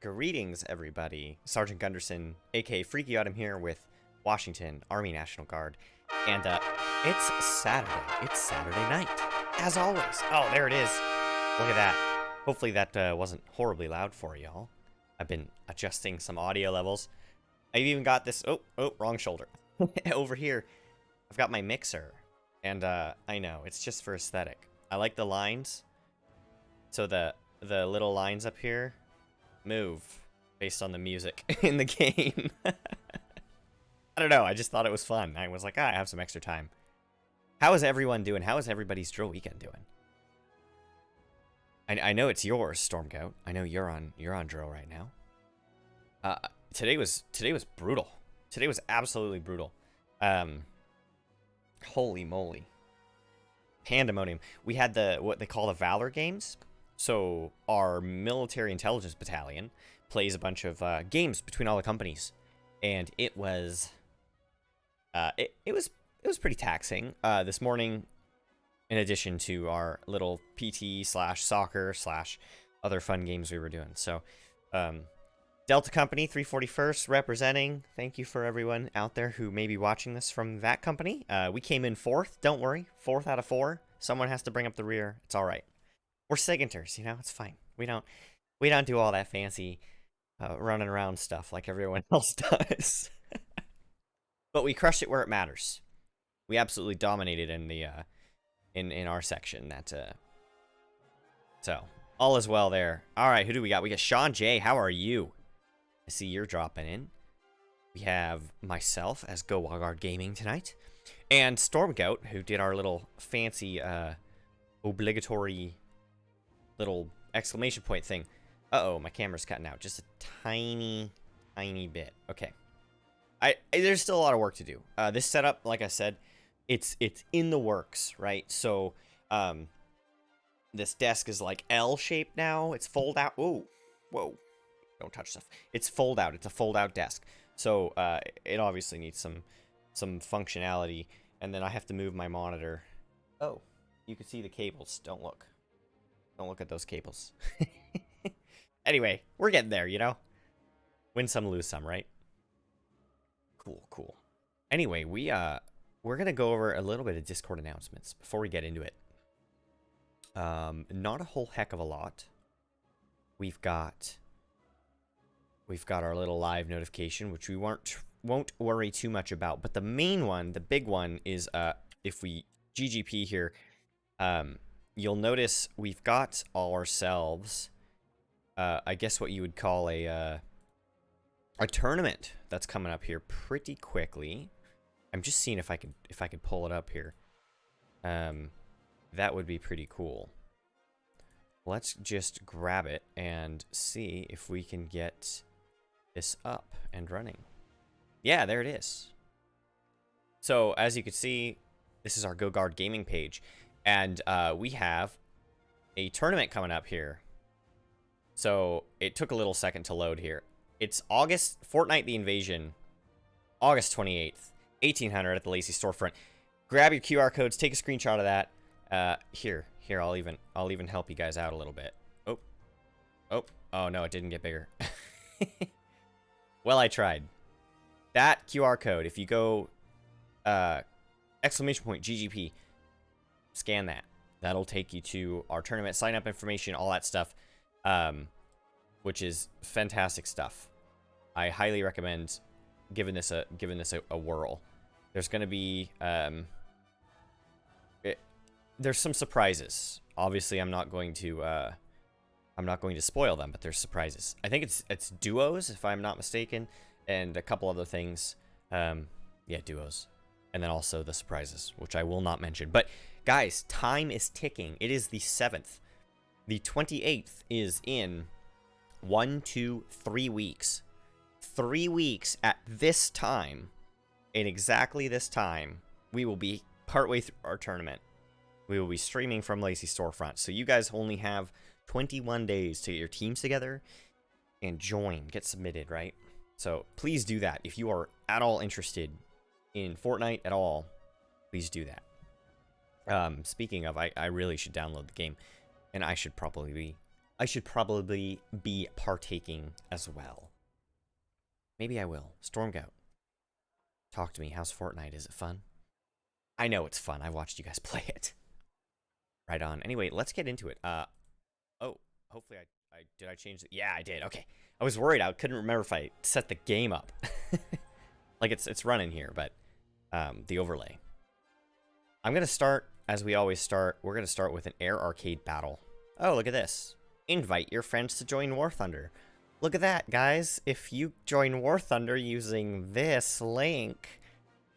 Greetings, everybody. Sergeant Gunderson, aka Freaky Autumn here with Washington Army National Guard. And it's Saturday. It's Saturday night, as always. Oh, there it is. Look at that. Hopefully that wasn't horribly loud for y'all. I've been adjusting some audio levels. I've even got this... Oh, wrong shoulder. Over here, I've got my mixer. And I know, it's just for aesthetic. I like the lines. So the little lines up here move based on the music in the game. I don't know, I just thought it was fun. I was like, I have some extra time. How is everyone doing? How is everybody's drill weekend doing? I know it's yours, Stormgoat. I know you're on drill right now. Today was brutal. Today was absolutely brutal. Holy moly. Pandemonium. We had what they call the Valor Games. So our military intelligence battalion plays a bunch of games between all the companies, and it was pretty taxing. This morning, in addition to our little PT / soccer / other fun games we were doing. So Delta Company 341st representing. Thank you for everyone out there who may be watching this from that company. We came in 4th. Don't worry, 4th out of 4. Someone has to bring up the rear. It's all right. We're signators, you know, it's fine. We don't do all that fancy running around stuff like everyone else does. But we crushed it where it matters. We absolutely dominated in the in our section. So all is well there. All right, who do we got? We got Sean J. How are you? I see you're dropping in. We have myself as Go Wagard Gaming tonight, and Stormgoat, who did our little fancy obligatory little exclamation point thing. Uh-oh, my camera's cutting out just a tiny bit. Okay. There's still a lot of work to do. This setup, like I said, it's in the works, right? So, this desk is like L-shaped now. It's fold out. Whoa. Don't touch stuff. It's fold out. It's a fold out desk. So, it obviously needs some functionality. And then I have to move my monitor. Oh, you can see the cables. Don't look. Don't look at those cables. Anyway, we're getting there, you know? Win some, lose some, right? Cool. Anyway, we're gonna go over a little bit of Discord announcements before we get into it. Not a whole heck of a lot. We've got our little live notification, which we won't worry too much about. But the main one, the big one, is if we GGP here, you'll notice we've got ourselves, I guess what you would call a tournament that's coming up here pretty quickly. I'm just seeing if I could pull it up here. That would be pretty cool. Let's just grab it and see if we can get this up and running. Yeah, there it is. So as you can see, this is our Go Guard Gaming page. And we have a tournament coming up here. So it took a little second to load here. It's Fortnite The Invasion, August 28th, 1800 at the Lacey storefront. Grab your QR codes, take a screenshot of that. Here, I'll even help you guys out a little bit. Oh no, it didn't get bigger. Well, I tried. That QR code, if you go exclamation point GGP, scan that. That'll take you to our tournament sign up information, all that stuff, which is fantastic stuff. I highly recommend giving this a whirl. There's going to be there's some surprises. Obviously, I'm not going to spoil them, but there's surprises. I think it's duos, if I'm not mistaken, and a couple other things. Yeah, duos. And then also the surprises, which I will not mention. But, guys, time is ticking. It is the 7th. The 28th is in 1, 2, 3 weeks. 3 weeks at this time, in exactly this time, we will be partway through our tournament. We will be streaming from Lacey storefront. So you guys only have 21 days to get your teams together and join, get submitted, right? So please do that. If you are at all interested in Fortnite at all, please do that. Speaking of, I really should download the game, and I should probably be I should probably be partaking as well. Maybe I will. Stormgout, talk to me. How's Fortnite? Is it fun? I know it's fun. I watched you guys play it. Right on. Anyway, let's get into it. Oh, hopefully did I change it? Yeah, I did. Okay. I was worried. I couldn't remember if I set the game up. Like it's running here, but the overlay. I'm going to start, as we always start, we're going to start with an air arcade battle. Oh, look at this. Invite your friends to join War Thunder. Look at that, guys. If you join War Thunder using this link,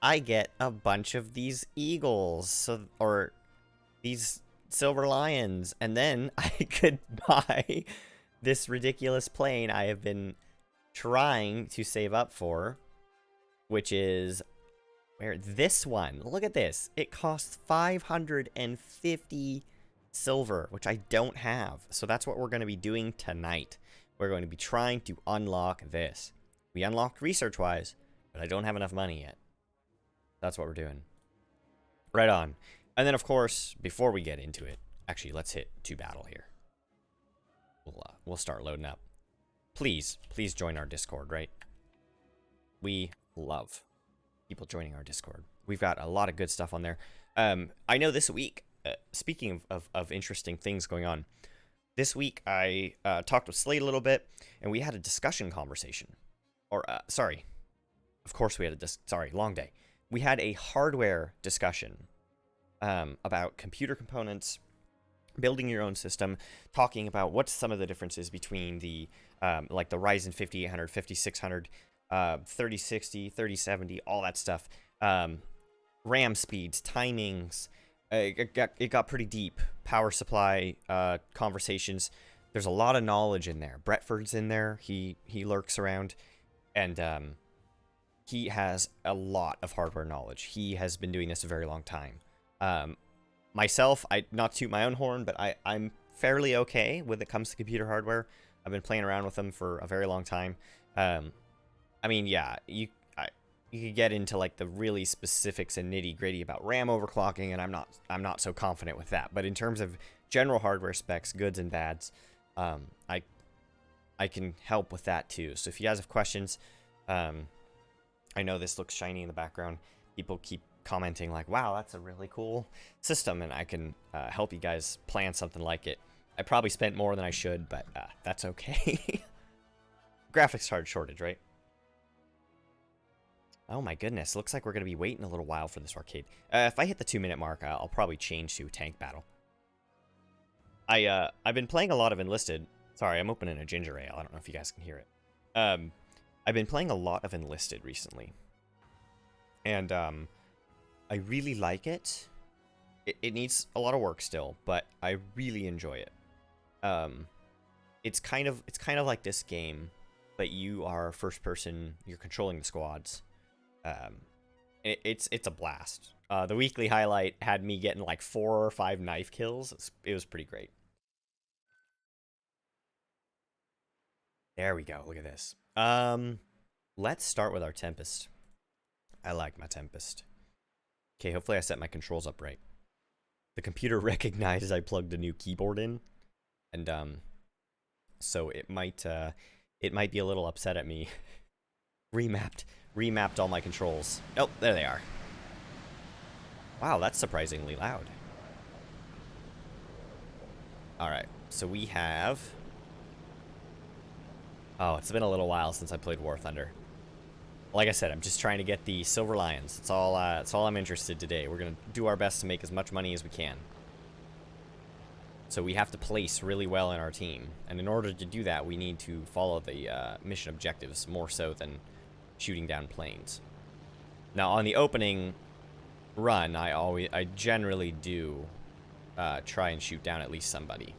I get a bunch of these eagles, or these silver lions, and then I could buy this ridiculous plane I have been trying to save up for, which is this one. Look at this. It costs 550 silver, which I don't have. So that's what we're going to be doing tonight. We're going to be trying to unlock this. We unlocked research-wise, but I don't have enough money yet. That's what we're doing. Right on. And then, of course, before we get into it, actually, let's hit 2 battle here. We'll start loading up. Please join our Discord, right? We love people joining our Discord. We've got a lot of good stuff on there. I know this week, speaking of interesting things going on, this week I talked with Slade a little bit, and we had a discussion conversation. Or, sorry. Of course we had long day. We had a hardware discussion about computer components, building your own system, talking about what's some of the differences between the, like the Ryzen 5800, 5600, 3060, 3070, all that stuff. RAM speeds, timings. It got pretty deep. Power supply conversations. There's a lot of knowledge in there. Bretford's in there. He lurks around, and he has a lot of hardware knowledge. He has been doing this a very long time. Myself, not toot my own horn, but I'm fairly okay when it comes to computer hardware. I've been playing around with them for a very long time. I mean, yeah, you could get into like the really specifics and nitty gritty about RAM overclocking, and I'm not so confident with that. But in terms of general hardware specs, goods and bads, I can help with that too. So if you guys have questions, I know this looks shiny in the background. People keep commenting like, wow, that's a really cool system, and I can help you guys plan something like it. I probably spent more than I should, but that's okay. Graphics card shortage, right? Oh my goodness, looks like we're going to be waiting a little while for this arcade. If I hit the 2-minute mark, I'll probably change to tank battle. I've been playing a lot of Enlisted. Sorry, I'm opening a ginger ale. I don't know if you guys can hear it. I've been playing a lot of Enlisted recently. And I really like it. It needs a lot of work still, but I really enjoy it. It's kind of like this game, but you are first person. You're controlling the squads. It's a blast. The weekly highlight had me getting like 4 or 5 knife kills. It was pretty great. There we go. Look at this. Let's start with our Tempest. I like my Tempest. Okay, hopefully I set my controls up right. The computer recognizes I plugged a new keyboard in, and so it might be a little upset at me. Remapped all my controls. Oh, there they are. Wow, that's surprisingly loud. Alright, so we have... Oh, it's been a little while since I played War Thunder. Like I said, I'm just trying to get the Silver Lions. That's all I'm interested today. We're going to do our best to make as much money as we can. So we have to place really well in our team. And in order to do that, we need to follow the mission objectives more so than shooting down planes. Now, on the opening run, I generally do try and shoot down at least somebody.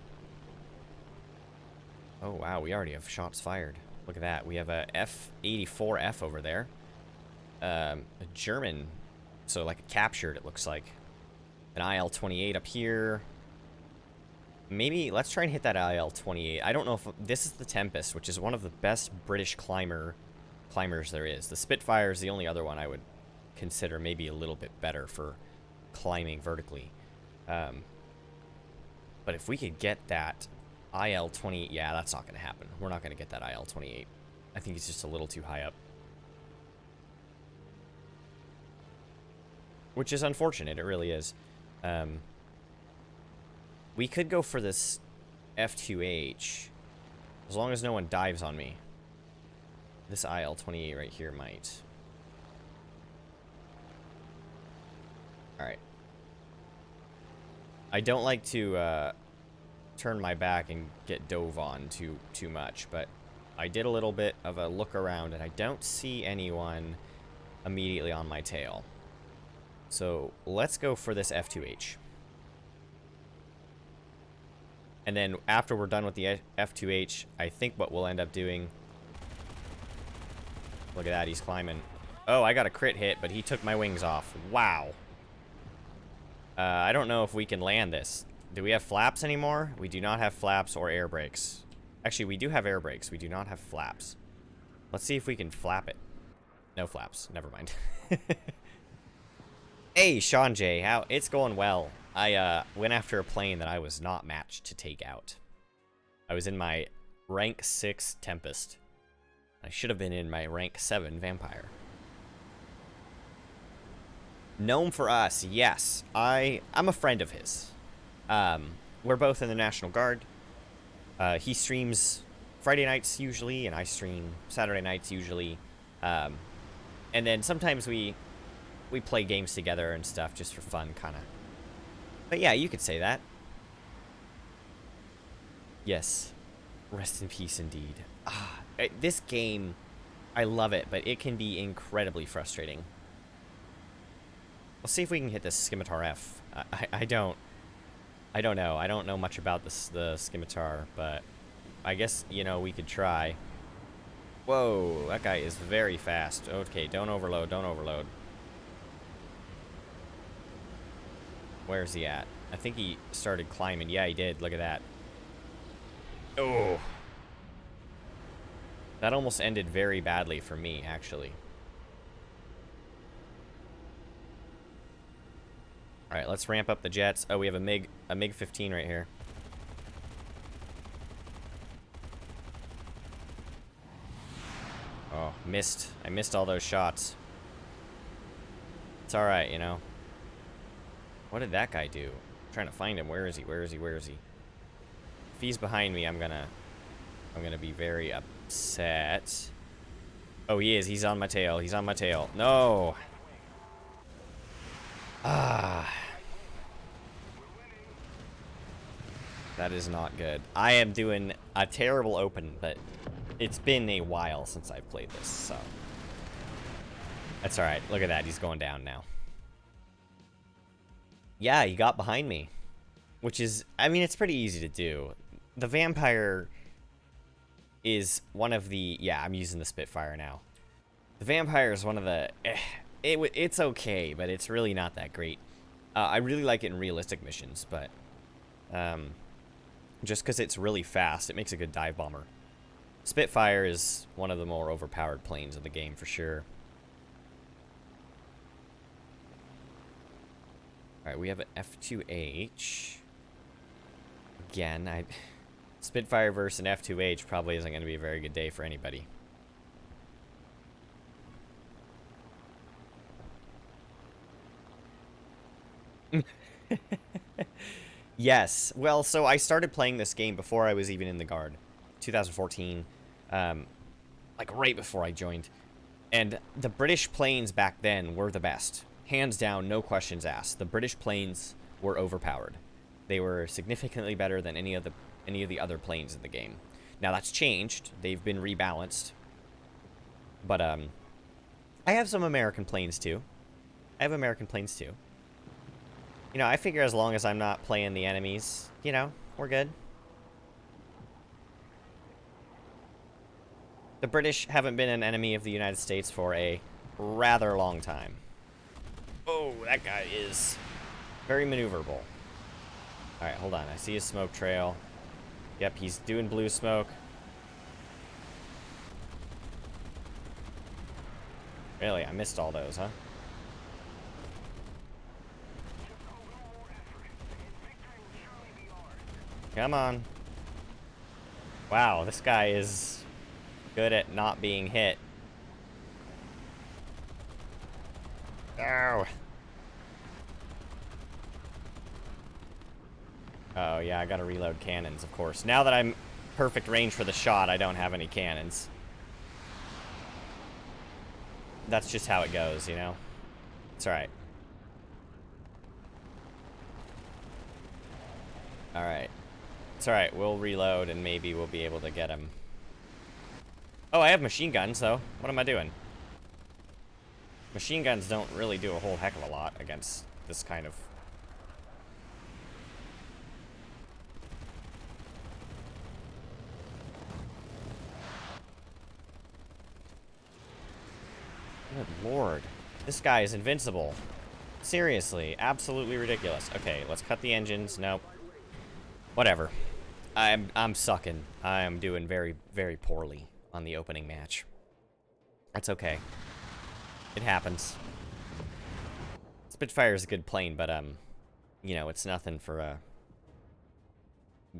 Oh, wow, we already have shots fired. Look at that. We have a F-84F over there. A German, so like a captured, it looks like. An IL-28 up here. Maybe, let's try and hit that IL-28. I don't know if this is the Tempest, which is one of the best British climbers there is. The Spitfire is the only other one I would consider maybe a little bit better for climbing vertically. But if we could get that IL-28. Yeah, that's not going to happen. We're not going to get that IL-28. I think he's just a little too high up. Which is unfortunate. It really is. We could go for this F2H. As long as no one dives on me. This IL-28 right here might. Alright. I don't like to turn my back and get dove on too much, but I did a little bit of a look around, and I don't see anyone immediately on my tail. So let's go for this F2H. And then after we're done with the F2H, I think what we'll end up doing... Look at that, he's climbing. Oh, I got a crit hit, but he took my wings off. Wow. I don't know if we can land this. Do we have flaps anymore? We do not have flaps or air brakes. Actually, we do have air brakes. We do not have flaps. Let's see if we can flap it. No flaps. Never mind. Hey, Sean J. How? It's going well. I went after a plane that I was not matched to take out. I was in my rank 6 Tempest. I should have been in my rank 7 Vampire. Gnome for us, yes. I'm a friend of his. We're both in the National Guard. He streams Friday nights usually, and I stream Saturday nights usually. And then sometimes we play games together and stuff just for fun, kind of. But yeah, you could say that. Yes. Rest in peace indeed. This game, I love it, but it can be incredibly frustrating. Let's see if we can hit this Scimitar F. I don't know. I don't know much about the Scimitar, but I guess, you know, we could try. Whoa, that guy is very fast. Okay, don't overload, don't overload. Where's he at? I think he started climbing. Yeah, he did. Look at that. Oh. That almost ended very badly for me, actually. Alright, let's ramp up the jets. Oh, we have a MiG-15 right here. Oh, missed. I missed all those shots. It's alright, you know. What did that guy do? I'm trying to find him. Where is he? Where is he? Where is he? If he's behind me, I'm gonna be very upset. Oh, he is. He's on my tail. He's on my tail. No. Ah. That is not good. I am doing a terrible open, but it's been a while since I've played this, so. That's alright. Look at that. He's going down now. Yeah, he got behind me. Which is, I mean, it's pretty easy to do. The Vampire is one of the, yeah, I'm using the Spitfire now. The Vampire is one of the, it's okay, but it's really not that great. I really like it in realistic missions, but just because it's really fast, it makes a good dive bomber. Spitfire is one of the more overpowered planes in the game, for sure. Alright, we have an F2H. Again, Spitfire versus an F2H probably isn't going to be a very good day for anybody. Yes. Well, so I started playing this game before I was even in the Guard. 2014. Like right before I joined. And the British planes back then were the best. Hands down, no questions asked. The British planes were overpowered. They were significantly better than any of the other planes in the game. Now that's changed. They've been rebalanced. But I have some American planes too. I have American planes too. You know, I figure as long as I'm not playing the enemies, you know, we're good. The British haven't been an enemy of the United States for a rather long time. Oh, that guy is very maneuverable. Alright, hold on. I see his smoke trail. Yep, he's doing blue smoke. Really? I missed all those, huh? Come on. Wow, this guy is good at not being hit. Ow. Oh, yeah, I gotta reload cannons, of course. Now that I'm perfect range for the shot, I don't have any cannons. That's just how it goes, you know? It's alright. Alright. It's alright, we'll reload and maybe we'll be able to get him. Oh, I have machine guns, though. What am I doing? Machine guns don't really do a whole heck of a lot against this kind of... Good lord. This guy is invincible. Seriously, absolutely ridiculous. Okay, let's cut the engines. Nope. Whatever. I'm sucking. I'm doing very, very poorly on the opening match. That's okay. It happens. Spitfire is a good plane, but you know, it's nothing for a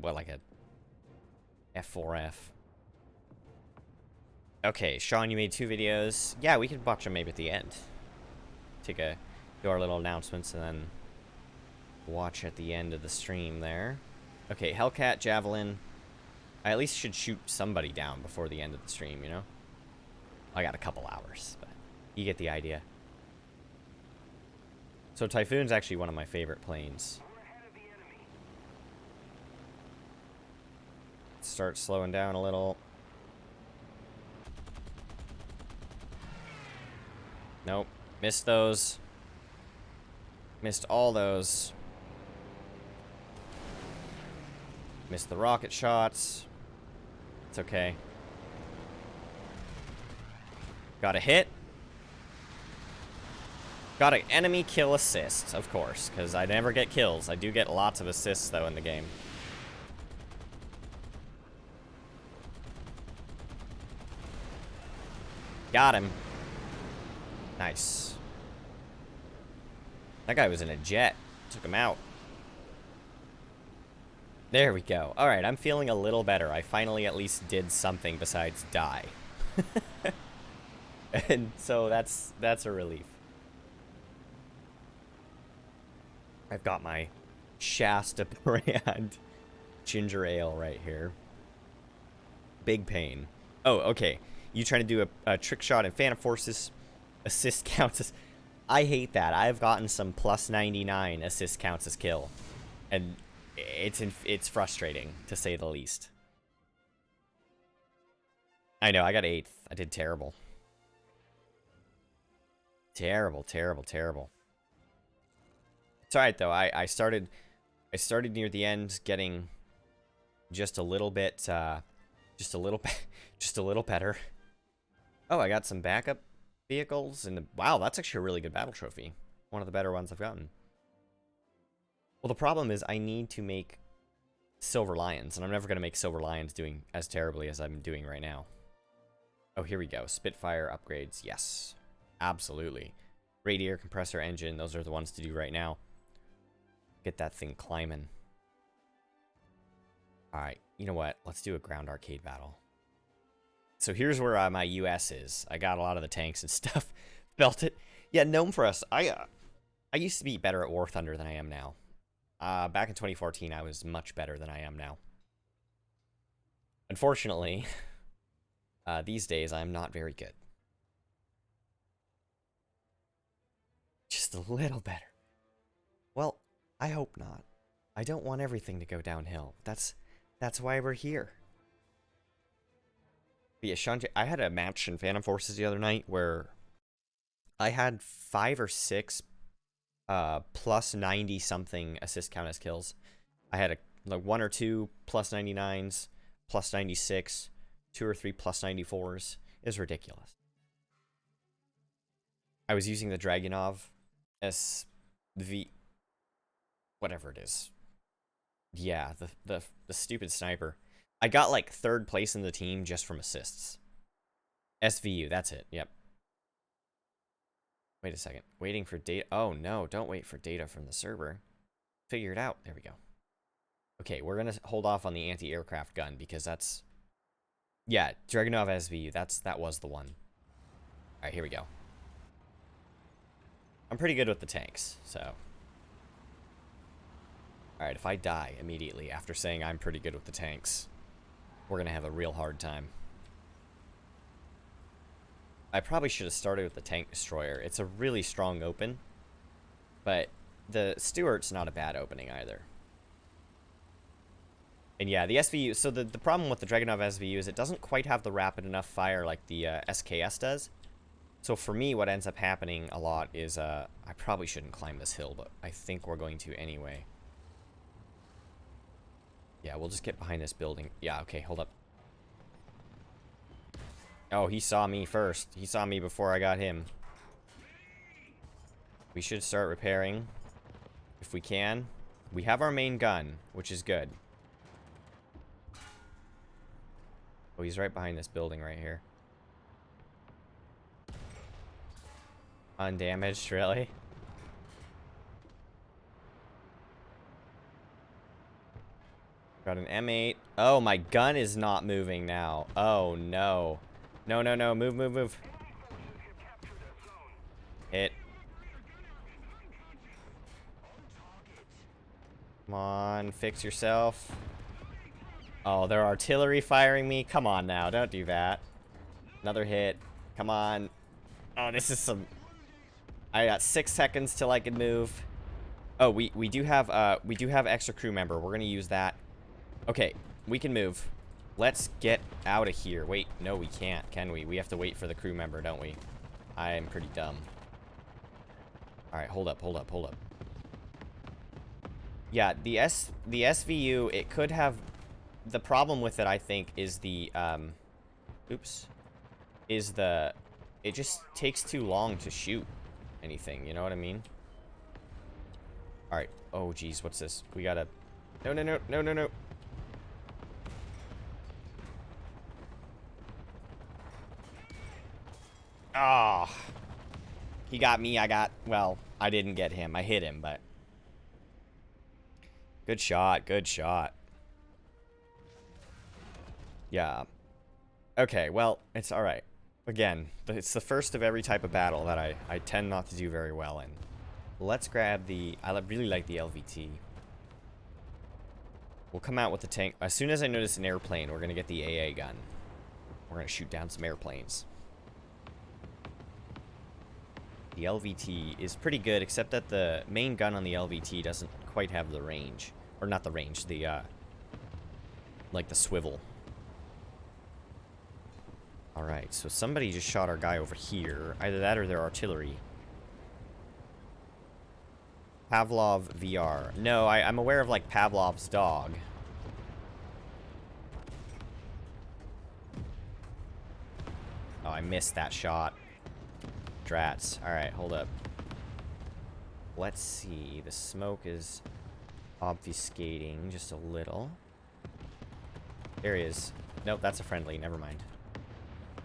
like a F4F. Okay, Sean, you made 2 videos. Yeah, we could watch them maybe at the end. Do our little announcements and then watch at the end of the stream there. Okay, Hellcat, Javelin. I at least should shoot somebody down before the end of the stream, you know? I got a couple hours, but you get the idea. So Typhoon's actually one of my favorite planes. Start slowing down a little. Nope. Missed those. Missed all those. Missed the rocket shots. It's okay. Got a hit. Got an enemy kill assist, of course, because I never get kills. I do get lots of assists, though, in the game. Got him. Nice. That guy was in a jet. Took him out. There we go. Alright, I'm feeling a little better. I finally at least did something besides die. And so that's a relief. I've got my Shasta brand ginger ale right here. Big pain. Oh, okay. You trying to do a trick shot in Phantom Forces? Assist counts as... I hate that. I've gotten some plus 99 assist counts as kill. And it's frustrating, to say the least. I know, I got 8th. I did terrible. Terrible, terrible, terrible. It's alright, though. I started near the end getting just a little bit, just a little better. Oh, I got some backup vehicles, and wow, that's actually a really good battle trophy. One of the better ones I've gotten. Well, the problem is I need to make Silver Lions, and I'm never going to make Silver Lions doing as terribly as I'm doing right now. Oh, here we go. Spitfire upgrades. Yes. Absolutely. Radiator, compressor, engine. Those are the ones to do right now. Get that thing climbing. Alright. You know what? Let's do a ground arcade battle. So here's where my US is. I got a lot of the tanks and stuff. Felt it. Yeah, Gnome for us. I used to be better at War Thunder than I am now. Back in 2014, I was much better than I am now. Unfortunately, these days, I'm not very good. Just a little better. Well, I hope not. I don't want everything to go downhill. That's why we're here. But yeah, Sean, I had a match in Phantom Forces the other night where I had 5 or 6 plus 90 something assist count as kills. I had like 1 or 2 plus 99s, plus 96, 2 or 3 plus 94s. It was ridiculous. I was using the Dragunov SV, whatever it is. Yeah, the stupid sniper. I got like 3rd place in the team just from assists. SVU, that's it. Yep. Wait a second. Waiting for data. Oh, no. Don't wait for data from the server. Figure it out. There we go. Okay, we're going to hold off on the anti-aircraft gun because that's Yeah, Dragunov SVU. That was the one. All right, here we go. I'm pretty good with the tanks, so. All right, if I die immediately after saying I'm pretty good with the tanks, we're gonna have a real hard time. I probably should have started with the tank destroyer. It's a really strong open, but the Stuart's not a bad opening either. And yeah, the SVU, so the problem with the Dragunov SVU is it doesn't quite have the rapid enough fire like the SKS does. So for me, what ends up happening a lot is, I probably shouldn't climb this hill, but I think we're going to anyway. Yeah, we'll just get behind this building. Yeah, okay, hold up. Oh, he saw me first. He saw me before I got him. We should start repairing if we can. We have our main gun, which is good. Oh, he's right behind this building right here. Undamaged, really? Got an M8. Oh, my gun is not moving now. Oh, no. No, no, no. Move, move, move. Hit. Come on, fix yourself. Oh, they're artillery firing me. Come on now, don't do that. Another hit. Come on. Oh, this is some... I got 6 seconds till I can move. Oh, we do have extra crew member. We're gonna use that. Okay, we can move. Let's get out of here. Wait, no, we can't, can we? We have to wait for the crew member, don't we? I am pretty dumb. All right, hold up, hold up, hold up. Yeah, the SVU, it could have... The problem with it, I think, is the, oops. Is the... It just takes too long to shoot anything, you know what I mean? Alright. Oh, geez, what's this? We gotta... No, no, no, no, no, no. Ah. Oh. He got me, I got... Well, I didn't get him. I hit him, but... Good shot, good shot. Yeah. Okay, well, it's alright. Again, it's the first of every type of battle that I tend not to do very well in. Let's grab the... I really like the LVT. We'll come out with the tank. As soon as I notice an airplane, we're going to get the AA gun. We're going to shoot down some airplanes. The LVT is pretty good, except that the main gun on the LVT doesn't quite have the range. Or not the range, the, like the swivel. Alright, so somebody just shot our guy over here. Either that or their artillery. Pavlov VR. No, I'm aware of, like, Pavlov's dog. Oh, I missed that shot. Drats. Alright, hold up. Let's see. The smoke is obfuscating just a little. There he is. Nope, that's a friendly. Never mind.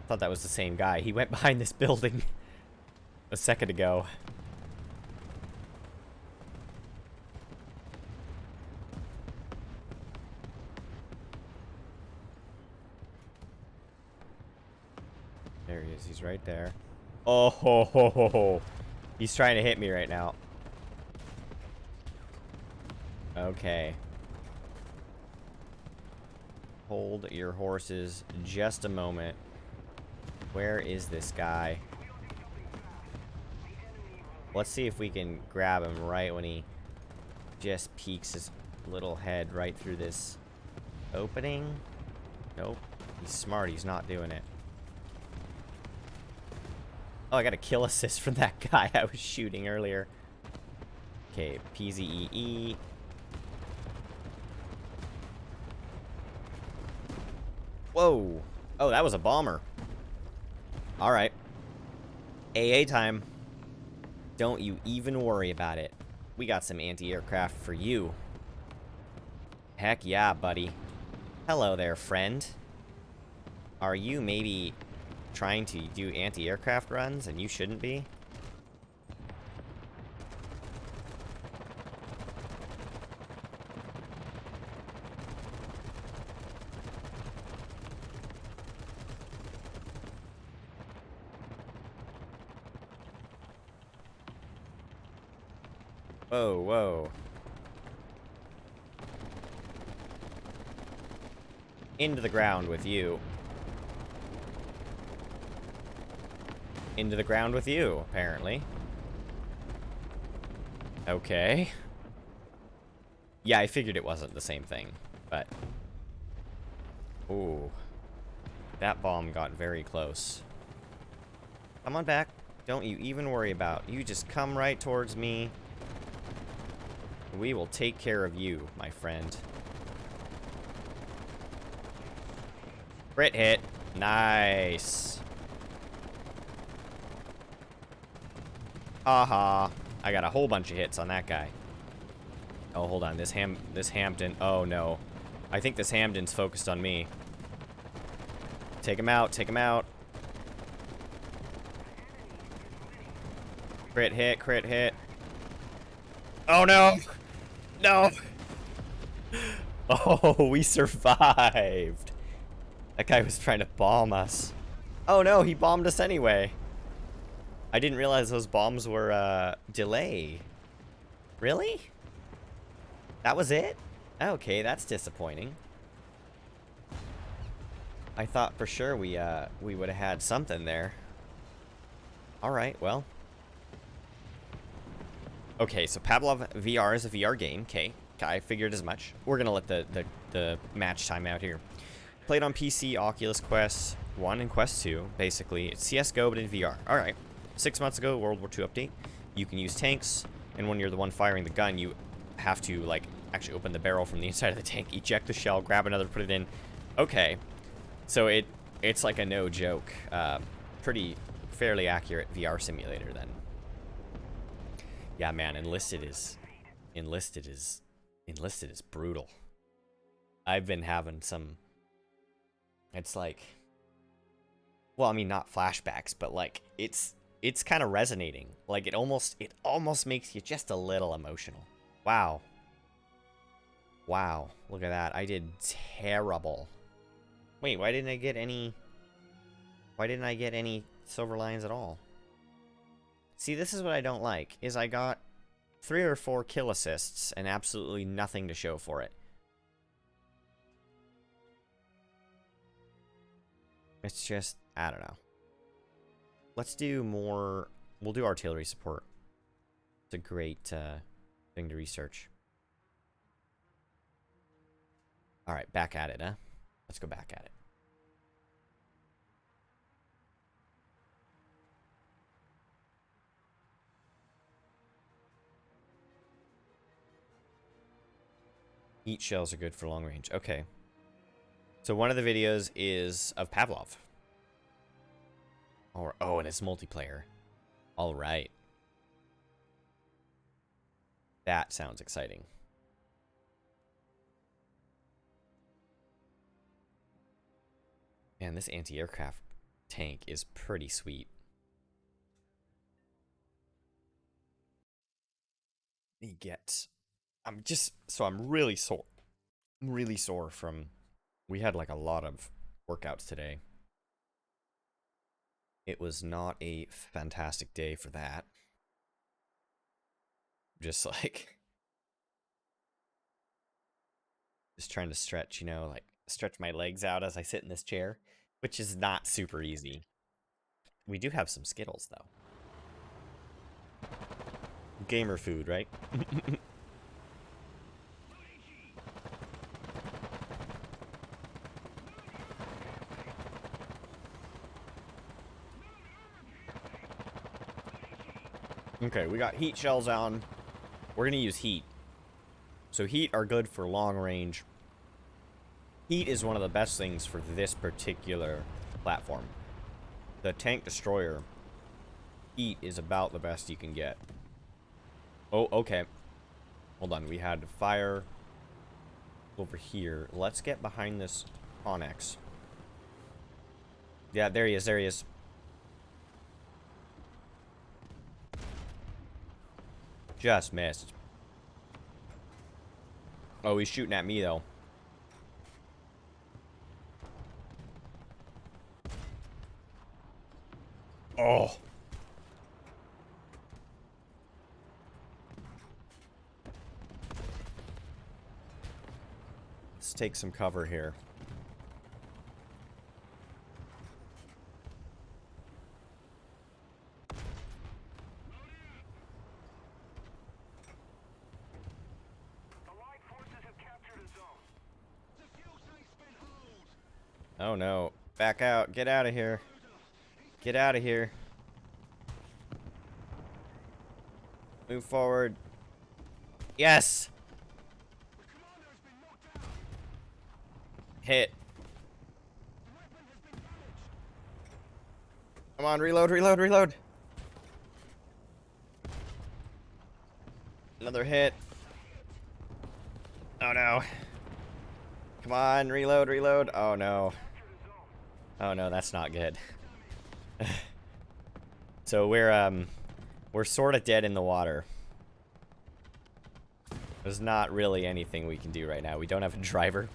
Thought that was the same guy. He went behind this building a second ago. There he is. He's right there. Oh, ho, ho, ho, ho. He's trying to hit me right now. Okay. Hold your horses just a moment. Where is this guy? Let's see if we can grab him right when he just peeks his little head right through this opening. Nope. He's smart. He's not doing it. Oh, I got a kill assist from that guy I was shooting earlier. Okay, PZEE. Whoa. Oh, that was a bomber. Alright. AA time. Don't you even worry about it. We got some anti-aircraft for you. Heck yeah, buddy. Hello there, friend. Are you maybe trying to do anti-aircraft runs and you shouldn't be? Whoa, whoa. Into the ground with you. Into the ground with you, apparently. Okay. Yeah, I figured it wasn't the same thing, but... Ooh. That bomb got very close. Come on back. Don't you even worry about. You just come right towards me. We will take care of you, my friend. Crit hit. Nice. Aha. I got a whole bunch of hits on that guy. Oh, hold on. This Hampton. Oh, no. I think this Hampton's focused on me. Take him out. Take him out. Crit hit. Crit hit. Oh, no. No. Oh, we survived. That guy was trying to bomb us. Oh, no. He bombed us anyway. I didn't realize those bombs were, delay. Really? That was it? Okay, that's disappointing. I thought for sure we would have had something there. Alright, well. Okay, so Pavlov VR is a VR game. Okay, I figured as much. We're gonna let the match time out here. Played on PC, Oculus Quest 1 and Quest 2. Basically, it's CSGO, but in VR. Alright. 6 months ago, World War II update. You can use tanks, and when you're the one firing the gun, you have to, like, actually open the barrel from the inside of the tank, eject the shell, grab another, put it in. Okay. So it's like a no joke. Pretty fairly accurate VR simulator then. Yeah, man, enlisted is brutal. I've been having some, it's like, well, I mean, not flashbacks, but like it's kind of resonating. Like it almost makes you just a little emotional. Wow. Wow, look at that. I did terrible. Wait, why didn't I get any silver lions at all? See, this is what I don't like, is I got 3 or 4 kill assists and absolutely nothing to show for it. It's just, I don't know. Let's do more, we'll do artillery support. It's a great thing to research. Alright, back at it, huh? Let's go back at it. Heat shells are good for long range. Okay. So one of the videos is of Pavlov. Or, oh, and it's multiplayer. All right. That sounds exciting. Man, this anti-aircraft tank is pretty sweet. I'm really sore. I'm really sore from, we had like a lot of workouts today. It was not a fantastic day for that. Just like, just trying to stretch, you know, like stretch my legs out as I sit in this chair, which is not super easy. We do have some Skittles though. Gamer food, right? Okay, we got heat shells on. We're gonna use heat. So heat are good for long range. Heat is one of the best things for this particular platform. The tank destroyer, heat is about the best you can get. Oh, okay. Hold on, we had fire over here. Let's get behind this Onyx. Yeah, there he is, there he is. Just missed. Oh, he's shooting at me, though. Oh. Let's take some cover here. Oh no. Back out. Get out of here. Get out of here. Move forward. Yes! Hit. Come on, reload, reload, reload. Another hit. Oh no. Come on, reload, reload. Oh no. Oh no, that's not good. So we're sort of dead in the water. There's not really anything we can do right now. We don't have a driver.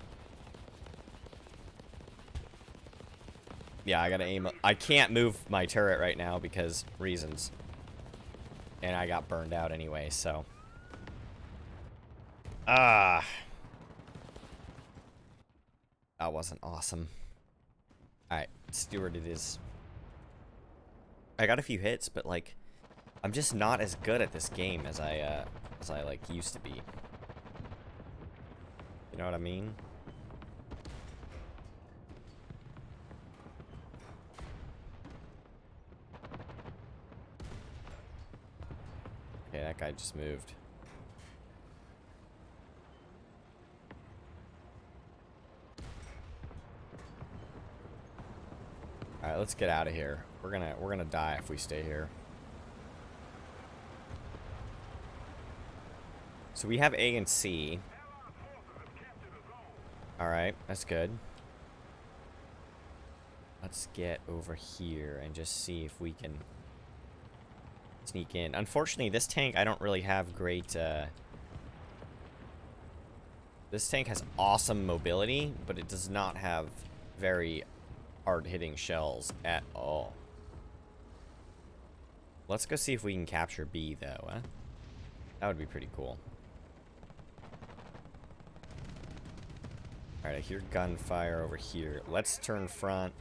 Yeah, I gotta aim. I can't move my turret right now because reasons. And I got burned out anyway, so. Ah. That wasn't awesome. Alright, Stewart it is. I got a few hits, but like, I'm just not as good at this game as I like used to be. You know what I mean? Okay, that guy just moved. Alright, let's get out of here. We're gonna die if we stay here. So we have A and C. Alright, that's good. Let's get over here and just see if we can sneak in. Unfortunately, this tank, I don't really have great, this tank has awesome mobility, but it does not have very hard-hitting shells at all. Let's go see if we can capture B, though, huh? That would be pretty cool. Alright, I hear gunfire over here. Let's turn front.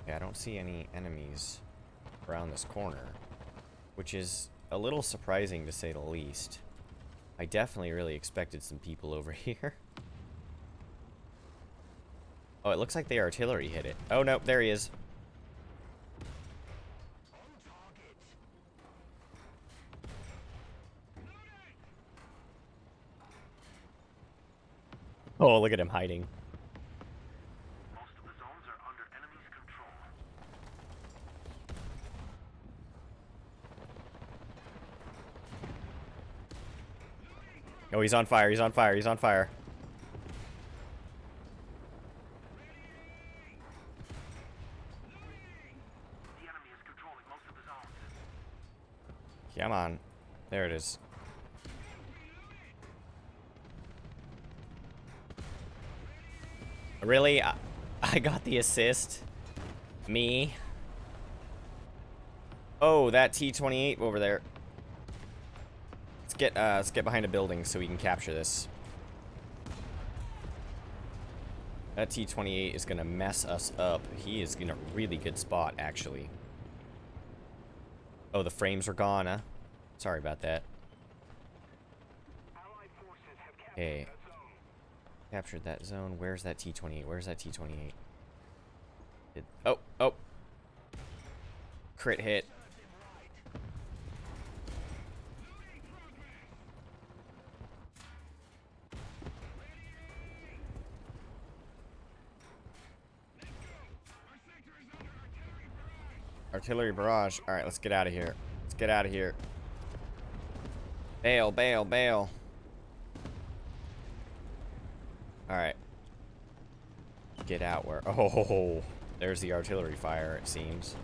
Yeah, I don't see any enemies around this corner, which is a little surprising to say the least. I definitely really expected some people over here. Oh, it looks like the artillery hit it. Oh, no, there he is. Oh, look at him hiding. Most of the zones are under enemy's control. Oh, he's on fire, he's on fire, he's on fire. The enemy is controlling most of the zones. Come on. There it is. Really? I got the assist? Me? Oh, that T-28 over there. Let's get behind a building so we can capture this. That T-28 is gonna mess us up. He is in a really good spot, actually. Oh, the frames are gone, huh? Sorry about that. Okay. Captured that zone. Where's that T-28? Where's that T-28? Oh, oh. Crit hit. Artillery barrage. Alright, let's get out of here. Let's get out of here. Bail, bail, bail. Alright. Get out where... Oh, there's the artillery fire, it seems.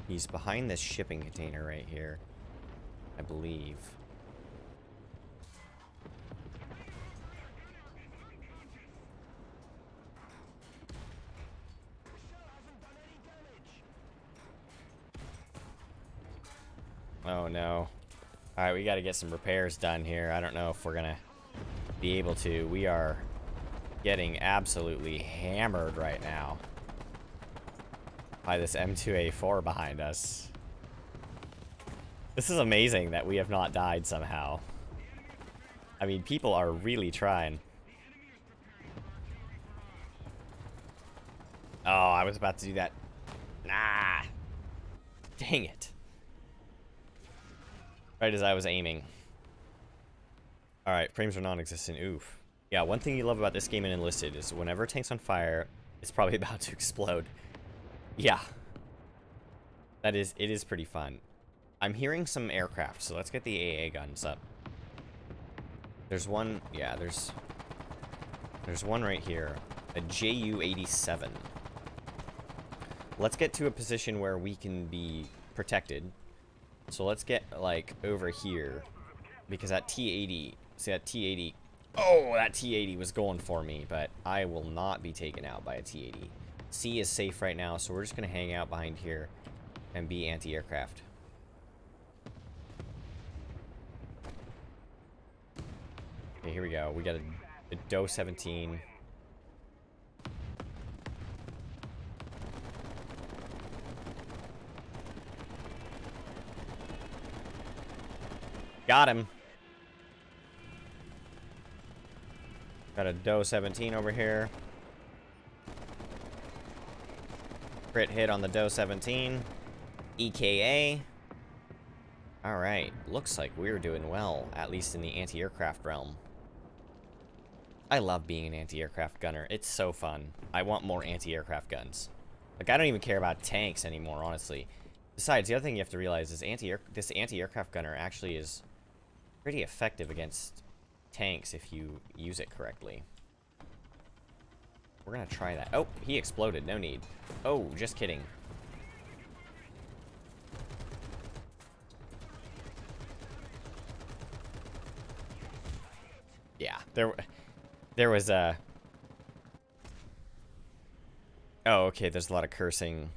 He's behind this shipping container right here, I believe. Oh, no. Alright, we gotta get some repairs done here. I don't know if we're gonna be able to. We are getting absolutely hammered right now by this M2A4 behind us. This is amazing that we have not died somehow. I mean, people are really trying. Oh, I was about to do that. Nah. Dang it. Right as I was aiming. Alright, frames are non-existent. Oof. Yeah, one thing you love about this game in Enlisted is whenever a tank's on fire, it's probably about to explode. Yeah. It is pretty fun. I'm hearing some aircraft, so let's get the AA guns up. There's one, yeah, there's one right here. A JU-87. Let's get to a position where we can be protected. So let's get, like, over here. Because that T-80, see that T-80, oh, that T-80 was going for me, but I will not be taken out by a T-80. C is safe right now, so we're just going to hang out behind here and be anti-aircraft. Okay, here we go. We got a DO-17. Got him. Got a DO-17 over here. Crit hit on the DO-17. EKA. Alright, looks like we're doing well, at least in the anti-aircraft realm. I love being an anti-aircraft gunner. It's so fun. I want more anti-aircraft guns. Like, I don't even care about tanks anymore, honestly. Besides, the other thing you have to realize is this anti-aircraft gunner actually is pretty effective against tanks if you use it correctly. We're gonna try that. Oh, he exploded. No need. Oh, just kidding. Yeah, there was a... Oh, okay, there's a lot of cursing.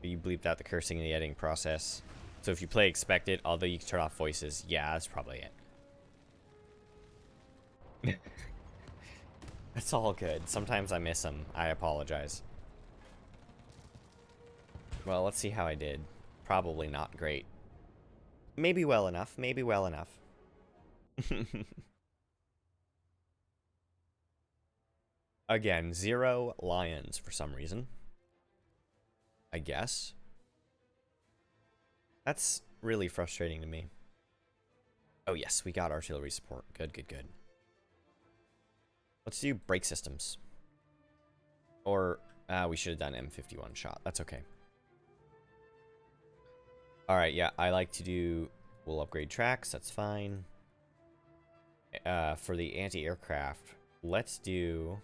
You bleeped out the cursing in the editing process. So if you play expected, although you can turn off voices, yeah, that's probably it. It's all good. Sometimes I miss them. I apologize. Well, let's see how I did. Probably not great. Maybe well enough. Maybe well enough. Again, 0 lions for some reason. I guess. That's really frustrating to me. Oh yes, we got artillery support. Good, good, good. Let's do brake systems. Or, we should have done M51 shot. That's okay. Alright, yeah, I like to do... We'll upgrade tracks, that's fine. For the anti-aircraft, let's do...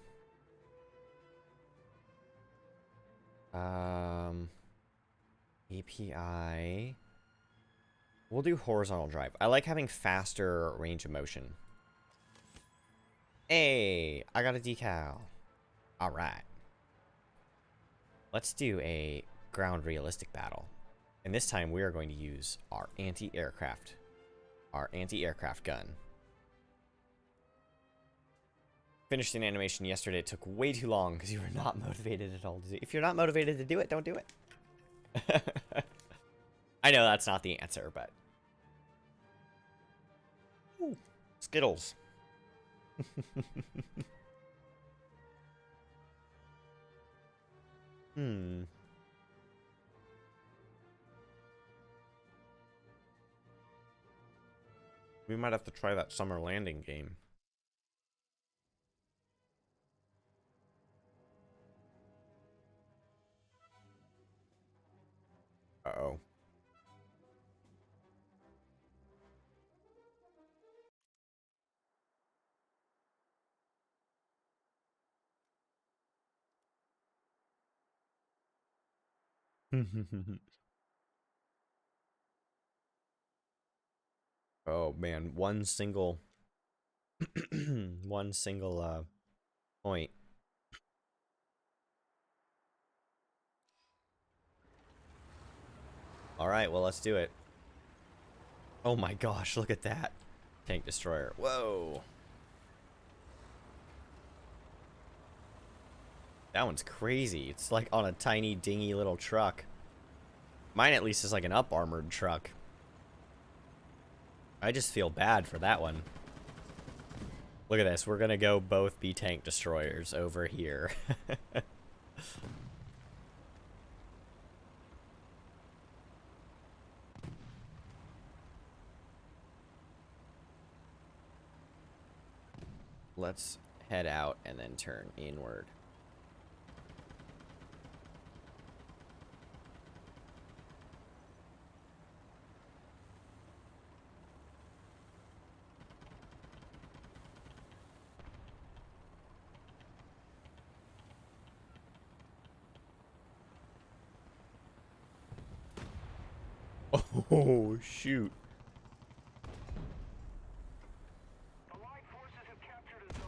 API... We'll do horizontal drive. I like having faster range of motion. Hey, I got a decal. Alright. Let's do a ground realistic battle. And this time we are going to use our anti-aircraft gun. Finished an animation yesterday. It took way too long because you were not motivated at all to do it. If you're not motivated to do it, don't do it. I know that's not the answer, but... Ooh, Skittles. Hmm. We might have to try that summer landing game. Uh-oh. Oh man, one single one single point. All right, well, let's do it. Oh my gosh, look at that. Tank destroyer. Whoa. That one's crazy. It's like on a tiny, dingy little truck. Mine at least is like an up-armored truck. I just feel bad for that one. Look at this. We're gonna go both be tank destroyers over here. Let's head out and then turn inward. Oh, shoot. Allied forces have captured a zone.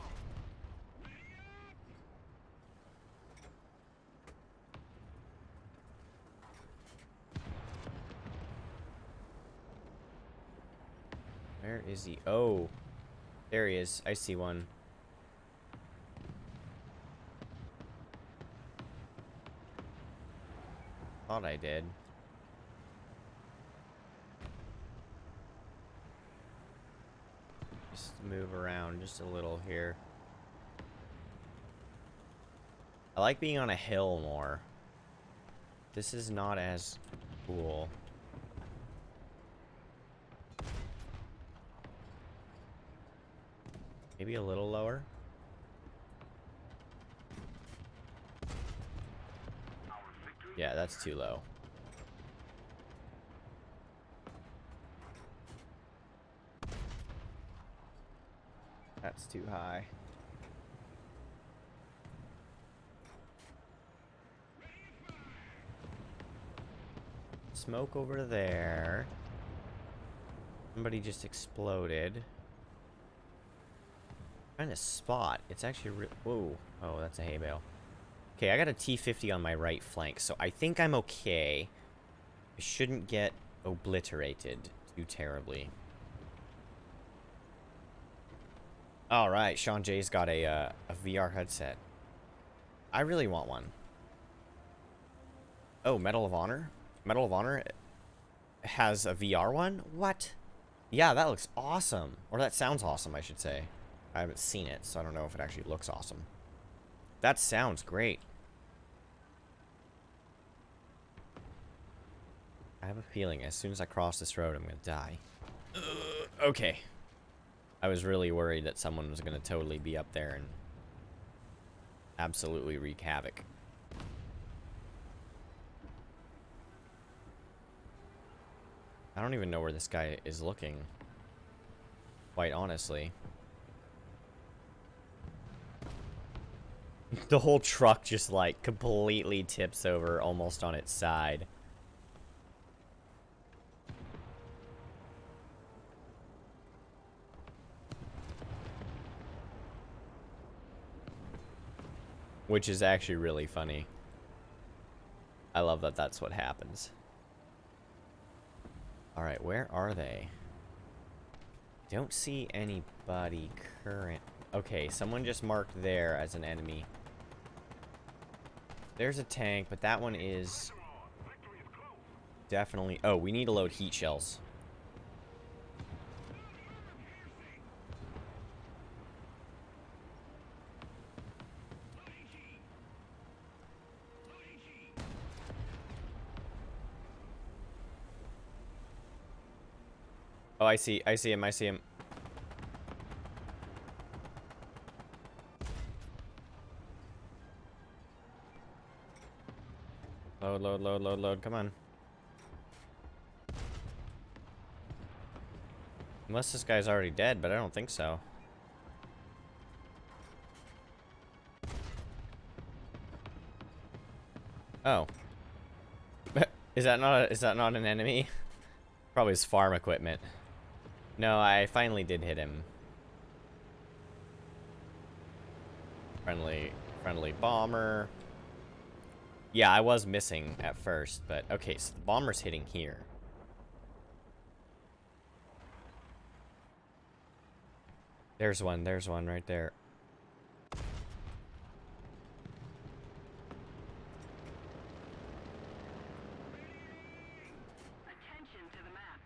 Where is he? Oh, there he is. I see one. Thought I did. Just move around just a little here. I like being on a hill more. This is not as cool. Maybe a little lower. Yeah, that's too low. That's too high. Smoke over there. Somebody just exploded. Trying to spot. It's actually whoa. Oh, that's a hay bale. Okay, I got a T-50 on my right flank, so I think I'm okay. I shouldn't get obliterated too terribly. Alright, Sean J's got a VR headset. I really want one. Oh, Medal of Honor? Medal of Honor has a VR one? What? Yeah, that looks awesome. Or that sounds awesome, I should say. I haven't seen it, so I don't know if it actually looks awesome. That sounds great. I have a feeling as soon as I cross this road, I'm gonna die. Okay. I was really worried that someone was gonna totally be up there and absolutely wreak havoc. I don't even know where this guy is looking. Quite honestly. The whole truck just like completely tips over almost on its side. Which is actually really funny. I love that that's what happens. Alright, where are they? Don't see anybody current. Okay, someone just marked there as an enemy. There's a tank, but that one is definitely... Oh, we need to load heat shells. Oh, I see him, I see him. Load, load, load, load, load, come on. Unless this guy's already dead, but I don't think so. Oh. Is that not an enemy? Probably his farm equipment. No, I finally did hit him. Friendly bomber. Yeah, I was missing at first, but okay, so the bomber's hitting here. There's one right there. Attention to the map.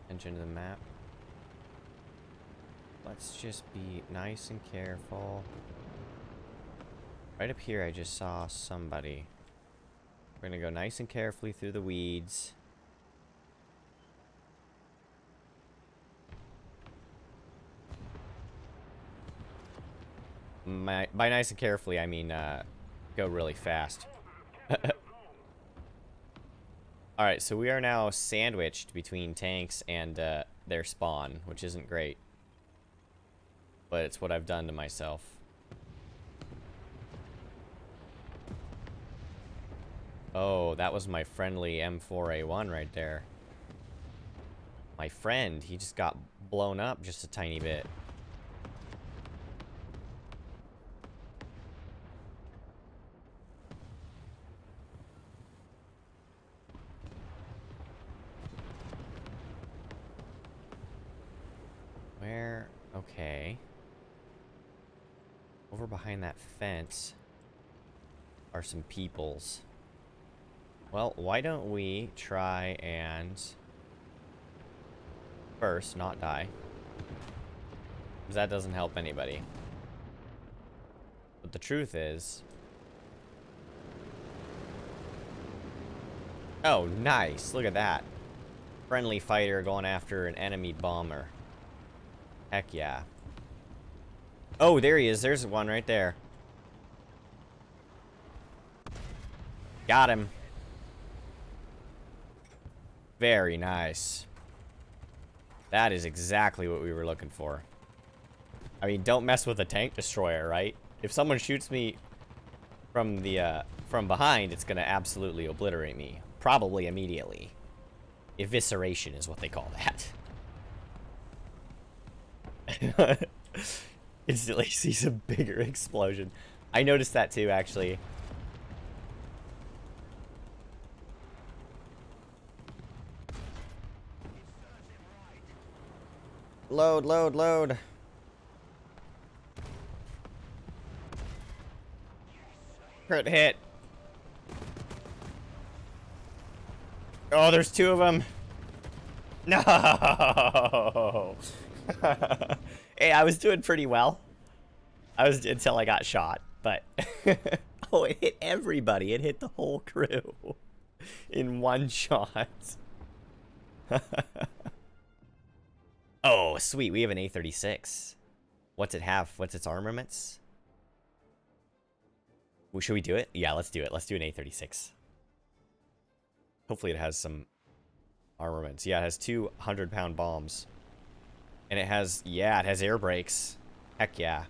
Attention to the map. Let's just be nice and careful. Right up here, I just saw somebody. We're gonna go nice and carefully through the weeds. By nice and carefully, I mean, go really fast. Alright, so we are now sandwiched between tanks and their spawn, which isn't great. But it's what I've done to myself. Oh, that was my friendly M4A1 right there. My friend, he just got blown up just a tiny bit. Where? Okay. Over behind that fence are some peoples. Well, why don't we try and first not die? Because that doesn't help anybody. But the truth is... Oh, nice. Look at that. Friendly fighter going after an enemy bomber. Heck yeah. Oh, there he is. There's one right there. Got him. Very nice. That is exactly what we were looking for. I mean, don't mess with a tank destroyer, right? If someone shoots me from the from behind, it's gonna absolutely obliterate me. Probably immediately. Evisceration is what they call that. Instantly sees a bigger explosion. I noticed that too, actually. Load, load, load. Crit hit. Oh, there's two of them. No. Hey, I was doing pretty well. I was until I got shot, but oh, it hit everybody. It hit the whole crew in one shot. Oh, sweet. We have an A36. What's it have? What's its armaments? Well, should we do it? Yeah, let's do it. Let's do an A36. Hopefully it has some armaments. Yeah, it has 2 100-pound bombs. And it has, yeah, it has air brakes. Heck yeah.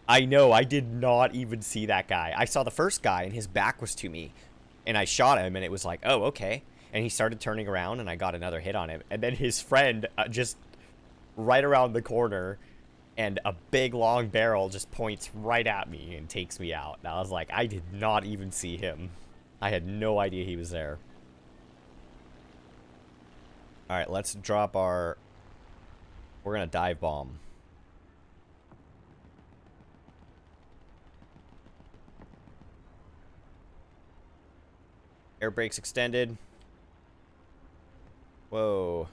I know, I did not even see that guy. I saw the first guy and his back was to me. And I shot him and it was like, oh, okay. And he started turning around and I got another hit on him. And then his friend just right around the corner and a big long barrel just points right at me and takes me out. And I was like, I did not even see him. I had no idea he was there. Alright, let's drop our... We're gonna dive bomb. Air brakes extended. Whoa.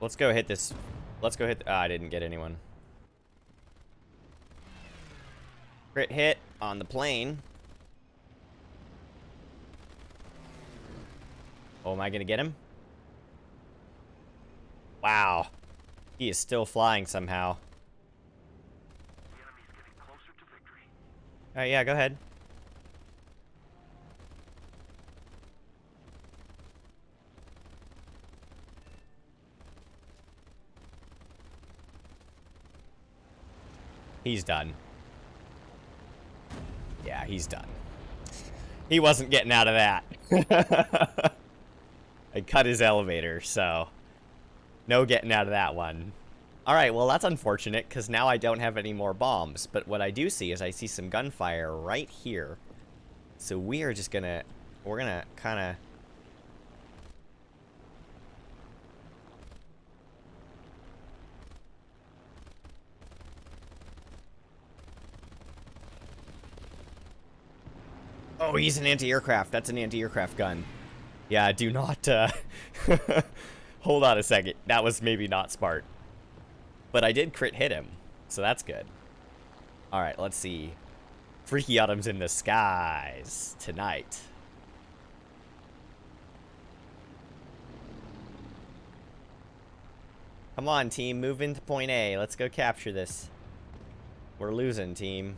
Let's go hit this. Let's go hit... I didn't get anyone. Crit hit on the plane. Oh, am I gonna get him? Wow. He is still flying somehow. The enemy's getting closer to victory. Alright, yeah, go ahead. He's done. Yeah, he's done. He wasn't getting out of that. I cut his elevator, so no getting out of that one. Alright, well that's unfortunate, because now I don't have any more bombs. But what I do see is I see some gunfire right here. So we are just gonna... We're gonna kinda... Oh, he's an anti-aircraft. That's an anti-aircraft gun. Yeah, do not, Hold on a second. That was maybe not smart. But I did crit hit him, so that's good. Alright, let's see. Freaky Autumn's in the skies tonight. Come on, team. Move into point A. Let's go capture this. We're losing, team.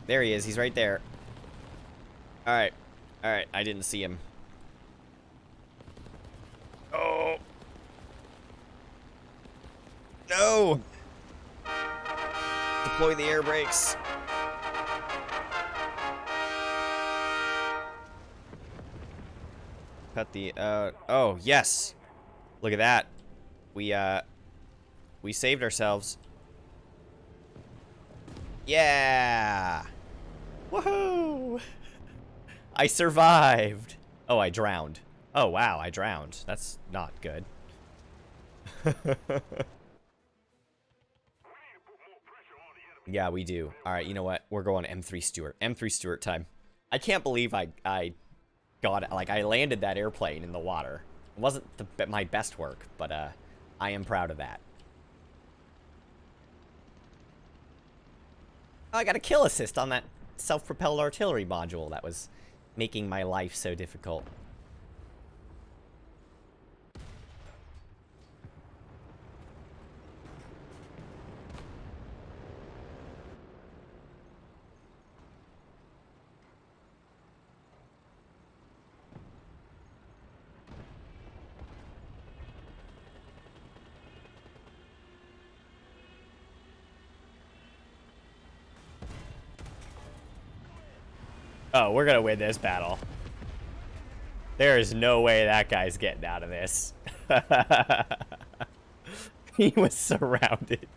There he is. He's right there. Alright. Alright. I didn't see him. Oh. No. Deploy the air brakes. Cut the, oh, yes. Look at that. We saved ourselves. Yeah. Woohoo! I survived. Oh, I drowned. Oh, wow, I drowned. That's not good. Yeah, we do. All right, you know what? We're going M3 Stewart. M3 Stewart time. I can't believe I got it. Like, I landed that airplane in the water. It wasn't my best work, but I am proud of that. Oh, I got a kill assist on that self-propelled artillery module that was making my life so difficult. Oh, we're gonna win this battle. There is no way that guy's getting out of this. He was surrounded.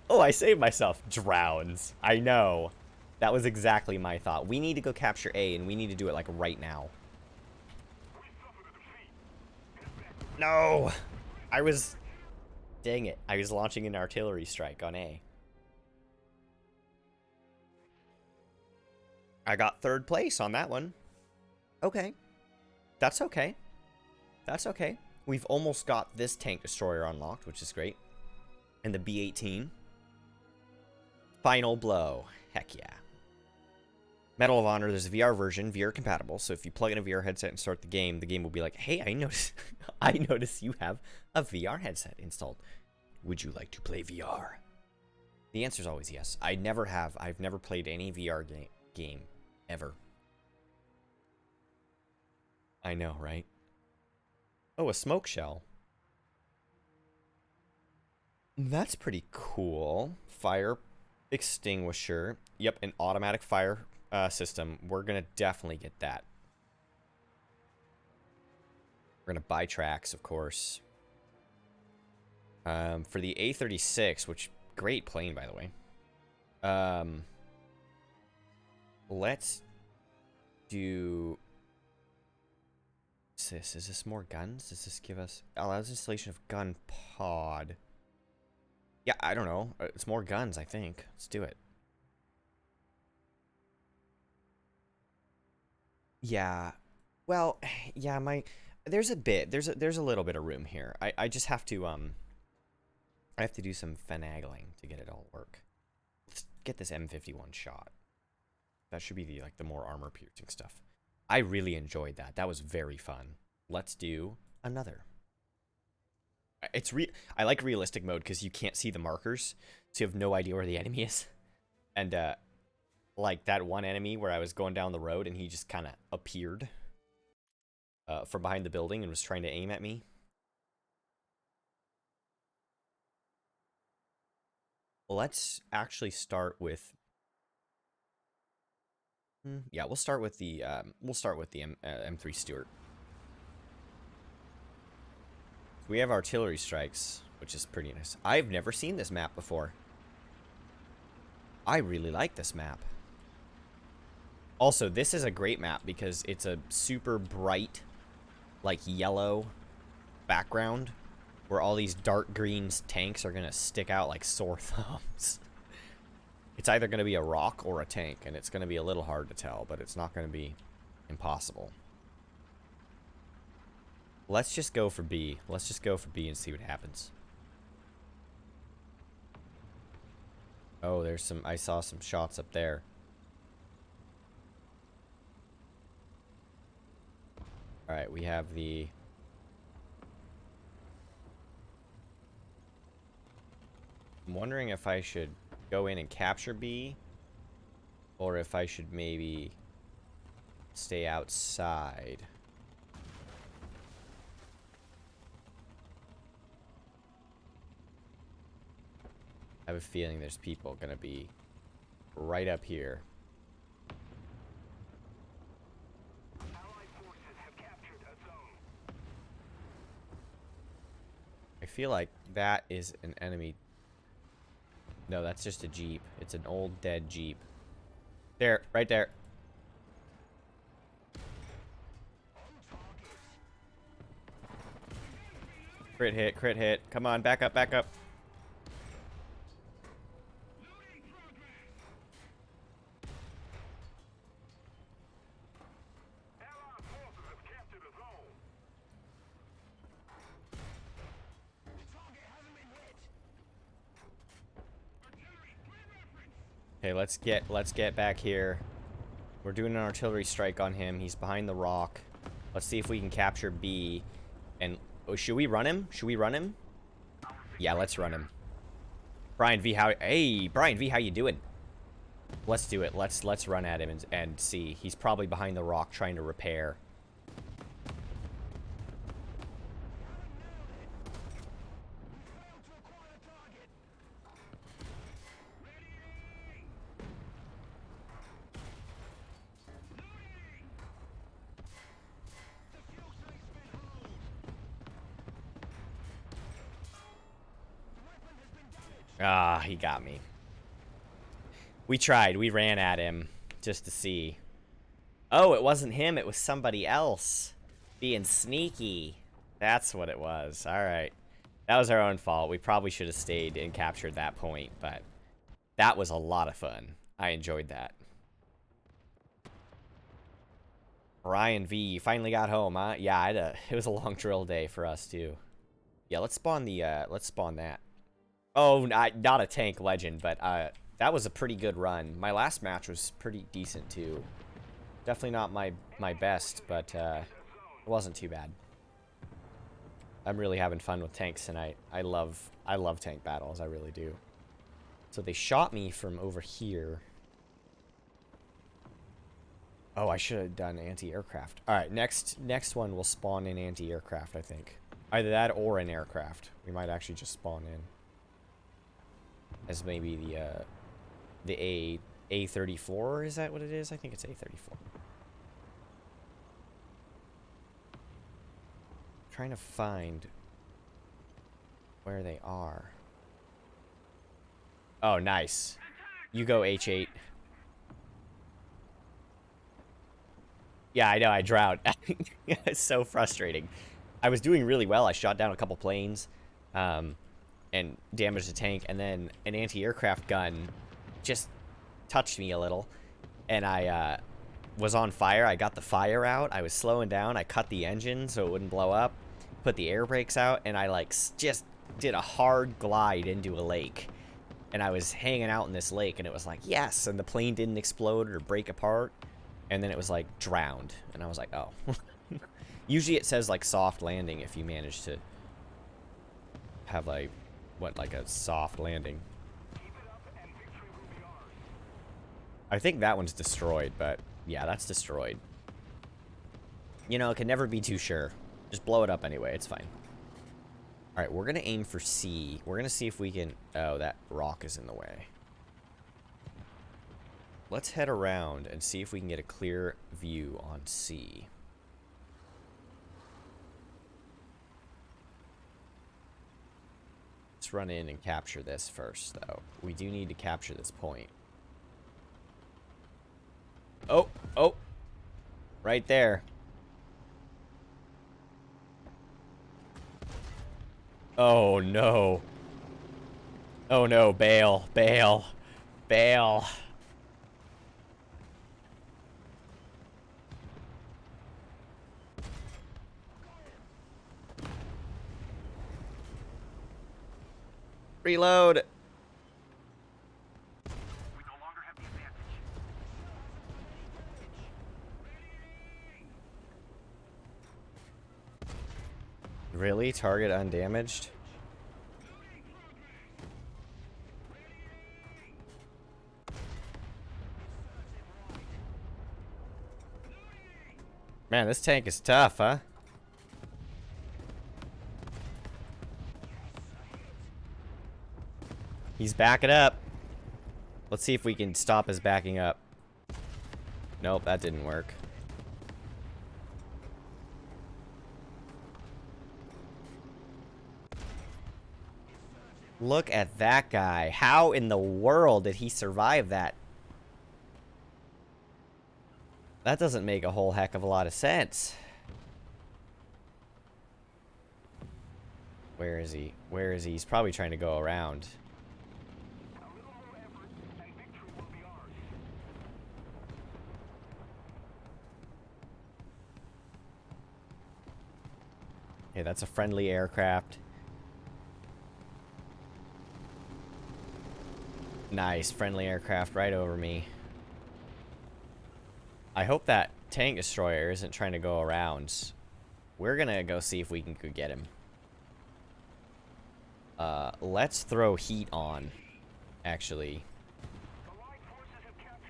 Oh, I saved myself. Drowns. I know. That was exactly my thought. We need to go capture A, and we need to do it, like, right now. No! I was... Dang it. I was launching an artillery strike on A. I got 3rd place on that one. Okay. That's okay. That's okay. We've almost got this tank destroyer unlocked, which is great. And the B-18. Final blow. Heck yeah. Medal of Honor, there's a VR version, VR compatible, so if you plug in a VR headset and start the game will be like, hey, I notice you have a VR headset installed. Would you like to play VR? The answer is always yes. I've never played any VR game. Ever. I know, right? Oh, a smoke shell. That's pretty cool. Fire extinguisher. Yep, an automatic fire system. We're gonna definitely get that. We're gonna buy tracks, of course. For the A36, which great plane, by the way. Let's do... Is this more guns? Does this give us... Allows installation of gun pod. Yeah, I don't know. It's more guns, I think. Let's do it. Yeah. Well, yeah, there's a little bit of room here. I just have to, I have to do some finagling to get it all work. Let's get this M51 shot. That should be the more armor piercing stuff. I really enjoyed that. That was very fun. Let's do another. I like realistic mode because you can't see the markers, so you have no idea where the enemy is. And like that one enemy where I was going down the road and he just kind of appeared from behind the building and was trying to aim at me. Let's actually start with... Yeah, we'll start with the M3 Stewart. We have artillery strikes, which is pretty nice. I've never seen this map before. I really like this map. Also, this is a great map because it's a super bright, like yellow background where all these dark green tanks are going to stick out like sore thumbs. It's either going to be a rock or a tank, and it's going to be a little hard to tell, but it's not going to be impossible. Let's just go for B. Let's just go for B and see what happens. Oh, there's some... I saw some shots up there. Alright, we have the... I'm wondering if I should go in and capture B, or if I should maybe stay outside. I have a feeling there's people gonna be right up here. Allied forces have captured a zone. I feel like that is an enemy. No, that's just a Jeep. It's an old dead Jeep. There, right there. Crit hit, crit hit. Come on, back up, back up. Allied forces have captured a zone. Okay, let's get back here. We're doing an artillery strike on him. He's behind the rock. Let's see if we can capture B. And oh, should we run him? Should we run him? Yeah, let's run him. Brian V, hey, Brian V, how you doing? Let's do it. Let's run at him and see. He's probably behind the rock trying to repair. Ah, he got me. We tried. We ran at him just to see. Oh, it wasn't him. It was somebody else. Being sneaky. That's what it was. All right. That was our own fault. We probably should have stayed and captured that point, but that was a lot of fun. I enjoyed that. Ryan V, you finally got home, huh? Yeah, it was a long drill day for us too. Yeah, let's spawn that. Oh, not a tank legend, but that was a pretty good run. My last match was pretty decent too. Definitely not my best, but it wasn't too bad. I'm really having fun with tanks tonight. I love tank battles, I really do. So they shot me from over here. Oh, I should have done anti-aircraft. All right, next one will spawn in anti-aircraft, I think. Either that or an aircraft. We might actually just spawn in as maybe the A34. Is that what it is? I think it's A34. Trying to find where they are. Oh, nice. You go H8. Yeah, I know, I drowned. It's so frustrating. I was doing really well. I shot down a couple planes and damaged a tank, and then an anti-aircraft gun just touched me a little, and I was on fire. I got the fire out. I was slowing down. I cut the engine so it wouldn't blow up, put the air brakes out, and I like just did a hard glide into a lake. And I was hanging out in this lake, and it was like, yes, and the plane didn't explode or break apart. And then it was like drowned, and I was like, oh. Usually it says like soft landing if you manage to have like a soft landing. I think that one's destroyed, but yeah, that's destroyed. You know, it can never be too sure. Just blow it up anyway, it's fine. All right, we're gonna aim for C. We're gonna see if we can, oh, that rock is in the way. Let's head around and see if we can get a clear view on C. Let's run in and capture this first, though. We do need to capture this point. Oh, oh. Right there. Oh, no. Oh, no. Bail. Bail. Bail. Reload. We no longer have the advantage. Really? Target undamaged? Man, this tank is tough, huh? He's backing up. Let's see if we can stop his backing up. Nope, that didn't work. Look at that guy. How in the world did he survive that? That doesn't make a whole heck of a lot of sense. Where is he? Where is he? He's probably trying to go around. Okay, that's a friendly aircraft. Nice, friendly aircraft right over me. I hope that tank destroyer isn't trying to go around. We're gonna go see if we can go get him. Let's throw heat on, actually.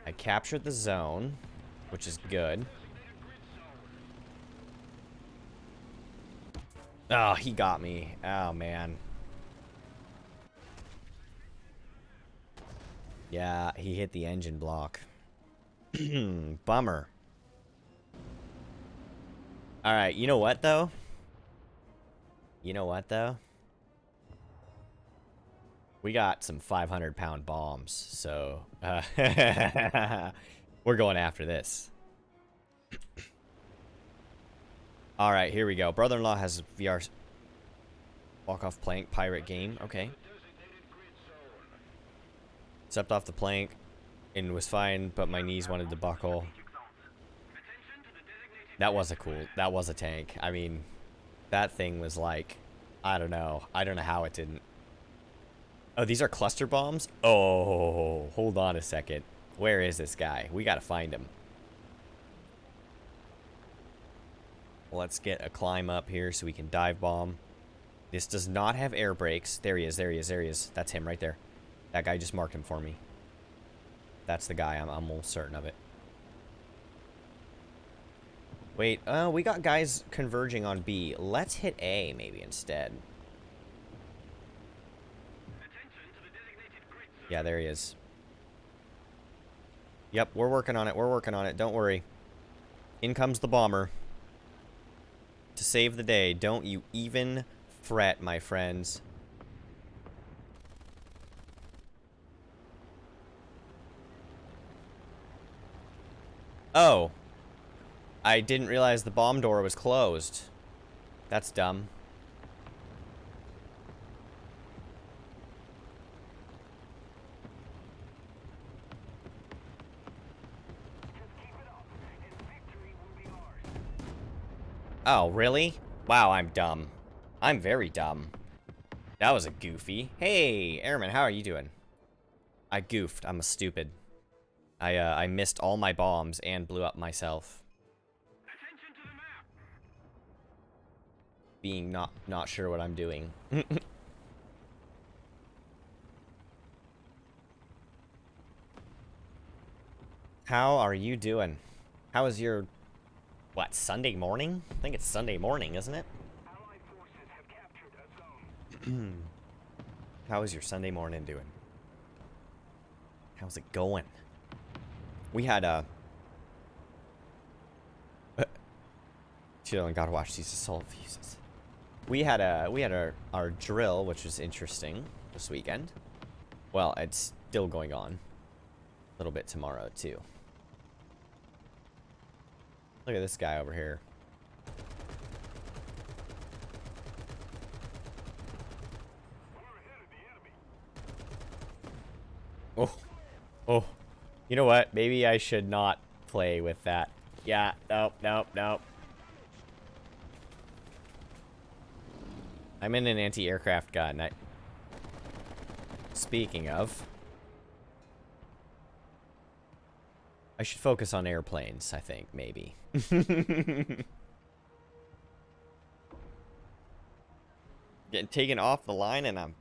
I captured the zone, which is good. Oh, he got me. Oh, man. Yeah, he hit the engine block. Bummer. Alright, you know what, though? You know what, though? We got some 500-pound bombs, so... we're going after this. Alright, here we go. Brother-in-law has VR... Walk-off plank, pirate game. Okay. Stepped off the plank and was fine, but my knees wanted to buckle. That was that was a tank. I mean, that thing was like, I don't know how it didn't. Oh, these are cluster bombs? Oh, hold on a second. Where is this guy? We gotta find him. Let's get a climb up here so we can dive bomb. This does not have air brakes. There he is, there he is, there he is. That's him right there. That guy just marked him for me. That's the guy, I'm almost certain of it. Wait, we got guys converging on B. Let's hit A maybe instead. Yeah, there he is. Yep, we're working on it, we're working on it, don't worry. In comes the bomber. To save the day, don't you even fret, my friends. Oh. I didn't realize the bomb door was closed. That's dumb. Oh, really? Wow, I'm dumb. I'm very dumb. That was a goofy. Hey, Airman, how are you doing? I goofed. I'm a stupid. I missed all my bombs and blew up myself. Attention to the map. Being not sure what I'm doing. How are you doing? How is your... What, Sunday morning? I think it's Sunday morning, isn't it? Allied forces have captured a zone. How is your Sunday morning doing? How's it going? We had a... Chill and gotta watch these assault fuses. our drill, which was interesting this weekend. Well, it's still going on. A little bit tomorrow too. Look at this guy over here. Oh, oh. You know what? Maybe I should not play with that. Yeah, nope, nope, nope. I'm in an anti-aircraft gun. Speaking of, I should focus on airplanes, I think, maybe. Getting taken off the line and I'm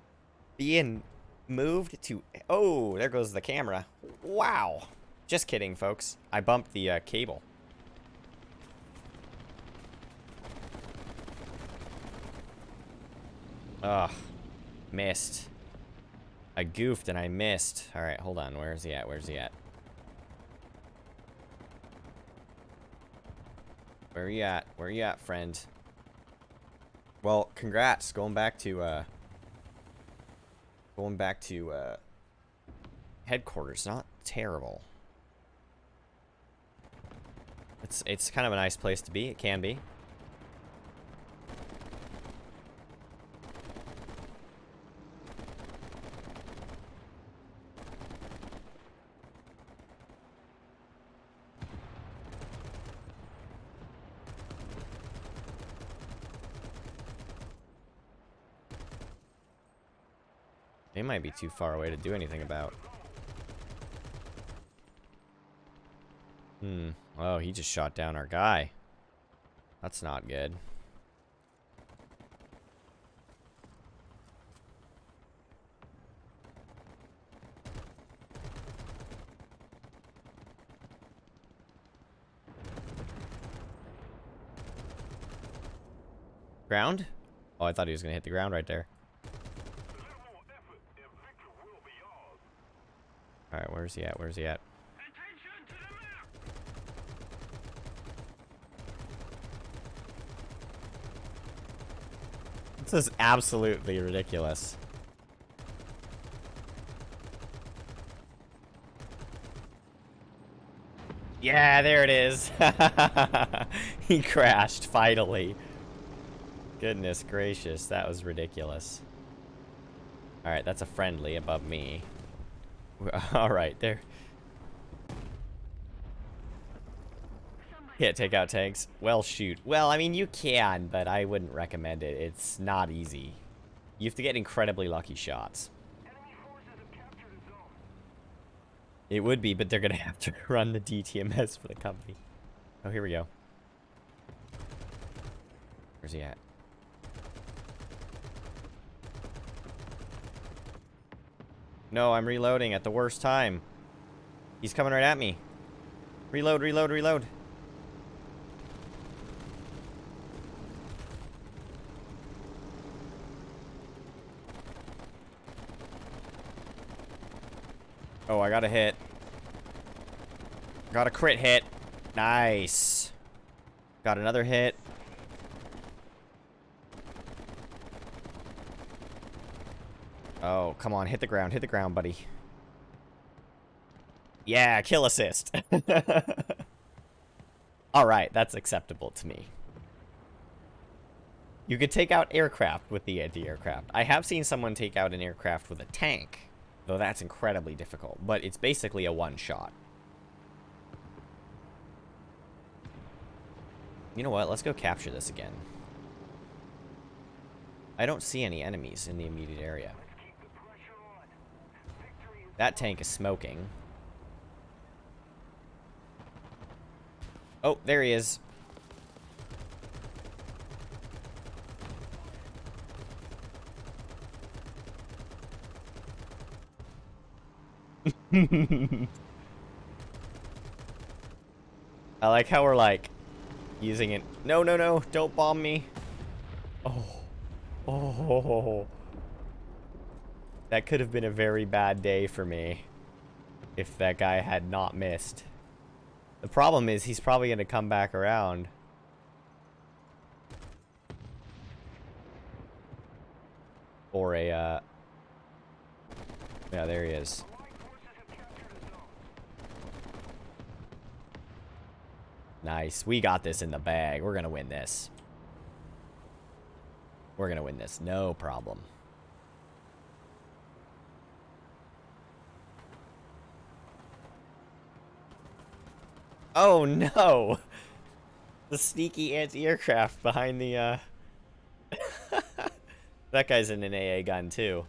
being moved to... Oh, there goes the camera. Wow. Just kidding, folks. I bumped the cable. Ugh. Missed. I goofed and I missed. Alright, hold on. Where's he at? Where's he at? Where are you at? Where are you at, friend? Well, congrats. Going back to headquarters. Not terrible. It's kind of a nice place to be. It can be. They might be too far away to do anything about. Oh, he just shot down our guy. That's not good. Ground? Oh, I thought he was gonna hit the ground right there. Alright, where's he at? Where's he at? This is absolutely ridiculous. Yeah, there it is. He crashed, finally. Goodness gracious, that was ridiculous. Alright, that's a friendly above me. Alright, there. Can't take out tanks. Well, shoot. Well, I mean, you can, but I wouldn't recommend it. It's not easy. You have to get incredibly lucky shots. It would be, but they're gonna have to run the DTMS for the company. Oh, here we go. Where's he at? No, I'm reloading at the worst time. He's coming right at me. Reload, reload, reload. Oh, I got a hit. Got a crit hit. Nice. Got another hit. Oh, come on. Hit the ground, buddy. Yeah, kill assist. Alright, that's acceptable to me. You could take out aircraft with the anti-aircraft. I have seen someone take out an aircraft with a tank, though that's incredibly difficult. But it's basically a one-shot. You know what? Let's go capture this again. I don't see any enemies in the immediate area. That tank is smoking. Oh, there he is. I like how we're like using it. No, no, no, don't bomb me. Oh. Oh. That could have been a very bad day for me if that guy had not missed. The problem is he's probably going to come back around. a, Yeah, there he is. Nice. We got this in the bag. We're gonna win this. We're gonna win this. No problem. Oh, no! The sneaky anti-aircraft behind the, That guy's in an AA gun, too.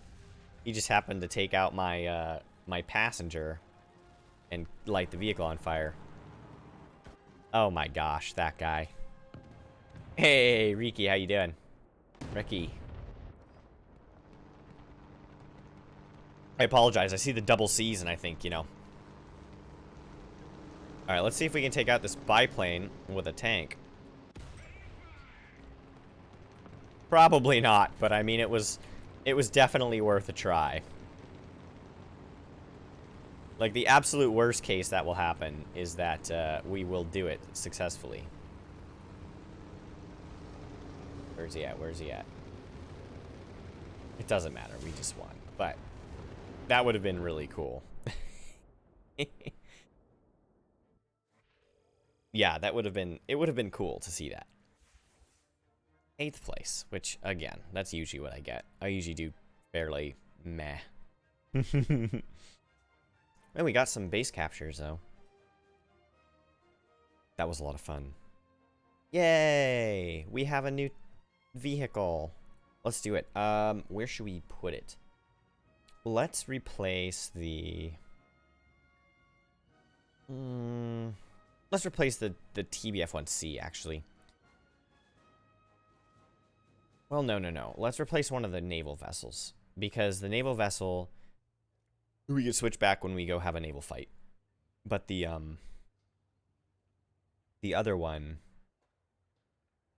He just happened to take out my, my passenger and light the vehicle on fire. Oh my gosh, that guy. Hey, Ricky, how you doing? Ricky. I apologize, I see the double C's and I think, you know. Alright, let's see if we can take out this biplane with a tank. Probably not, but I mean, it was definitely worth a try. Like, the absolute worst case that will happen is that we will do it successfully. Where's he at? Where's he at? It doesn't matter. We just won. But that would have been really cool. Yeah, that would have been... It would have been cool to see that. 8th place, which, again, that's usually what I get. I usually do fairly meh. And we got some base captures, though. That was a lot of fun. Yay! We have a new vehicle. Let's do it. Where should we put it? Let's replace the... let's replace the TBF-1C, actually. Well, no. Let's replace one of the naval vessels. Because the naval vessel... We can switch back when we go have a naval fight. But the other one...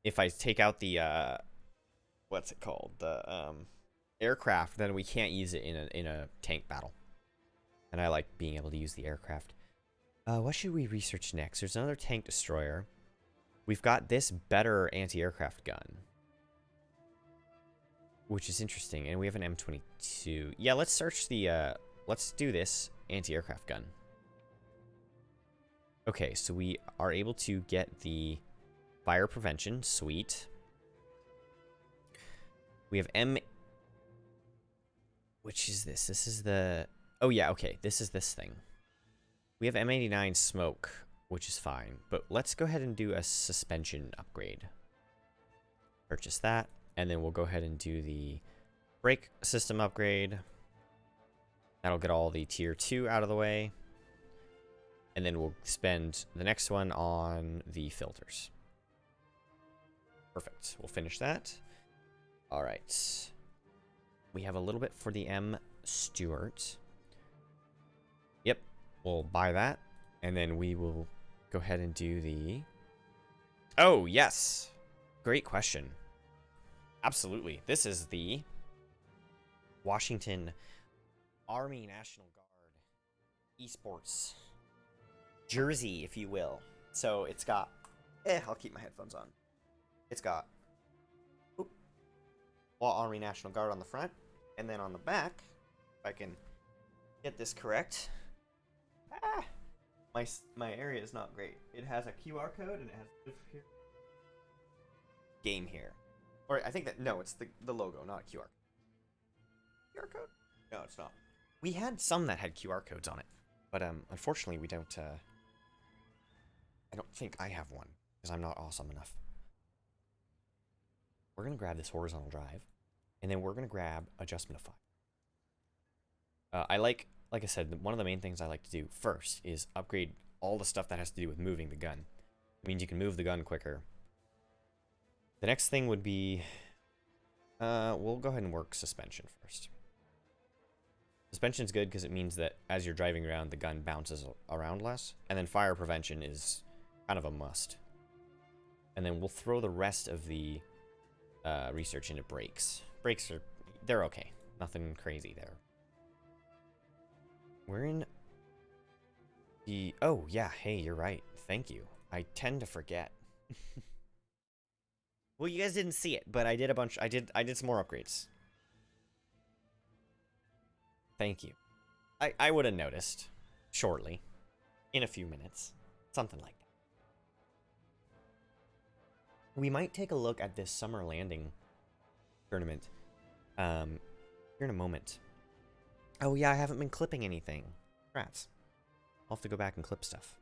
If I take out the, what's it called? The, aircraft, then we can't use it in a tank battle. And I like being able to use the aircraft. What should we research next? There's another tank destroyer. We've got this better anti-aircraft gun. Which is interesting. And we have an M22. Yeah, let's search the, let's do this anti-aircraft gun. Okay, so we are able to get the fire prevention. Sweet. We have Which is this? This is the... Oh, yeah, okay. This is this thing. We have M89 smoke, which is fine. But let's go ahead and do a suspension upgrade. Purchase that. And then we'll go ahead and do the brake system upgrade. That'll get all the tier 2 out of the way. And then we'll spend the next one on the filters. Perfect. We'll finish that. All right. We have a little bit for the M Stewart. Yep. We'll buy that. And then we will go ahead and do the... Oh, yes. Great question. Absolutely. This is the Washington Army National Guard esports jersey, if you will. So it's got... I'll keep my headphones on. It's got Army National Guard on the front, and then on the back, if I can get this correct. My area is not great. It has a QR code and it has game here. Or I think that no, it's the logo, not a QR. QR code? No, it's not. We had some that had QR codes on it, but unfortunately we don't. I don't think I have one because I'm not awesome enough. We're gonna grab this horizontal drive, and then we're gonna grab adjustment of fire. Like I said, one of the main things I like to do first is upgrade all the stuff that has to do with moving the gun. It means you can move the gun quicker. The next thing would be, we'll go ahead and work suspension first. Suspension's good because it means that as you're driving around, the gun bounces around less. And then fire prevention is kind of a must. And then we'll throw the rest of the research into brakes. Brakes they're okay. Nothing crazy there. We're in the... Oh, yeah, hey, you're right. Thank you. I tend to forget. Well, you guys didn't see it, but I did a bunch... I did some more upgrades. Thank you. I would have noticed shortly, in a few minutes, something like that. We might take a look at this summer landing tournament here in a moment. Oh yeah, I haven't been clipping anything. Rats. I'll have to go back and clip stuff.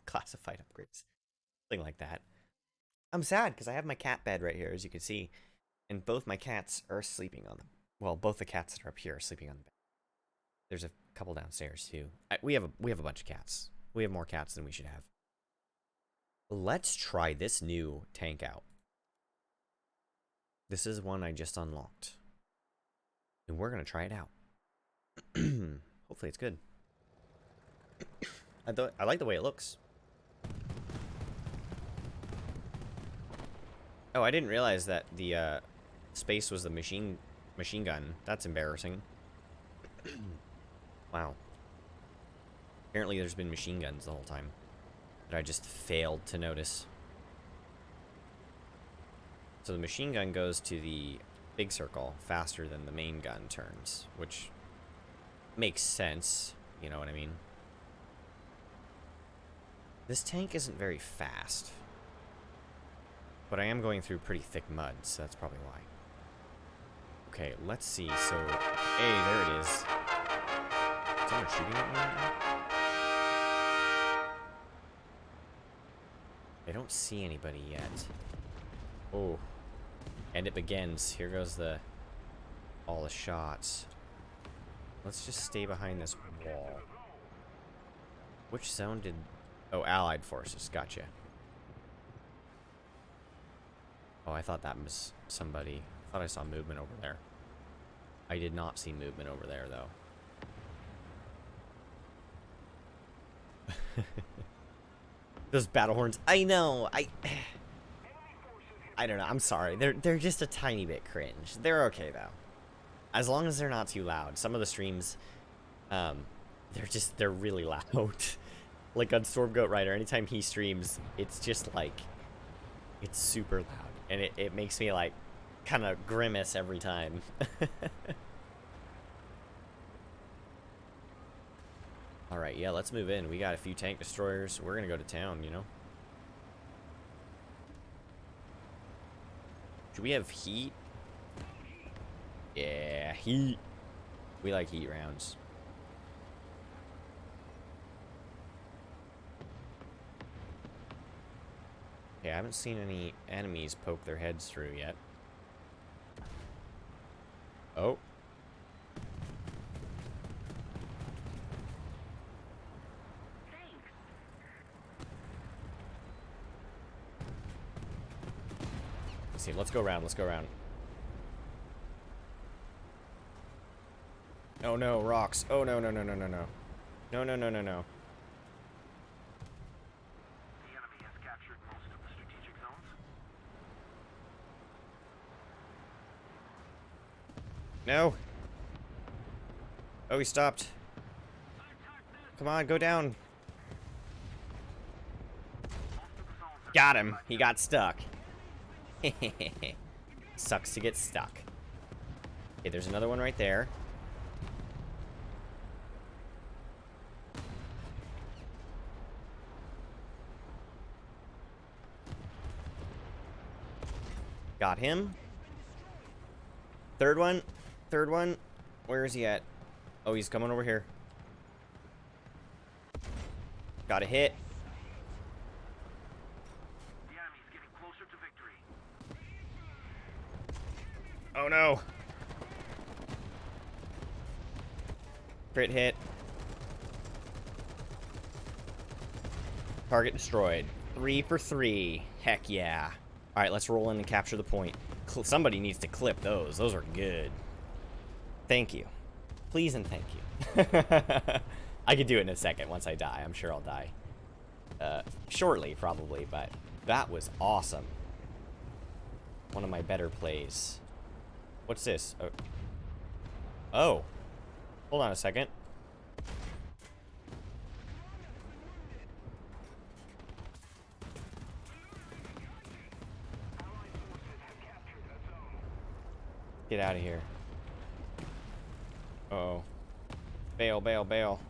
Classified upgrades. Something like that. I'm sad because I have my cat bed right here, as you can see. And both my cats are sleeping on them. Well, both the cats that are up here are sleeping on the bed. There's a couple downstairs too. We have a bunch of cats. We have more cats than we should have. Let's try this new tank out. This is one I just unlocked. And we're going to try it out. Hopefully it's good. I like the way it looks. Oh, I didn't realize that the space was the machine gun. That's embarrassing. Wow. Apparently there's been machine guns the whole time that I just failed to notice. So the machine gun goes to the big circle faster than the main gun turns, which makes sense, you know what I mean? This tank isn't very fast, but I am going through pretty thick mud, so that's probably why. Okay, let's see. So, hey, there it is. Someone shooting at me right now? I don't see anybody yet. Oh. And it begins. Here goes all the shots. Let's just stay behind this wall. Which zone did... Oh, Allied forces. Gotcha. Oh, I thought that was somebody. I thought I saw movement over there. I did not see movement over there, though. Those battle horns. I know. I don't know. I'm sorry. They're just a tiny bit cringe. They're okay though, as long as they're not too loud. Some of the streams, they're really loud. Like on Stormgoat Rider, anytime he streams, it's just like, it's super loud, and it makes me like kind of grimace every time. All right, yeah, let's move in. We got a few tank destroyers. We're gonna go to town, you know. Do we have heat? Yeah, heat. We like heat rounds. Okay, I haven't seen any enemies poke their heads through yet. Oh. Let's see, let's go around, let's go around. Oh no, rocks. Oh no, no, no, no, no, no. No, no, no, no, no. The enemy has captured most of the strategic zones. No. Oh, he stopped. Come on, go down. Got him. He got stuck. Sucks to get stuck. Okay, there's another one right there. Got him. Third one. Third one. Where is he at? Oh, he's coming over here. Got a hit. The enemy's getting closer to victory. Oh no. Crit hit. Target destroyed. 3 for 3. Heck yeah. Alright, let's roll in and capture the point. Somebody needs to clip those. Those are good. Thank you. Please and thank you. I could do it in a second once I die. I'm sure I'll die. Shortly, probably, but that was awesome. One of my better plays. What's this? Oh. Oh. Hold on a second. Get out of here. Uh-oh. Bail, bail, bail.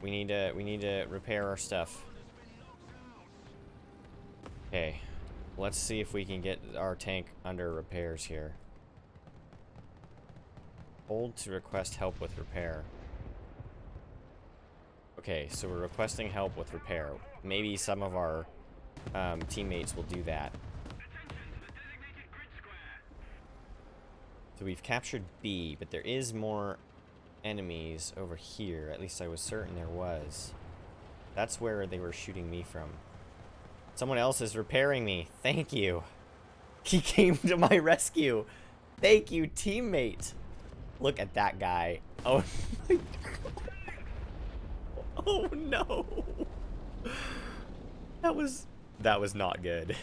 We need to repair our stuff. Okay. Let's see if we can get our tank under repairs here. Hold to request help with repair. Okay, so we're requesting help with repair. Maybe some of our teammates will do that. So we've captured B, but there is more enemies over here. At least I was certain there was. That's where they were shooting me from. Someone else is repairing me. Thank you. He came to my rescue. Thank you, teammate. Look at that guy. Oh my. Oh no. That was not good.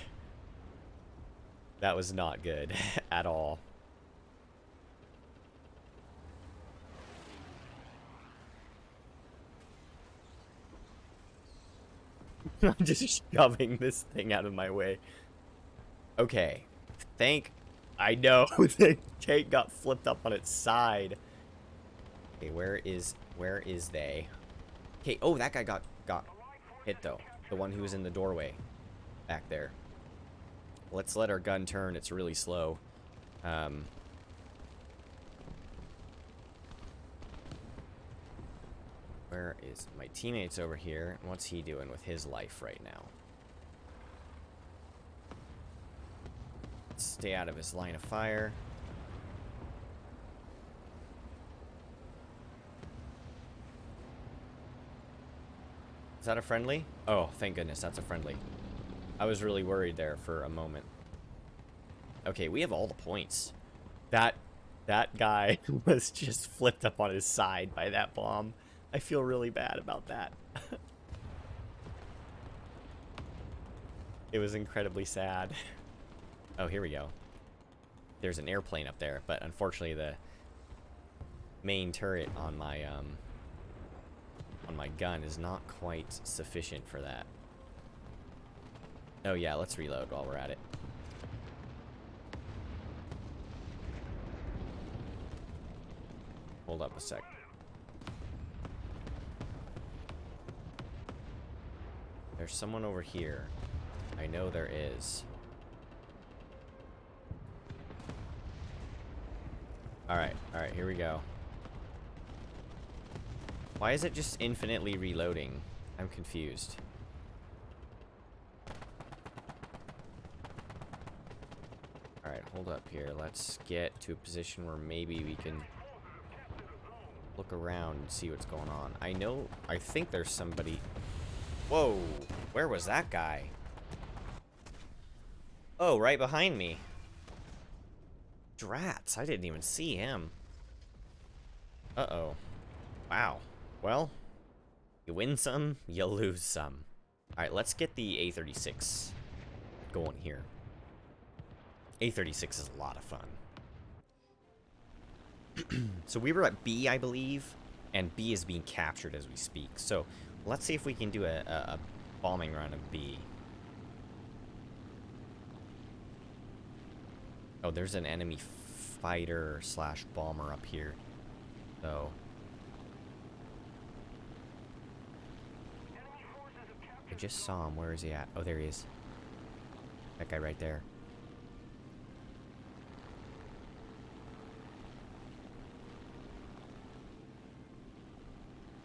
That was not good at all. I'm just shoving this thing out of my way. Okay. I know the tank got flipped up on its side. Okay, where is they? Okay, oh, that guy got hit though. The one who was in the doorway back there. Let's let our gun turn. It's really slow. Where is my teammate's over here? What's he doing with his life right now? Let's stay out of his line of fire. Is that a friendly? Oh, thank goodness, that's a friendly. I was really worried there for a moment. Okay, we have all the points. That guy was just flipped up on his side by that bomb. I feel really bad about that. It was incredibly sad. Oh, here we go. There's an airplane up there, but unfortunately the main turret on my gun is not quite sufficient for that. Oh yeah, let's reload while we're at it. Hold up a sec. There's someone over here. I know there is. Alright, here we go. Why is it just infinitely reloading? I'm confused. Alright, hold up here. Let's get to a position where maybe we can look around and see what's going on. I think there's somebody. Whoa, where was that guy? Oh, right behind me. Drats, I didn't even see him. Uh-oh. Wow. Well, you win some, you lose some. Alright, let's get the A36 going here. A36 is a lot of fun. So we were at B, I believe, and B is being captured as we speak. So let's see if we can do a bombing run of B. Oh, there's an enemy fighter slash bomber up here. So I just saw him. Where is he at? Oh, there he is. That guy right there.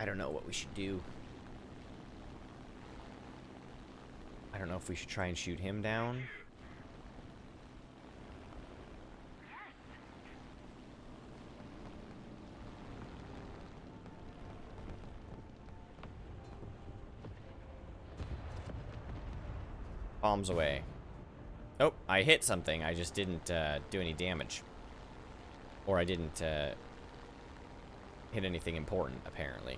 I don't know what we should do. I don't know if we should try and shoot him down. Bombs away. Oh, I hit something. I just didn't do any damage. Or I didn't hit anything important, apparently.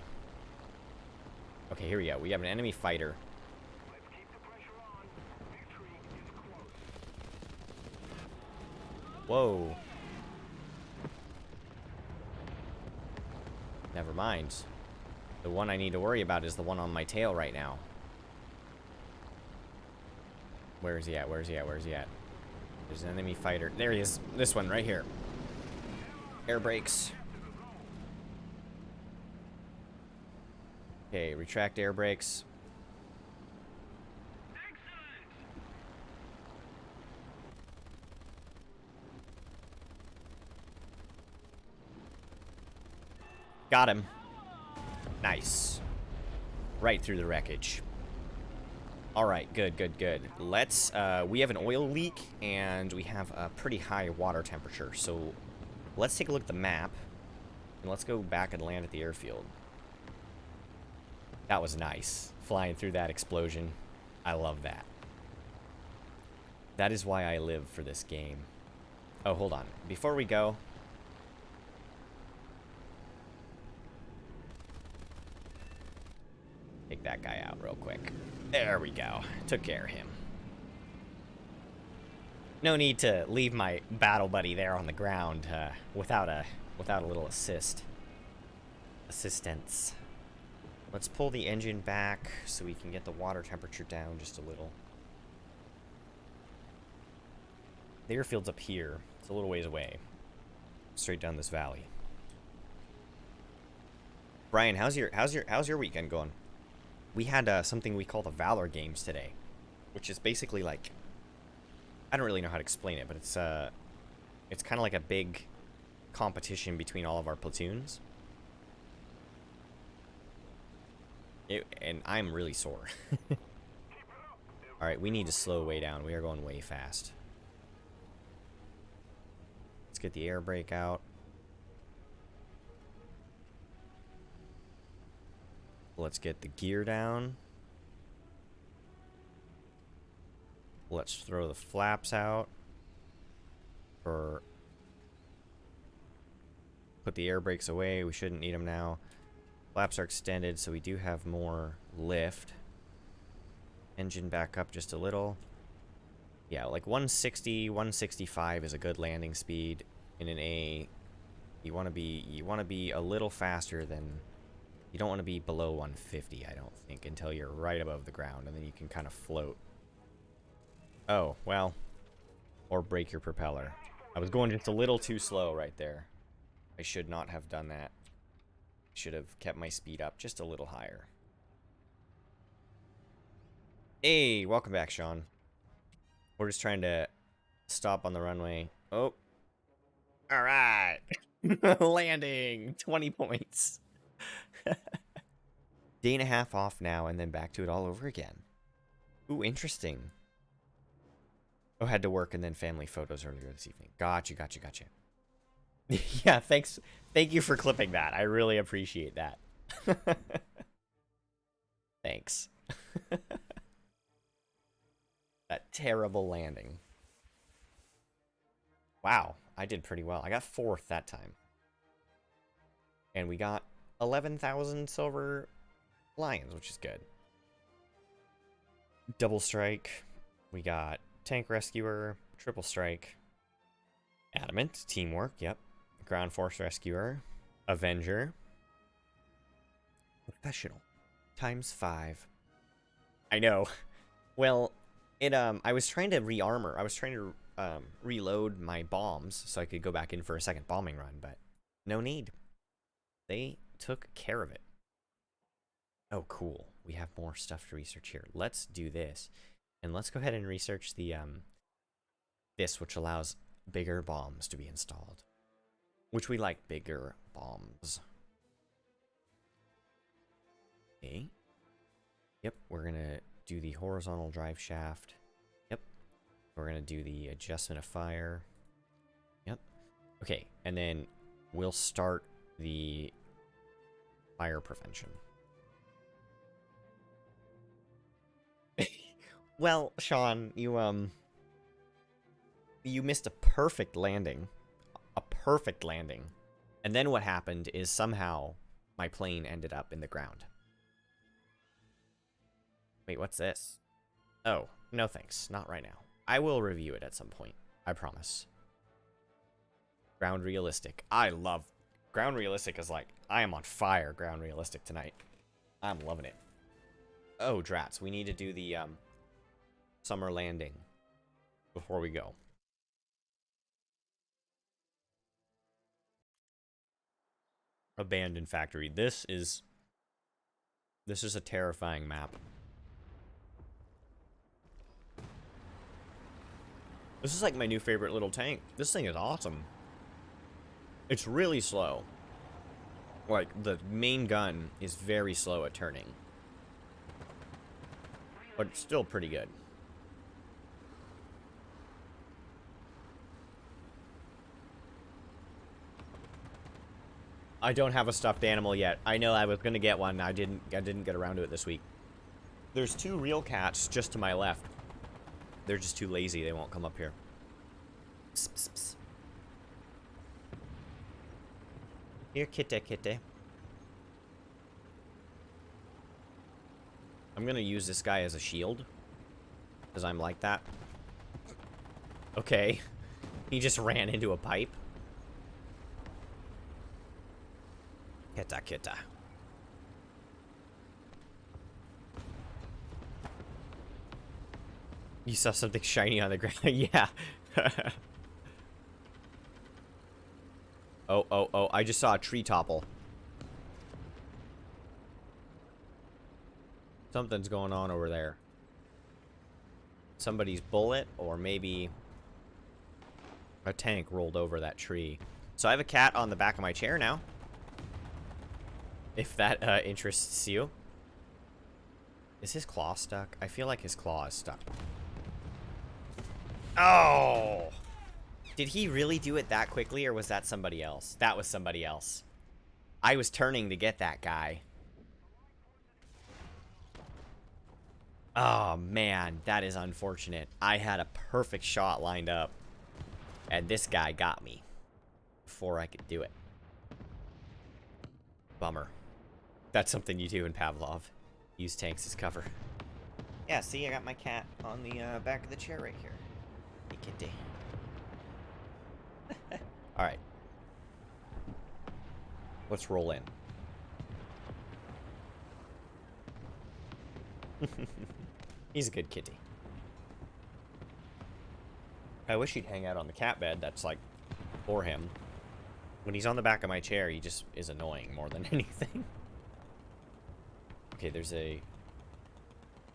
Okay, here we go. We have an enemy fighter. Whoa. Never mind. The one I need to worry about is the one on my tail right now. Where is he at? Where is he at? Where is he at? There's an enemy fighter. There he is. This one right here. Air brakes. Okay, retract air brakes. Got him. Nice. Right through the wreckage. All right, good, good, good. Let's, we have an oil leak, and we have a pretty high water temperature, so let's take a look at the map, and let's go back and land at the airfield. That was nice, flying through that explosion. I love that. That is why I live for this game. Oh, hold on. Before we go... Take that guy out real quick. There we go. Took care of him. No need to leave my battle buddy there on the ground without a little assistance. Let's pull the engine back so we can get the water temperature down just a little. The airfield's up here. It's a little ways away. Straight down this valley. Brian, how's your weekend going? We had something we call the Valor Games today, which is basically like, I don't really know how to explain it, but it's kind of like a big competition between all of our platoons. And I'm really sore. All right, we need to slow way down. We are going way fast. Let's get the air brake out. Let's get the gear down. Let's throw the flaps out. Or put the air brakes away. We shouldn't need them now. Flaps are extended, so we do have more lift. Engine back up just a little. Yeah, like 160, 165 is a good landing speed in an A. You want to be a little faster than... You don't want to be below 150, I don't think, until you're right above the ground, and then you can kind of float. Oh, well. Or break your propeller. I was going just a little too slow right there. I should not have done that. Should have kept my speed up just a little higher. Hey, welcome back, Sean. We're just trying to stop on the runway. Oh. All right. Landing. 20 points. Day and a half off now, and then back to it all over again. Ooh, interesting. Oh, had to work and then family photos earlier this evening. Gotcha. Yeah, thanks. Thank you for clipping that. I really appreciate that. Thanks. That terrible landing. Wow, I did pretty well. I got 4th that time. And we got 11,000 silver lions, which is good. Double strike. We got tank rescuer, triple strike. Adamant, teamwork, yep. Ground force rescuer, avenger. Professional. ×5. I know. Well, it I was trying to rearmor. I was trying to reload my bombs so I could go back in for a second bombing run, but no need. They took care of it. Oh, cool. We have more stuff to research here. Let's do this. And let's go ahead and research the this, which allows bigger bombs to be installed. Which we like bigger bombs. Okay. Yep, we're gonna do the horizontal drive shaft. Yep. We're gonna do the adjustment of fire. Yep. Okay, and then we'll start the fire prevention. Well, Sean, you missed a perfect landing. A perfect landing. And then what happened is somehow my plane ended up in the ground. Wait, what's this? Oh, no thanks. Not right now. I will review it at some point. I promise. Ground realistic. I love... Ground realistic is like... I am on fire ground realistic tonight. I'm loving it. Oh, drats. We need to do the summer landing before we go. Abandoned factory. This is This is a terrifying map. This is like my new favorite little tank. This thing is awesome. It's really slow. Like, the main gun is very slow at turning. But it's still pretty good. I don't have a stuffed animal yet. I know I was gonna get one. I didn't get around to it this week. There's 2 real cats just to my left. They're just too lazy. They won't come up here. Psst, psst, psst. Here, kitty, kitty. I'm gonna use this guy as a shield. Because I'm like that. Okay. He just ran into a pipe. Kita, kita. You saw something shiny on the ground. Yeah. Oh, I just saw a tree topple. Something's going on over there. Somebody's bullet, or maybe a tank rolled over that tree. So I have a cat on the back of my chair now. If that interests you. Is his claw stuck? I feel like his claw is stuck. Oh! Did he really do it that quickly, or was that somebody else? That was somebody else. I was turning to get that guy. Oh, man. That is unfortunate. I had a perfect shot lined up. And this guy got me. Before I could do it. Bummer. That's something you do in Pavlov. Use tanks as cover. Yeah, see, I got my cat on the back of the chair right here. Hey, kitty. Alright. Let's roll in. He's a good kitty. I wish he'd hang out on the cat bed. That's like for him. When he's on the back of my chair, he just is annoying more than anything. Okay, there's a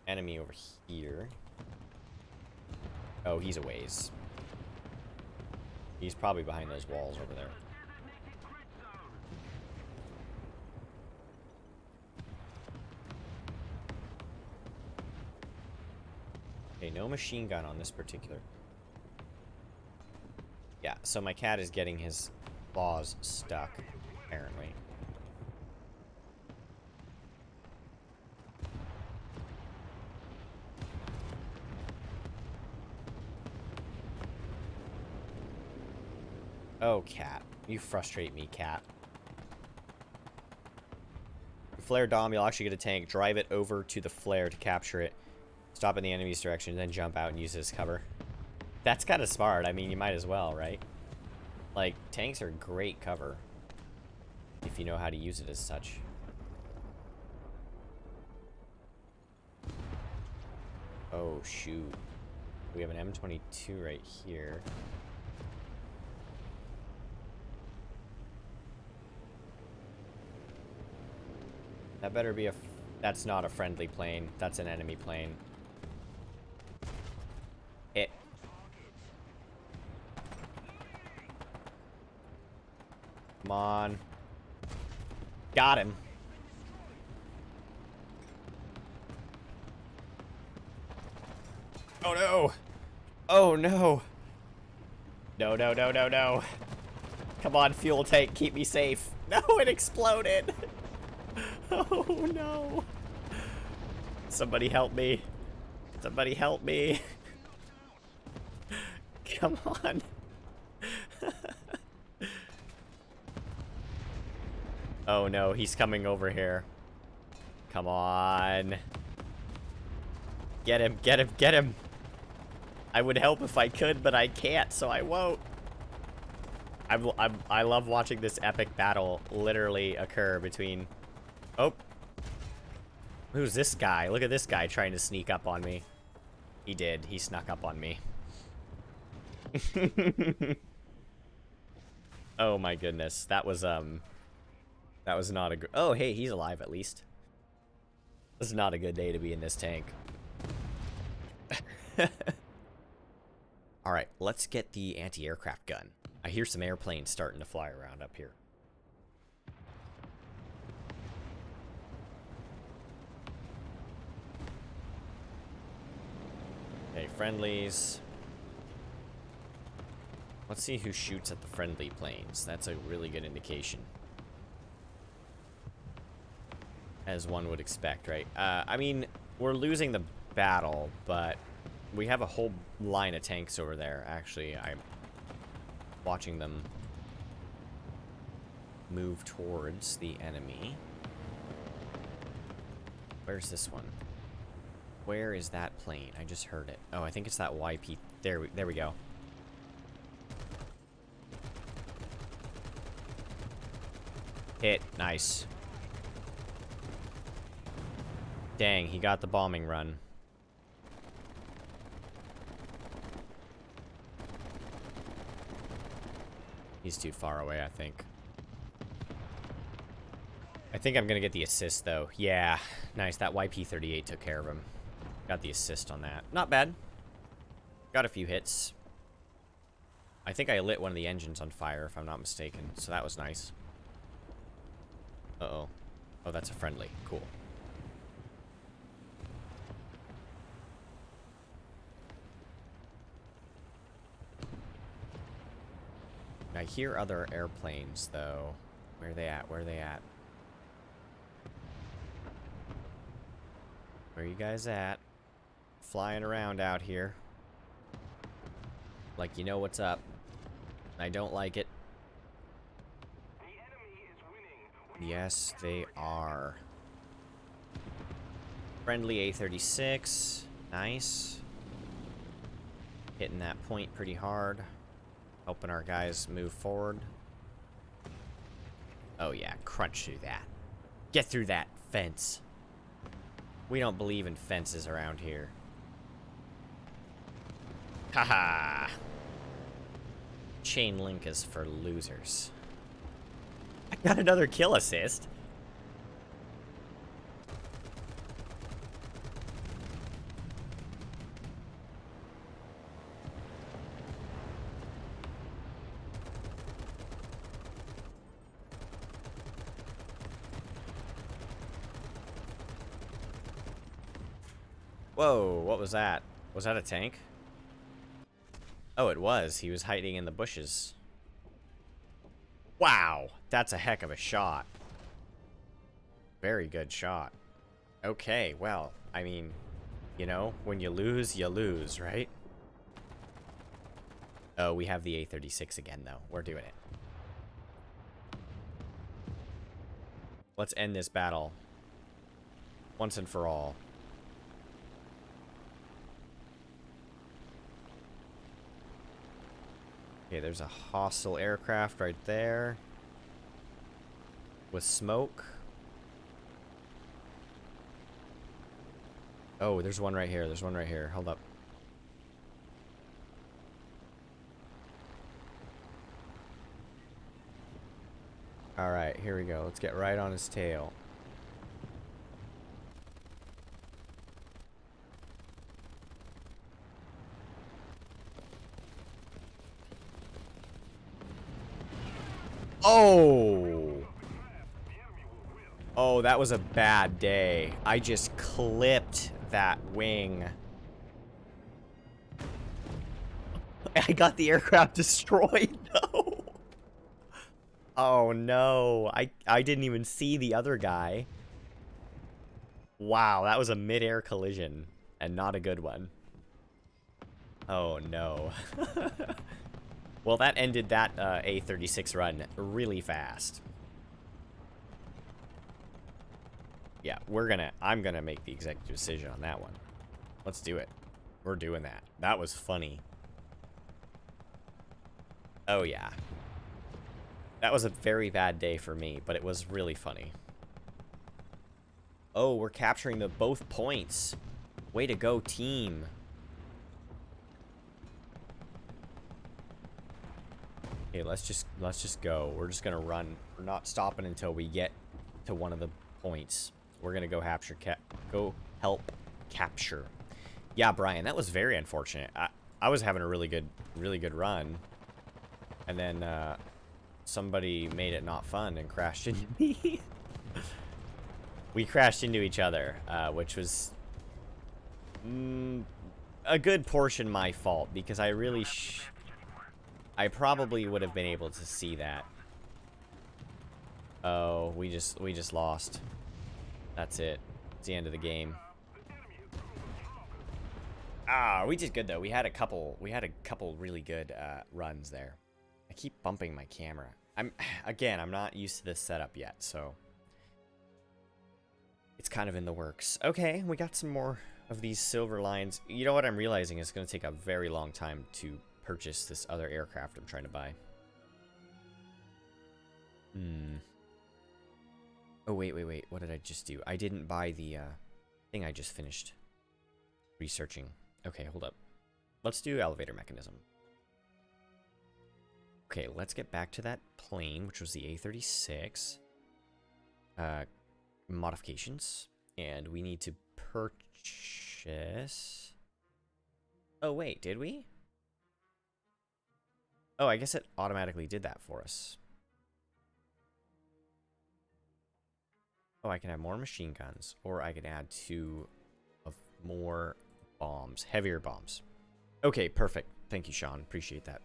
enemy over here. Oh, he's a ways. He's probably behind those walls over there. Okay, no machine gun on this particular. Yeah, so my cat is getting his claws stuck, apparently. Oh, cat. You frustrate me, cat. Flare Dom, you'll actually get a tank. Drive it over to the flare to capture it. Stop in the enemy's direction, then jump out and use it as cover. That's kind of smart. I mean, you might as well, right? Like, tanks are great cover. If you know how to use it as such. Oh, shoot. We have an M22 right here. That better be a... That's not a friendly plane. That's an enemy plane. Hit. Come on. Got him. Oh no! Oh no! No, no, no, no, no. Come on, fuel tank, keep me safe. No, it exploded! Oh no! Somebody help me. Somebody help me. Come on. Oh no, he's coming over here. Come on. Get him, get him, get him. I would help if I could, but I can't, so I won't. I love watching this epic battle literally occur between... Oh. Who's this guy? Look at this guy trying to sneak up on me. He did. He snuck up on me. Oh my goodness. That was not a good... Oh, hey, he's alive at least. This is not a good day to be in this tank. Alright, let's get the anti-aircraft gun. I hear some airplanes starting to fly around up here. Okay, friendlies. Let's see who shoots at the friendly planes. That's a really good indication. As one would expect, right? I mean, we're losing the battle, but we have a whole line of tanks over there. Actually, I'm watching them move towards the enemy. Where's this one? Where is that plane? I just heard it. Oh, I think it's that YP. There we go. Hit. Nice. Dang, he got the bombing run. He's too far away, I think. I think I'm gonna get the assist, though. Yeah, nice. That YP-38 took care of him. Got the assist on that. Not bad. Got a few hits. I think I lit one of the engines on fire, if I'm not mistaken. So that was nice. Uh-oh. Oh, that's a friendly. Cool. I hear other airplanes, though. Where are they at? Where are they at? Where are you guys at? Flying around out here. Like you know what's up. I don't like it. The enemy is winning. Yes, they are. Friendly A-36. Nice. Hitting that point pretty hard. Helping our guys move forward. Oh yeah, crunch through that. Get through that fence. We don't believe in fences around here. Haha. Chain link is for losers. I got another kill assist. Whoa, what was that? Was that a tank? Oh, it was. He was hiding in the bushes. Wow, that's a heck of a shot. Very good shot. Okay, well, I mean, you know, when you lose, right? Oh, we have the A-36 again, though. We're doing it. Let's end this battle once and for all. Okay, there's a hostile aircraft right there. With smoke. Oh, there's one right here. There's one right here. Hold up. Alright, here we go. Let's get right on his tail. Oh! Oh, that was a bad day. I just clipped that wing. I got the aircraft destroyed, though. Oh, no. I didn't even see the other guy. Wow, that was a mid-air collision. And not a good one. Oh, no. Well, that ended that A-36 run really fast. Yeah, I'm gonna make the executive decision on that one. Let's do it. We're doing that. That was funny. Oh, yeah. That was a very bad day for me, but it was really funny. Oh, we're capturing both points. Way to go, team. Okay, let's just go. We're just gonna run. We're not stopping until we get to one of the points. We're gonna go go help capture. Yeah, Brian, that was very unfortunate. I was having a really good run, and then somebody made it not fun and crashed into me. We crashed into each other, which was a good portion my fault because I really I probably would have been able to see that. Oh, we just lost. That's it. It's the end of the game. Ah, we did good though. We had a couple really good runs there. I keep bumping my camera. I'm not used to this setup yet, so it's kind of in the works. Okay, we got some more of these silver lines. You know what I'm realizing is it's going to take a very long time to purchase this other aircraft I'm trying to buy. Oh, wait. What did I just do? I didn't buy the thing I just finished researching. Okay, hold up. Let's do elevator mechanism. Okay, let's get back to that plane, which was the A36. Modifications. And we need to purchase... Oh, wait, did we? Oh, I guess it automatically did that for us. Oh, I can have more machine guns, or I can add 2 of more bombs, heavier bombs. Okay, perfect. Thank you, Sean. Appreciate that.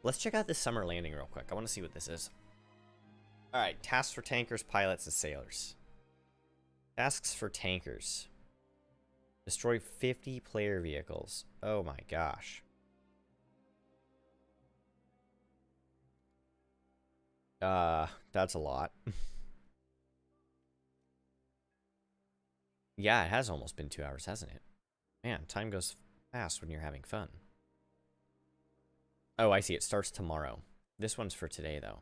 Let's check out this summer landing real quick. I want to see what this is. All right, tasks for tankers, pilots, and sailors. Tasks for tankers. Destroy 50 player vehicles. Oh my gosh. That's a lot. Yeah, it has almost been 2 hours, hasn't it? Man, time goes fast when you're having fun. Oh, I see. It starts tomorrow. This one's for today, though.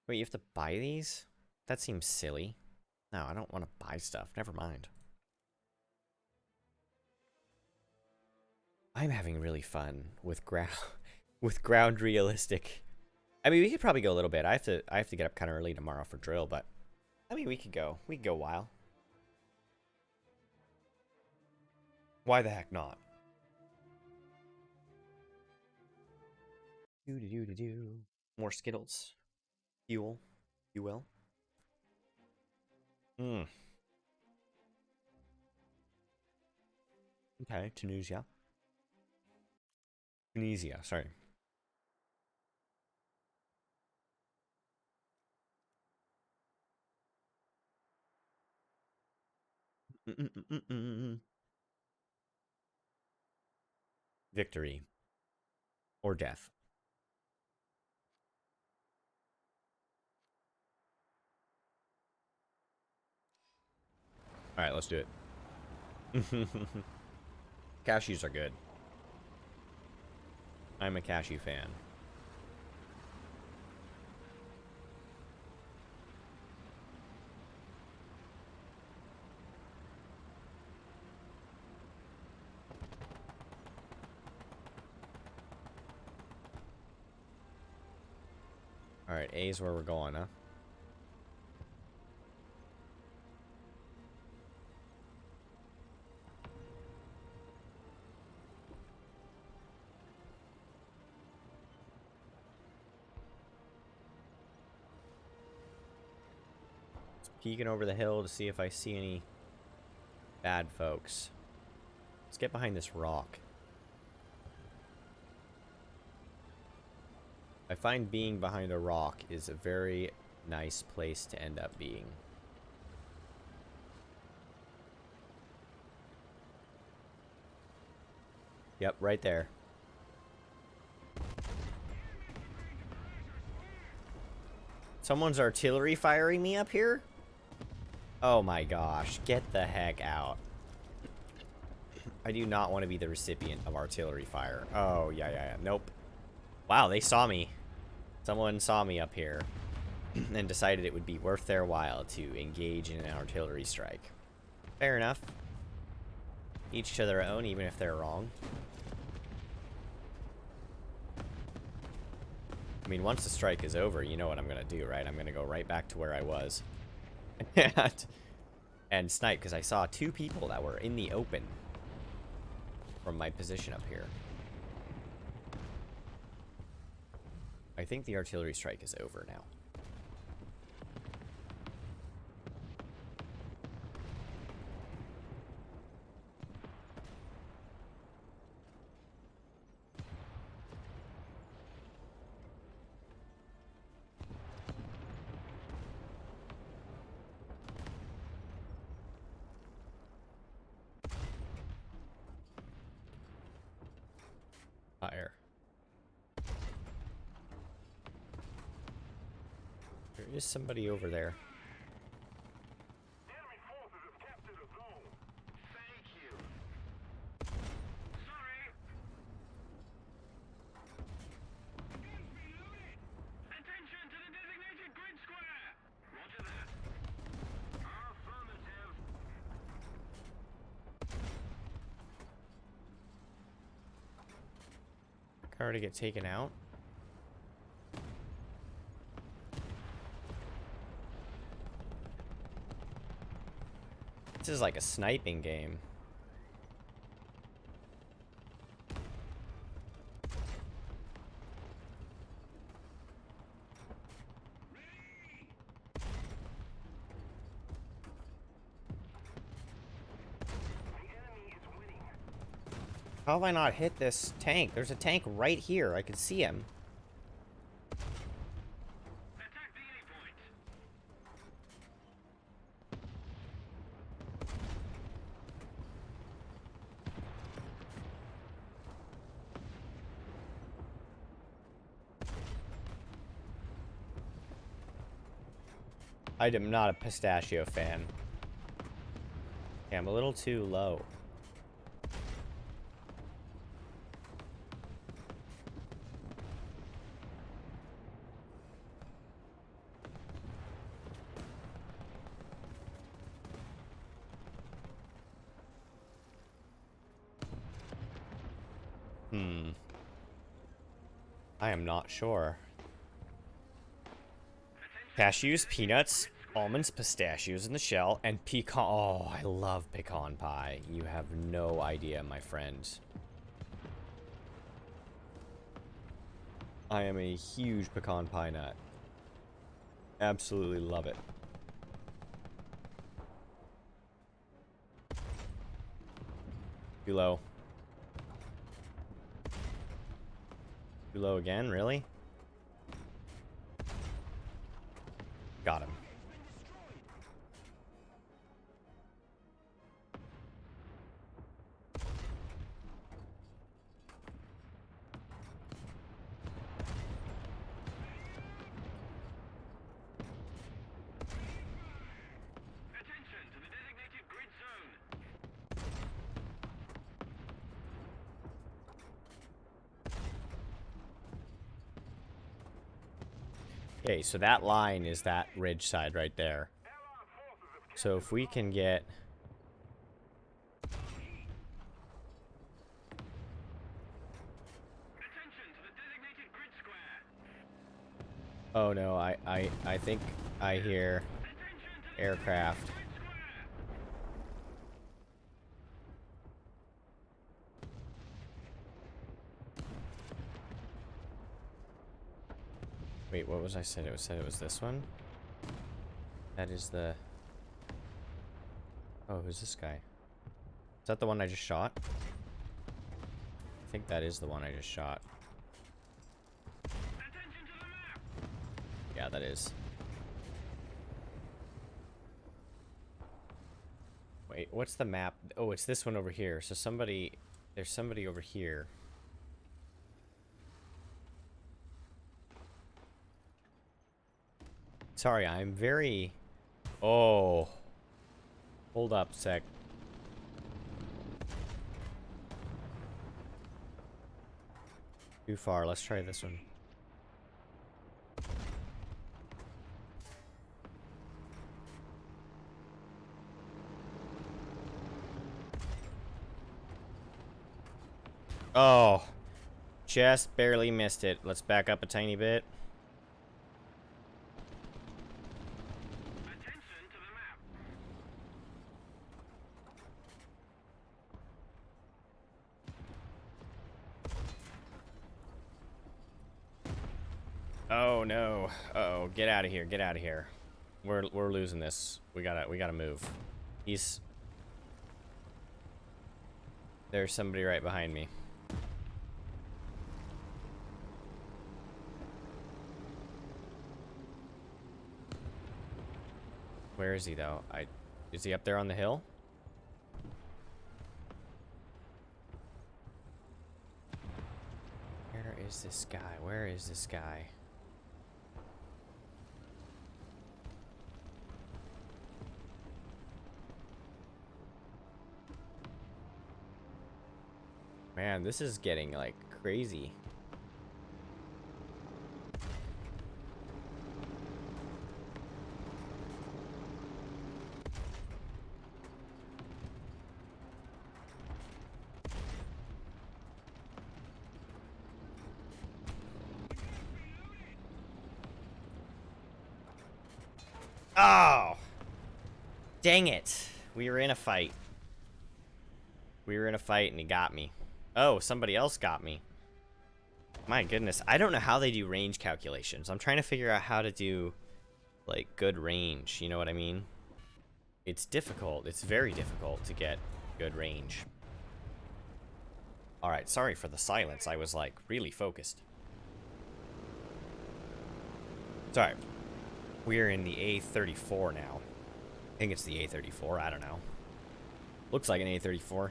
Wait, you have to buy these? That seems silly. No, I don't want to buy stuff. Never mind. I'm having really fun with ground realistic. I mean, we could probably go a little bit. I have to get up kind of early tomorrow for drill, but I mean, we could go a while. Why the heck not? Do. More Skittles. Fuel. You will. Okay, Tunisia. Tunisia, sorry. Victory. Or death. Alright, let's do it. Cashews are good. I'm a cashew fan. Alright, A is where we're going, huh? Peeking over the hill to see if I see any bad folks. Let's get behind this rock. I find being behind a rock is a very nice place to end up being. Yep, right there. Someone's artillery firing me up here? Oh my gosh, get the heck out. I do not want to be the recipient of artillery fire. Oh, yeah. Nope. Wow, they saw me. Someone saw me up here and decided it would be worth their while to engage in an artillery strike. Fair enough. Each to their own, even if they're wrong. I mean, once the strike is over, you know what I'm gonna do, right? I'm gonna go right back to where I was. And snipe, because I saw 2 people that were in the open from my position up here. I think the artillery strike is over now. Fire. There is somebody over there. Enemy forces have captured a zone. Thank you. Sorry. Guns reloaded. Attention to the designated grid square. Roger that. Affirmative. Car to get taken out. This is like a sniping game. How have I not hit this tank? There's a tank right here. I can see him. Attack the A point. I am not a pistachio fan. Yeah, I'm a little too low. I am not sure. Cashews, peanuts, almonds, pistachios in the shell, and pecan. Oh, I love pecan pie. You have no idea, my friends. I am a huge pecan pie nut. Absolutely love it. Too low. Too low again, really? Got him. Attention to the designated grid zone. Okay, so that line is that ridge side right there. Allied forces have captured. So if we can get... Attention to the designated grid square. Oh no, I think I hear Attention to the aircraft. grid square. Wait, what was I said? It said it was this one? That is the... Oh, who's this guy? Is that the one I just shot? I think that is the one I just shot. Attention to the map. Yeah, that is. Wait, what's the map? Oh, it's this one over here. So somebody... There's somebody over here. Sorry, I'm very... Oh. Hold up a sec. Too far. Let's try this one. Oh. Just barely missed it. Let's back up a tiny bit. Oh no. Uh-oh, get out of here. Get out of here. We're losing this. We gotta move. There's somebody right behind me. Where is he though? Is he up there on the hill? Where is this guy? Where is this guy? Man, this is getting like crazy. Oh! Dang it. We were in a fight. We were in a fight and he got me. Oh, somebody else got me. My goodness. I don't know how they do range calculations. I'm trying to figure out how to do, like, good range. You know what I mean? It's difficult. It's very difficult to get good range. Alright, sorry for the silence. I was, like, really focused. Sorry. We're in the A34 now. I think it's the A34. I don't know. Looks like an A34.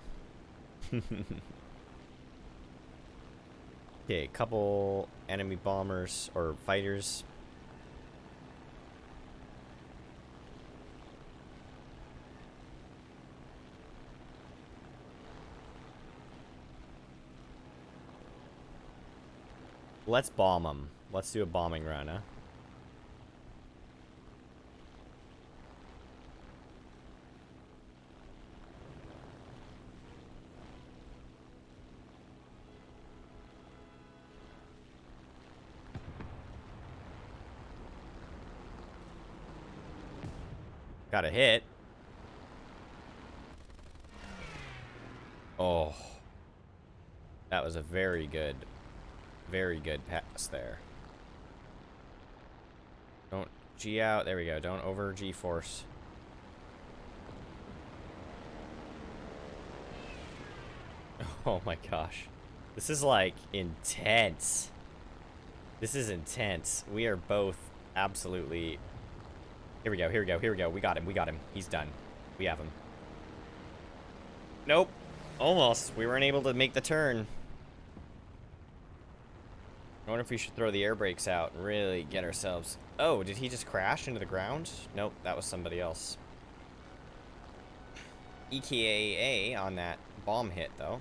Okay, couple enemy bombers or fighters. Let's bomb them. Let's do a bombing run, huh? Got a hit. Oh. That was a very good pass there. Don't G out. There we go. Don't over G force. Oh my gosh. This is like intense. This is intense. We are both absolutely... Here we go, here we go, here we go. We got him, we got him. He's done. We have him. Nope. Almost. We weren't able to make the turn. I wonder if we should throw the air brakes out and really get ourselves... Oh, did he just crash into the ground? Nope, that was somebody else. EKA on that bomb hit, though.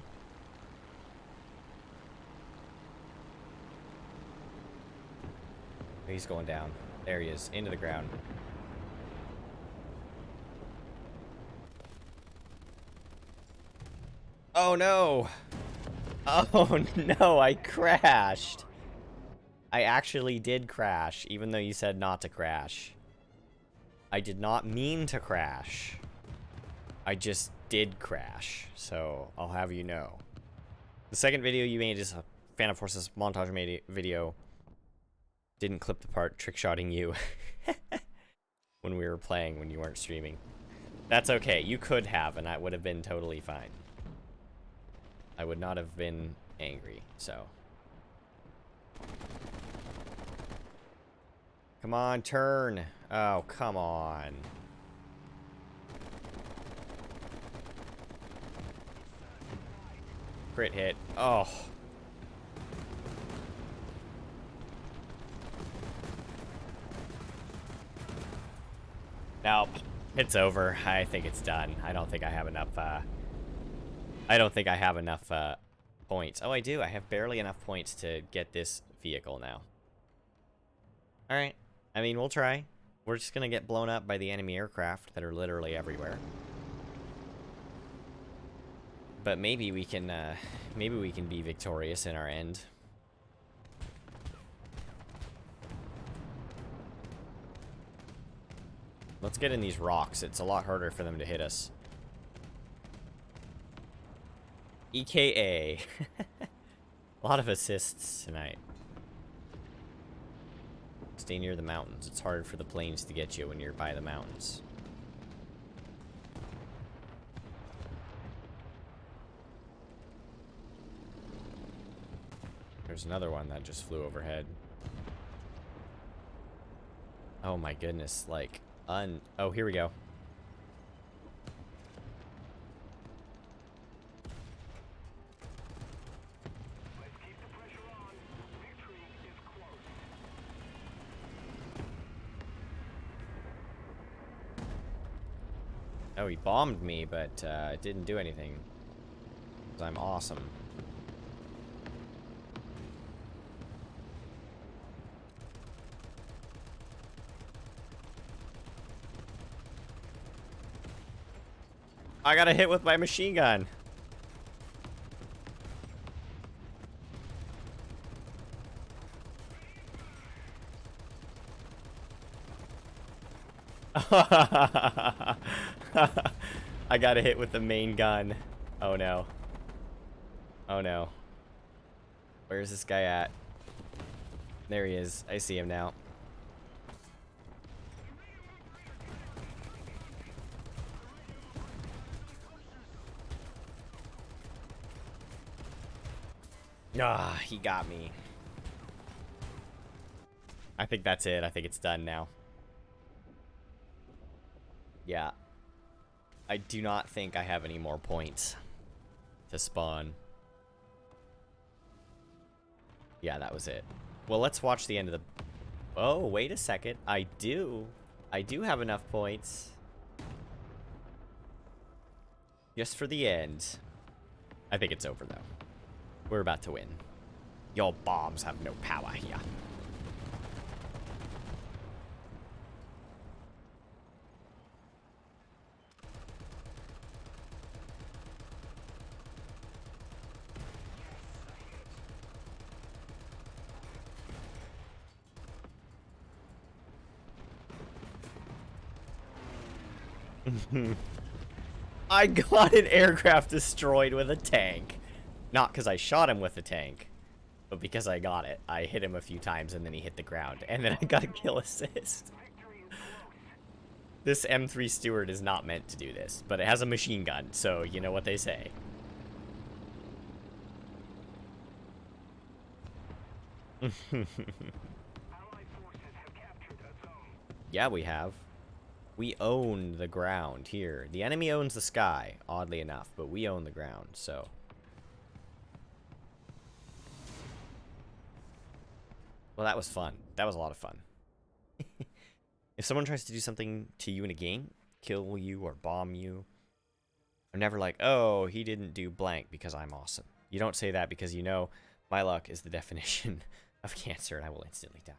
He's going down. There he is, into the ground. Oh no! Oh no, I crashed! I actually did crash, even though you said not to crash. I did not mean to crash. I just did crash, so I'll have you know. The second video you made is a Phantom Forces montage video. Didn't clip the part trick-shotting you when we were playing, when you weren't streaming. That's okay, you could have, and that would have been totally fine. I would not have been angry, so. Come on, turn. Oh, come on. Crit hit. Oh. Nope. It's over. I think it's done. I don't think I have enough, points. Oh, I do. I have barely enough points to get this vehicle now. Alright. I mean, we'll try. We're just gonna get blown up by the enemy aircraft that are literally everywhere. But maybe we can be victorious in our end. Let's get in these rocks. It's a lot harder for them to hit us. EKA. A lot of assists tonight. Stay near the mountains. It's hard for the planes to get you when you're by the mountains. There's another one that just flew overhead. Oh my goodness, like, oh, here we go. Let's keep the pressure on. Victory is close. Oh, he bombed me, but it didn't do anything. 'Cause I'm awesome. I got a hit with my machine gun. I got a hit with the main gun. Oh no. Oh no. Where's this guy at? There he is. I see him now. Ah, he got me. I think that's it. I think it's done now. Yeah. I do not think I have any more points to spawn. Yeah, that was it. Well, let's watch the end of the... Oh, wait a second. I do have enough points. Just for the end. I think it's over, though. We're about to win. Your bombs have no power here. I got an aircraft destroyed with a tank. Not because I shot him with a tank, but because I got it. I hit him a few times and then he hit the ground. And then I got a kill assist. This M3 Stewart is not meant to do this, but it has a machine gun, so you know what they say. Allied forces have captured a zone. Yeah, we have. We own the ground here. The enemy owns the sky, oddly enough, but we own the ground, so. Well, that was fun. That was a lot of fun. If someone tries to do something to you in a game, kill you or bomb you, they're never like, oh, he didn't do blank because I'm awesome. You don't say that because you know my luck is the definition of cancer and I will instantly die.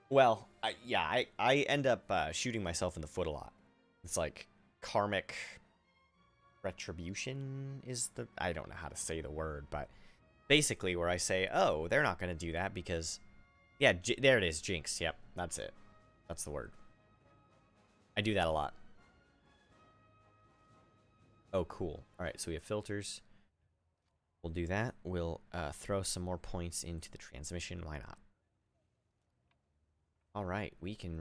Well, I end up shooting myself in the foot a lot. It's like karmic retribution is the... I don't know how to say the word, but basically where I say, oh, they're not going to do that because... Yeah, there it is, jinx. Yep, that's it. That's the word. I do that a lot. Oh, cool. All right, so we have filters. We'll do that. We'll throw some more points into the transmission. Why not? All right, we can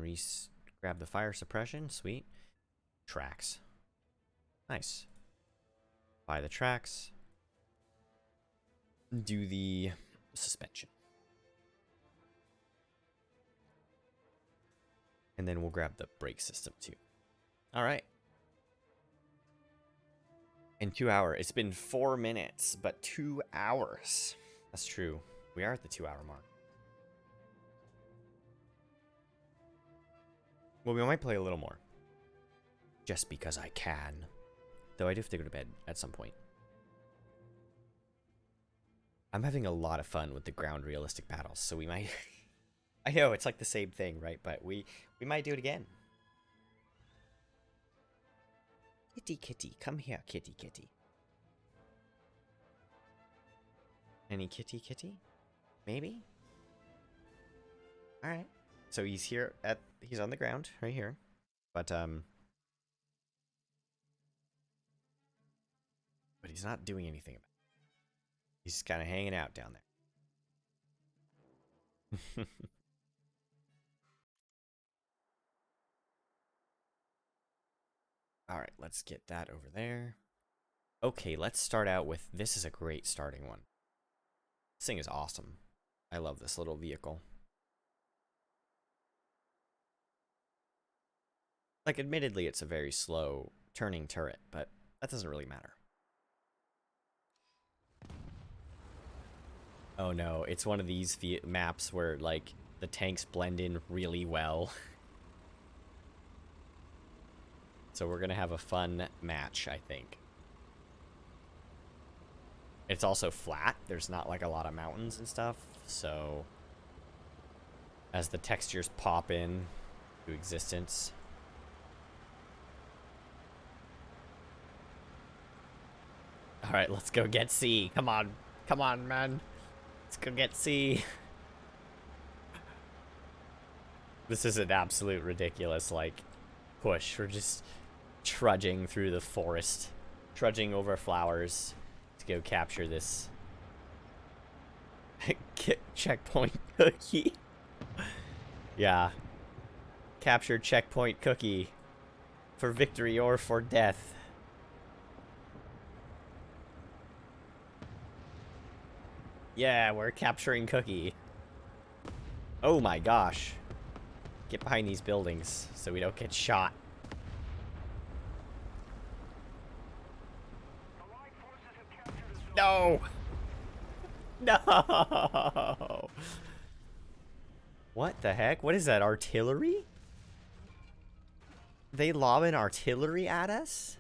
grab the fire suppression. Sweet. Tracks. Nice. Buy the tracks. Do the suspension. And then we'll grab the brake system too. All right. In 2 hours. It's been 4 minutes, but 2 hours. That's true. We are at the 2 hour mark. Well, we might play a little more. Just because I can. Though I do have to go to bed at some point. I'm having a lot of fun with the ground realistic battles, so we might... I know, it's like the same thing, right? But we might do it again. Kitty, kitty. Come here, kitty, kitty. Any kitty, kitty? Maybe? Alright. So he's here at... He's on the ground, right here. But he's not doing anything about it. He's just kind of hanging out down there. All right, let's get that over there. Okay, let's start out with, this is a great starting one. This thing is awesome. I love this little vehicle. Like, admittedly, it's a very slow turning turret, but that doesn't really matter. Oh no, it's one of these maps where, like, the tanks blend in really well. So we're gonna have a fun match, I think. It's also flat. There's not, like, a lot of mountains and stuff, so as the textures pop in to existence. All right, let's go get C. Come on. Come on, man. Let's go get C. This is an absolute ridiculous, like, push. We're just trudging through the forest, trudging over flowers to go capture this checkpoint cookie. Yeah. Capture checkpoint cookie for victory or for death. Yeah, we're capturing cookie. Oh my gosh. Get behind these buildings so we don't get shot. No! No! What the heck? What is that, artillery? They lobbing artillery at us?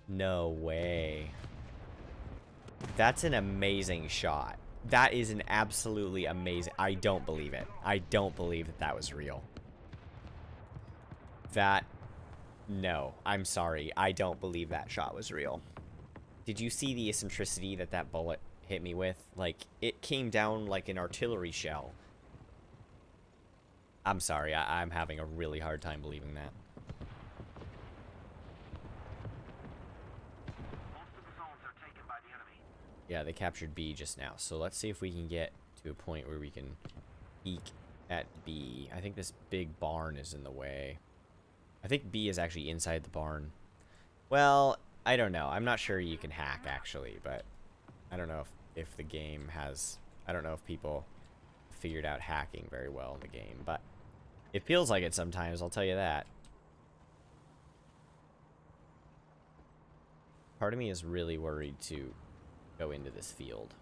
No way. That's an amazing shot. That is an absolutely amazing... I don't believe it. I don't believe that that was real. That... No, I'm sorry. I don't believe that shot was real. Did you see the eccentricity that that bullet hit me with? Like, it came down like an artillery shell. I'm sorry. I'm having a really hard time believing that. Yeah, they captured B just now. So let's see if we can get to a point where we can peek at B. I think this big barn is in the way. I think B is actually inside the barn. Well, I don't know. I'm not sure you can hack, actually, but I don't know if the game has... I don't know if people figured out hacking very well in the game, but it feels like it sometimes, I'll tell you that. Part of me is really worried to go into this field.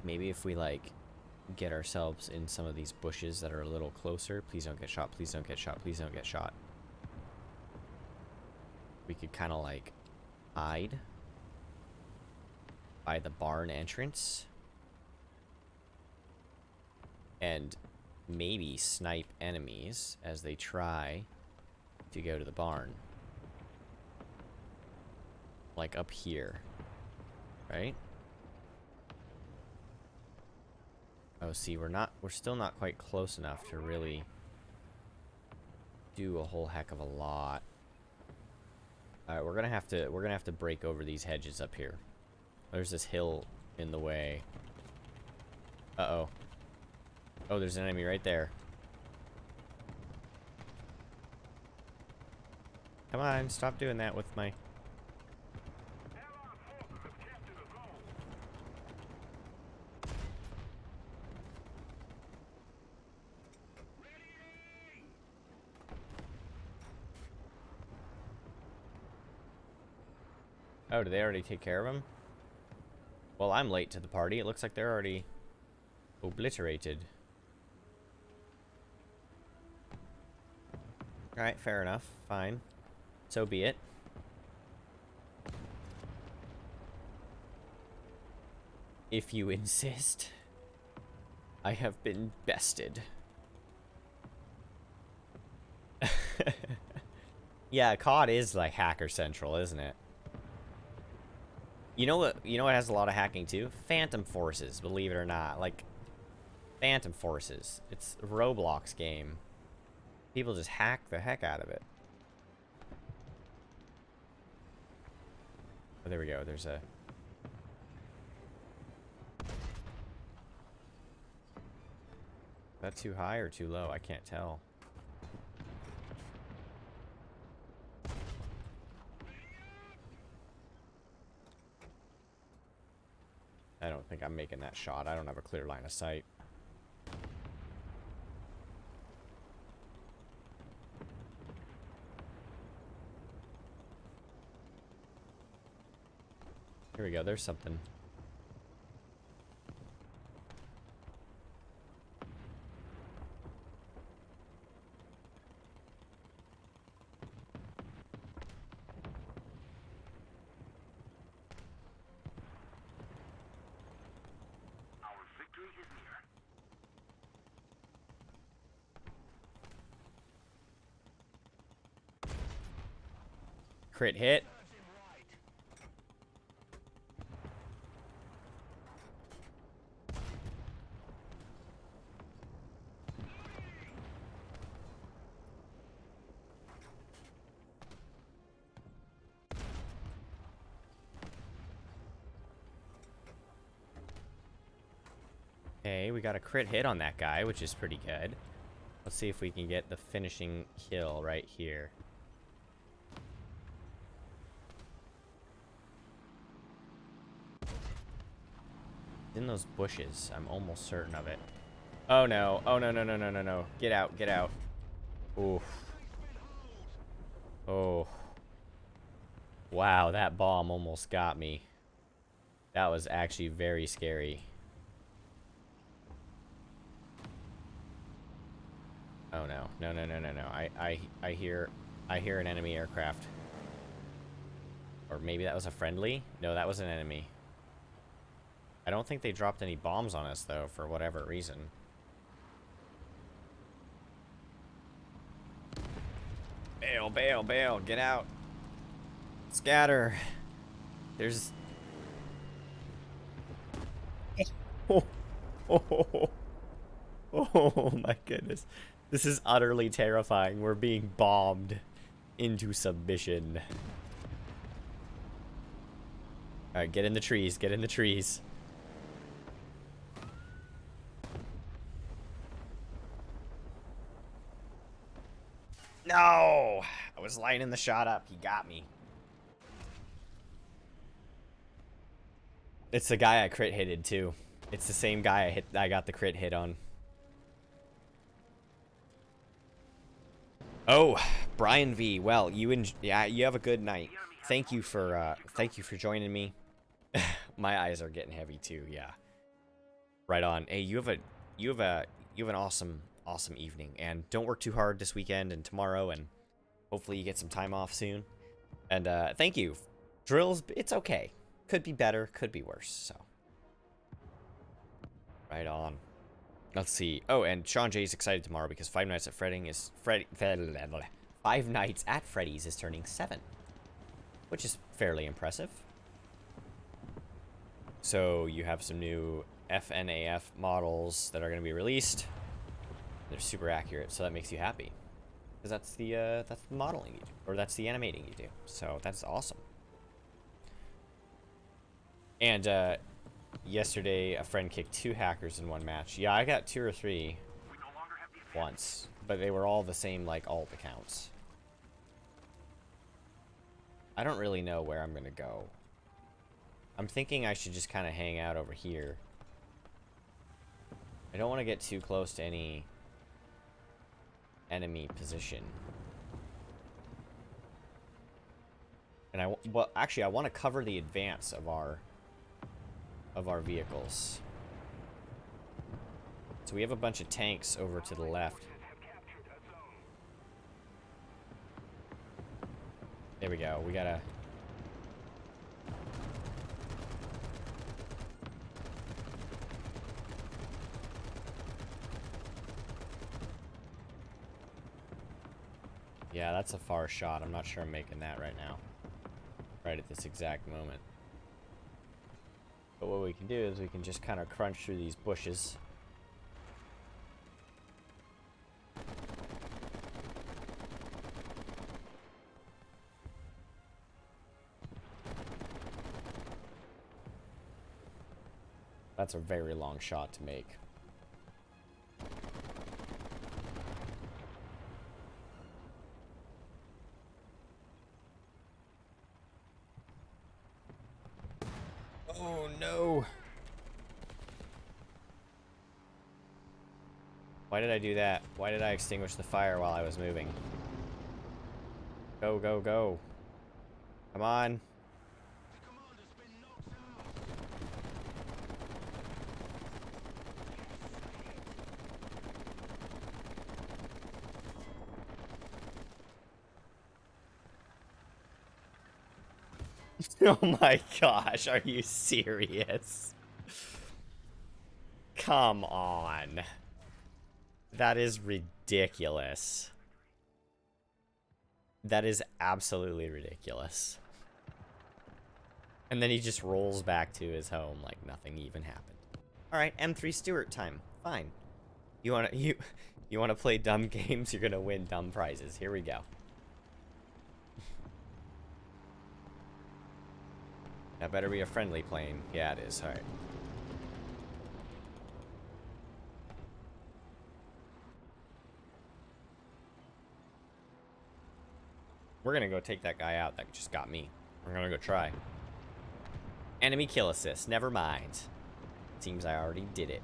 Maybe if we, like, get ourselves in some of these bushes that are a little closer. Please don't get shot, please don't get shot, please don't get shot. We could kind of, like, hide by the barn entrance. And maybe snipe enemies as they try to go to the barn. Like up here. Right? Oh, see, we're still not quite close enough to really do a whole heck of a lot. Alright, we're gonna have to break over these hedges up here. There's this hill in the way. Uh-oh. Oh, there's an enemy right there. Come on, stop doing that with my... Oh, did they already take care of him? Well, I'm late to the party. It looks like they're already obliterated. Alright, fair enough. Fine. So be it. If you insist. I have been bested. Yeah, COD is like Hacker Central, isn't it? You know what has a lot of hacking too? Phantom Forces, believe it or not. Like, Phantom Forces. It's a Roblox game. People just hack the heck out of it. Oh, there we go. There's a... Is that too high or too low? I can't tell. I don't think I'm making that shot. I don't have a clear line of sight. Here we go. There's something. Our victory is near. Crit hit. Okay, we got a crit hit on that guy, which is pretty good. Let's see if we can get the finishing kill right here. In those bushes, I'm almost certain of it. Oh no, oh no, no, no, no, no, no. Get out, get out. Oof. Oh. Wow, that bomb almost got me. That was actually very scary. Oh no, no, no, no, no, no. I hear an enemy aircraft. Or maybe that was a friendly? No, that was an enemy. I don't think they dropped any bombs on us though, for whatever reason. Bail, bail, bail, get out. Scatter. There's... Oh, oh, oh my goodness. This is utterly terrifying. We're being bombed into submission. Alright, get in the trees, get in the trees. No! I was lining the shot up. He got me. It's the guy I crit hitted too. It's the same guy I got the crit hit on. Oh, Brian V. Well, you have a good night. Thank you for joining me. My eyes are getting heavy too. Yeah. Right on. Hey, you have an awesome evening, and don't work too hard this weekend and tomorrow, and hopefully you get some time off soon. And thank you. Drills, it's okay. Could be better, could be worse. So. Right on. Let's see. Oh, and Sean Jay's excited tomorrow because Five Nights at Freddy's is turning 7, which is fairly impressive. So you have some new FNAF models that are going to be released. They're super accurate, so that makes you happy, because that's the modeling you do, or that's the animating you do. So that's awesome. And yesterday, a friend kicked 2 hackers in one match. Yeah, I got 2 or 3 once, but they were all the same, like, alt accounts. I don't really know where I'm gonna go. I'm thinking I should just kind of hang out over here. I don't want to get too close to any enemy position. And well, actually, I want to cover the advance of our vehicles. So we have a bunch of tanks over to the left. There we go. We gotta... Yeah, that's a far shot. I'm not sure I'm making that right now. Right at this exact moment. But what we can do is we can just kind of crunch through these bushes. That's a very long shot to make. Oh no! Why did I do that? Why did I extinguish the fire while I was moving? Go, go, go. Come on. Oh my gosh, are you serious? Come on. That is ridiculous. That is absolutely ridiculous. And then he just rolls back to his home like nothing even happened. All right, M3 Stewart time. Fine. You wanna play dumb games? You're gonna win dumb prizes. Here we go. That better be a friendly plane. Yeah, it is. All right. We're gonna go take that guy out that just got me. We're gonna go try. Enemy kill assist. Never mind. Seems I already did it.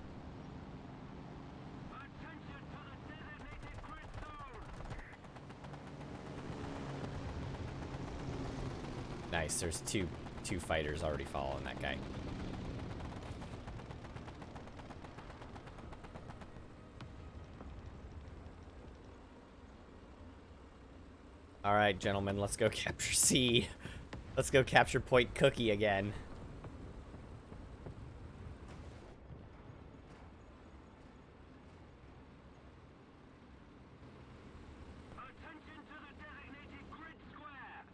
Nice. There's two fighters already following that guy. All right, gentlemen, let's go capture C. Let's go capture Point Cookie again. Attention to the designated grid square.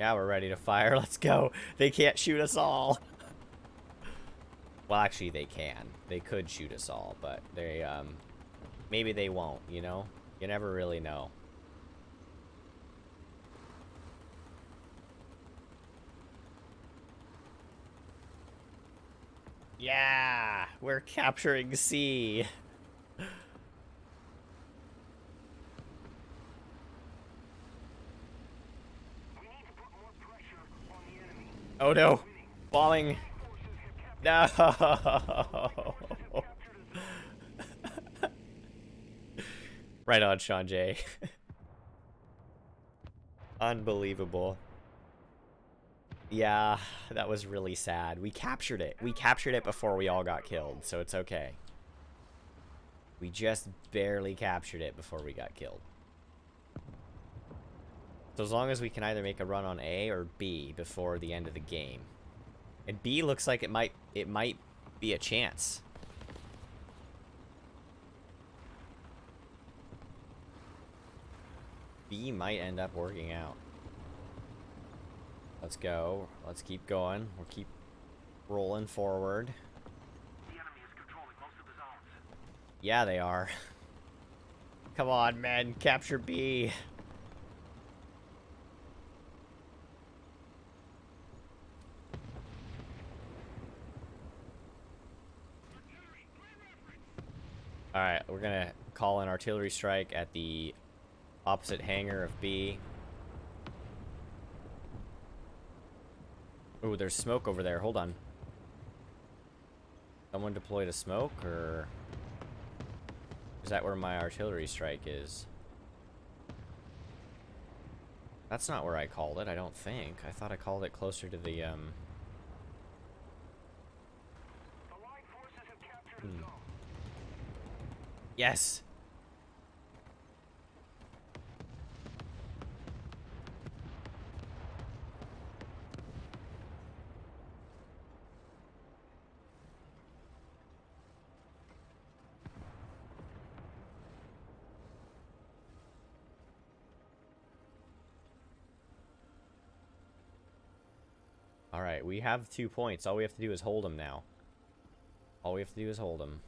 Yeah, we're ready to fire. Let's go. They can't shoot us all. Well, actually, they can. They could shoot us all, but they, maybe they won't, you know? You never really know. Yeah! We're capturing C! Oh no! Bombing! No! Right on, Sean J. Unbelievable. Yeah, that was really sad. We captured it. We captured it before we all got killed, so it's okay. We just barely captured it before we got killed. So as long as we can either make a run on A or B before the end of the game. And B looks like it might be a chance. B might end up working out. Let's go. Let's keep going. We'll keep rolling forward. The enemy is controlling most of the zones. Yeah, they are. Come on, men. Capture B. Alright, we're gonna call an artillery strike at the opposite hangar of B. Ooh, there's smoke over there. Hold on. Someone deployed a smoke, or is that where my artillery strike is? That's not where I called it, I don't think. I thought I called it closer to the, The Allied forces have captured a zone. Yes! Alright, we have 2 points. All we have to do is hold them now. All we have to do is hold them.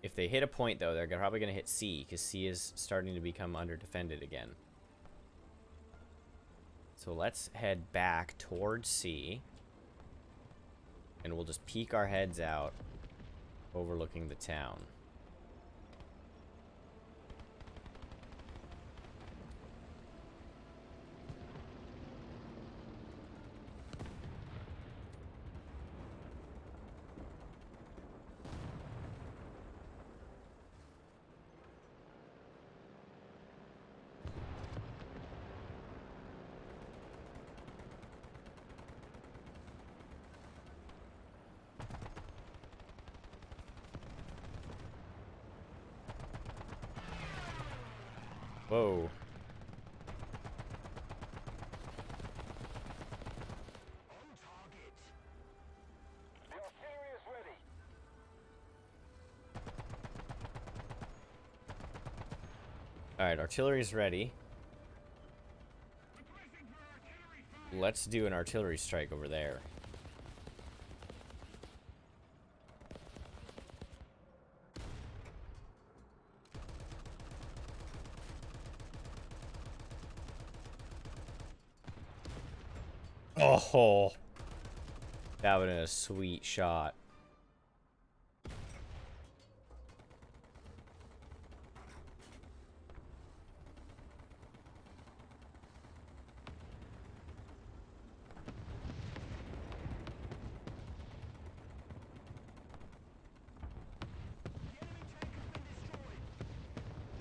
If they hit a point, though, they're probably going to hit C, because C is starting to become under-defended again. So let's head back towards C. And we'll just peek our heads out, overlooking the town. Whoa. On target. The artillery is ready. Alright, artillery's ready. Requesting for artillery fire. Let's do an artillery strike over there. Oh, that would have been a sweet shot.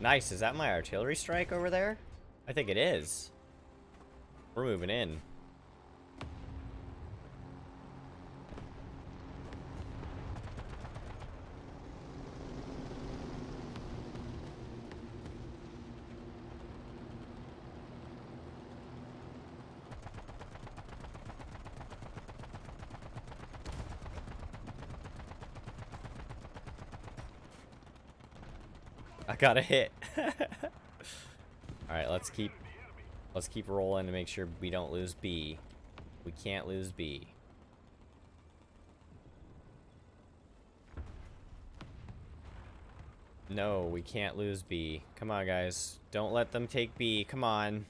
Nice. Is that my artillery strike over there? I think it is. We're moving in. I got a hit. Alright, let's keep rolling to make sure we don't lose B. We can't lose B. No, we can't lose B. Come on, guys. Don't let them take B. Come on.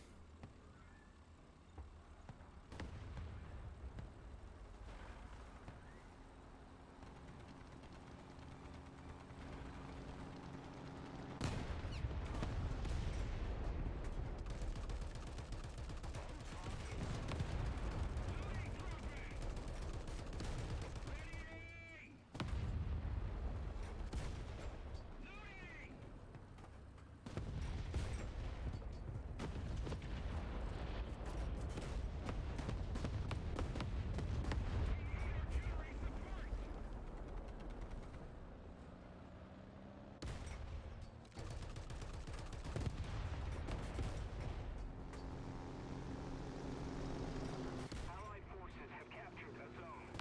Allied forces have captured a zone.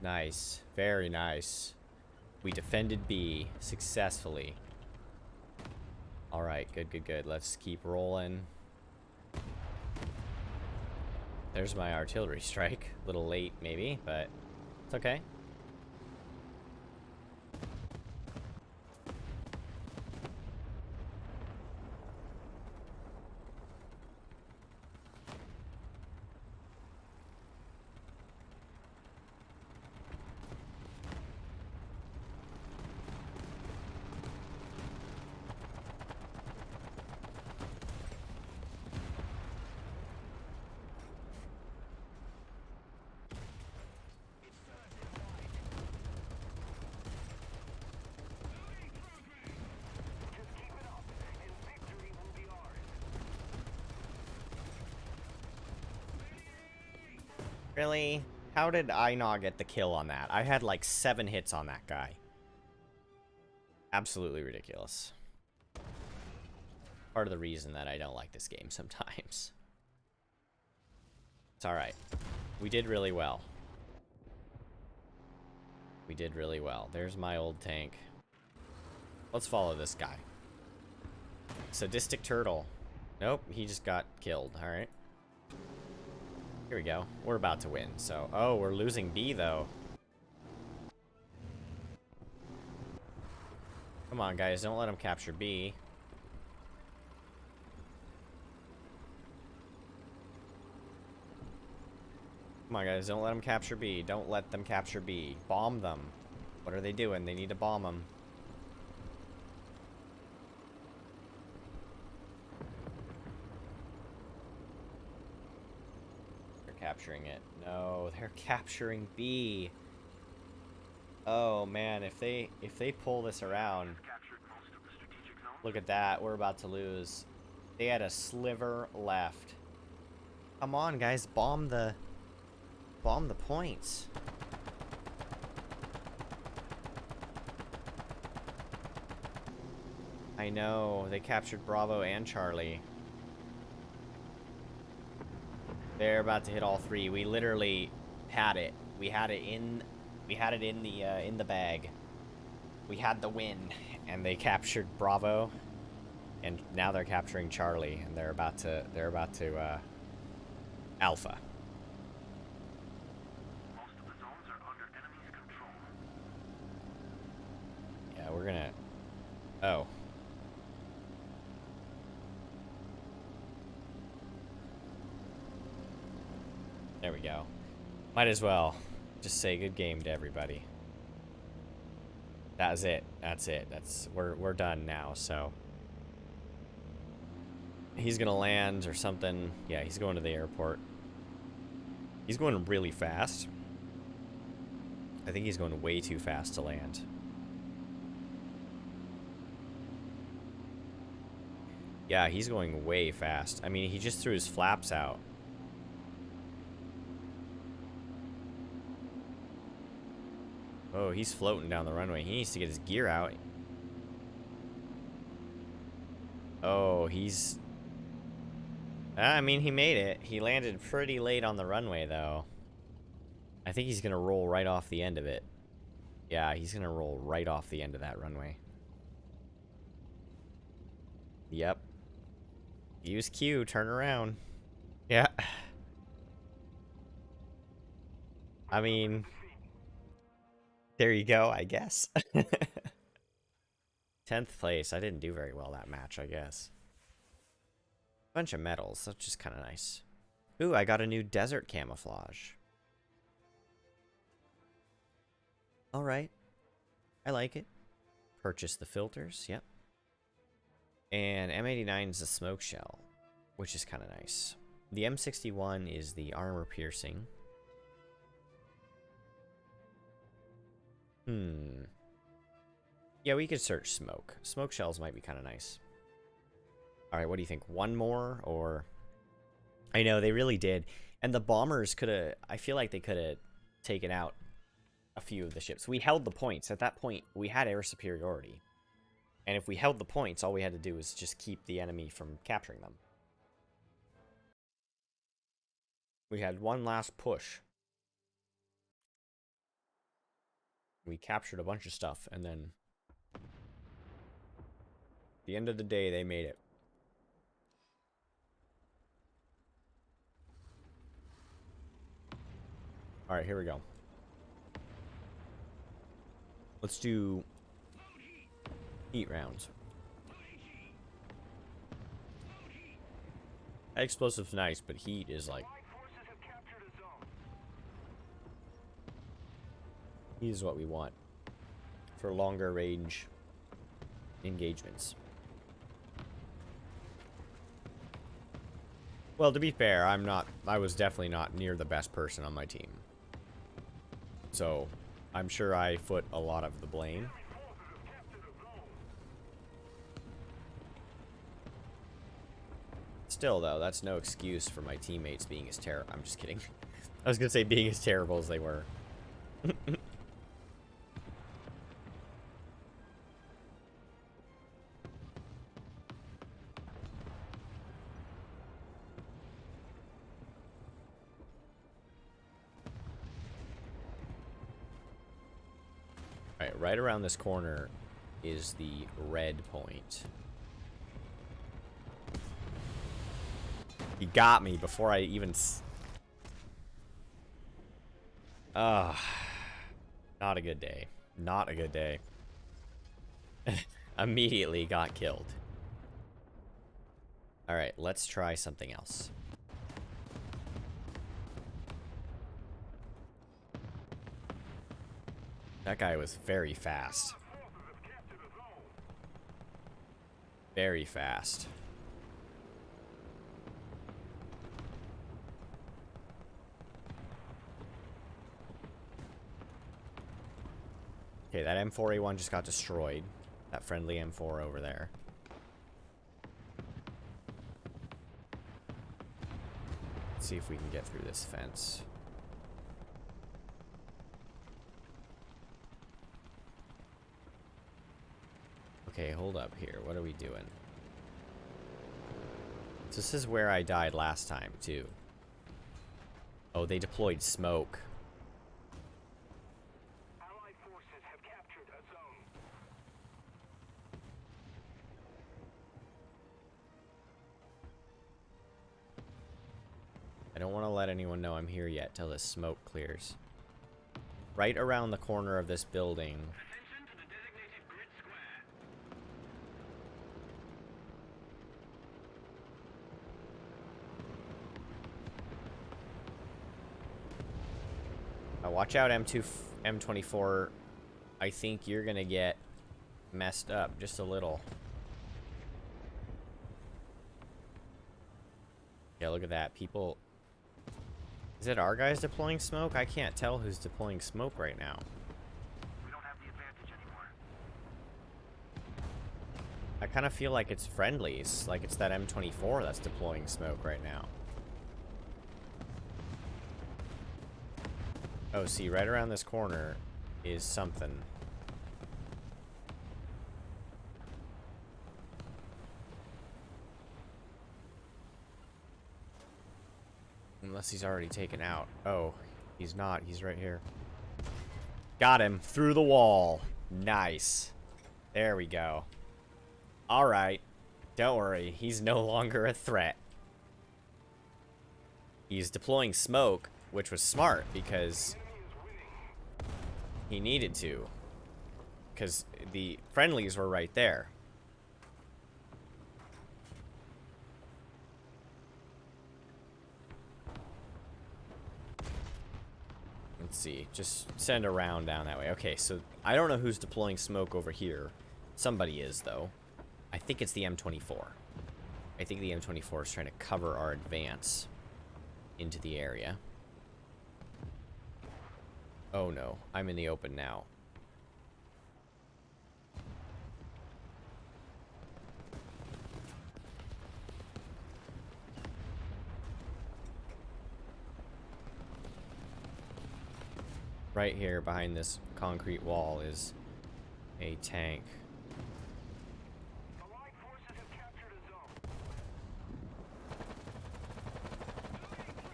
Nice. Very nice. We defended B successfully. Alright, good, good, good. Let's keep rolling. There's my artillery strike. A little late, maybe, but it's okay. Just keep it up, and victory will be ours. Really? How did I not get the kill on that? I had like 7 hits on that guy. Absolutely ridiculous. Part of the reason that I don't like this game sometimes. It's alright. We did really well. We did really well. There's my old tank. Let's follow this guy. Sadistic turtle. Nope, he just got killed. Alright. Here we go. We're about to win, so... Oh, we're losing B, though. Come on, guys. Don't let them capture B. Come on, guys. Don't let them capture B. Don't let them capture B. Bomb them. What are they doing? They need to bomb them. They're capturing it. No, they're capturing B. Oh, man. If they pull this around... Look at that. We're about to lose. They had a sliver left. Come on, guys. Bomb the points. I know. They captured Bravo and Charlie. They're about to hit all three. We literally had it. We had it in the bag. We had the win, and they captured Bravo, and now they're capturing Charlie, and they're about to Alpha. Most of the zones are under enemy's control. Yeah, we're gonna... Oh. There we go. Might as well just say good game to everybody. That was it. That's it. We're done now, so... He's gonna land or something. Yeah, he's going to the airport. He's going really fast. I think he's going way too fast to land. Yeah, he's going way fast. I mean, he just threw his flaps out. Oh, he's floating down the runway. He needs to get his gear out. Oh, he's... I mean, he made it. He landed pretty late on the runway, though. I think he's going to roll right off the end of it. Yeah, he's going to roll right off the end of that runway. Yep. Use Q, turn around. Yeah. I mean... There you go, I guess. 10th place. I didn't do very well that match, I guess. Bunch of medals. That's just kind of nice. Ooh, I got a new desert camouflage. Alright. I like it. Purchase the filters. Yep. And M89 is the smoke shell, which is kind of nice. The M61 is the armor piercing. Yeah, we could search smoke. Smoke shells might be kind of nice. Alright, what do you think? One more, or... I know, they really did. And the bombers could have... I feel like they could have taken out a few of the ships. We held the points. At that point, we had air superiority. And if we held the points, all we had to do was just keep the enemy from capturing them. We had one last push. We captured a bunch of stuff, and then... At the end of the day, they made it. Alright, here we go. Let's do... heat rounds. Explosive's nice, but heat is like... Heat is what we want. For longer range engagements. Well, to be fair, I was definitely not near the best person on my team. So, I'm sure I foot a lot of the blame. Still, though, that's no excuse for my teammates being as terrible. I'm just kidding. I was gonna say being as terrible as they were. Alright, right around this corner is the red point. He got me before I even... Ah, not a good day. Not a good day. Immediately got killed. Alright, let's try something else. That guy was very fast. Very fast. Okay, that M4A1 just got destroyed. That friendly M4 over there. Let's see if we can get through this fence. Okay, hold up here. What are we doing? So this is where I died last time, too. Oh, they deployed smoke. Allied forces have captured a zone. I don't want to let anyone know I'm here yet till this smoke clears. Right around the corner of this building. Attention to the designated grid square. Watch out, M24. I think you're gonna get messed up just a little. Yeah, look at that. People... Is it our guys deploying smoke? I can't tell who's deploying smoke right now. We don't have the advantage anymore. I kind of feel like it's friendlies. Like it's that M24 that's deploying smoke right now. Oh, see, right around this corner is something. Unless he's already taken out. Oh, he's not. He's right here. Got him. Through the wall. Nice. There we go. Alright. Don't worry. He's no longer a threat. He's deploying smoke, which was smart because he needed to. Because the friendlies were right there. Let's see. Just send a round down that way. Okay, so I don't know who's deploying smoke over here. Somebody is, though. I think it's the M24. I think the M24 is trying to cover our advance into the area. Oh no, I'm in the open now. Right here behind this concrete wall is a tank. Allied forces have captured a zone.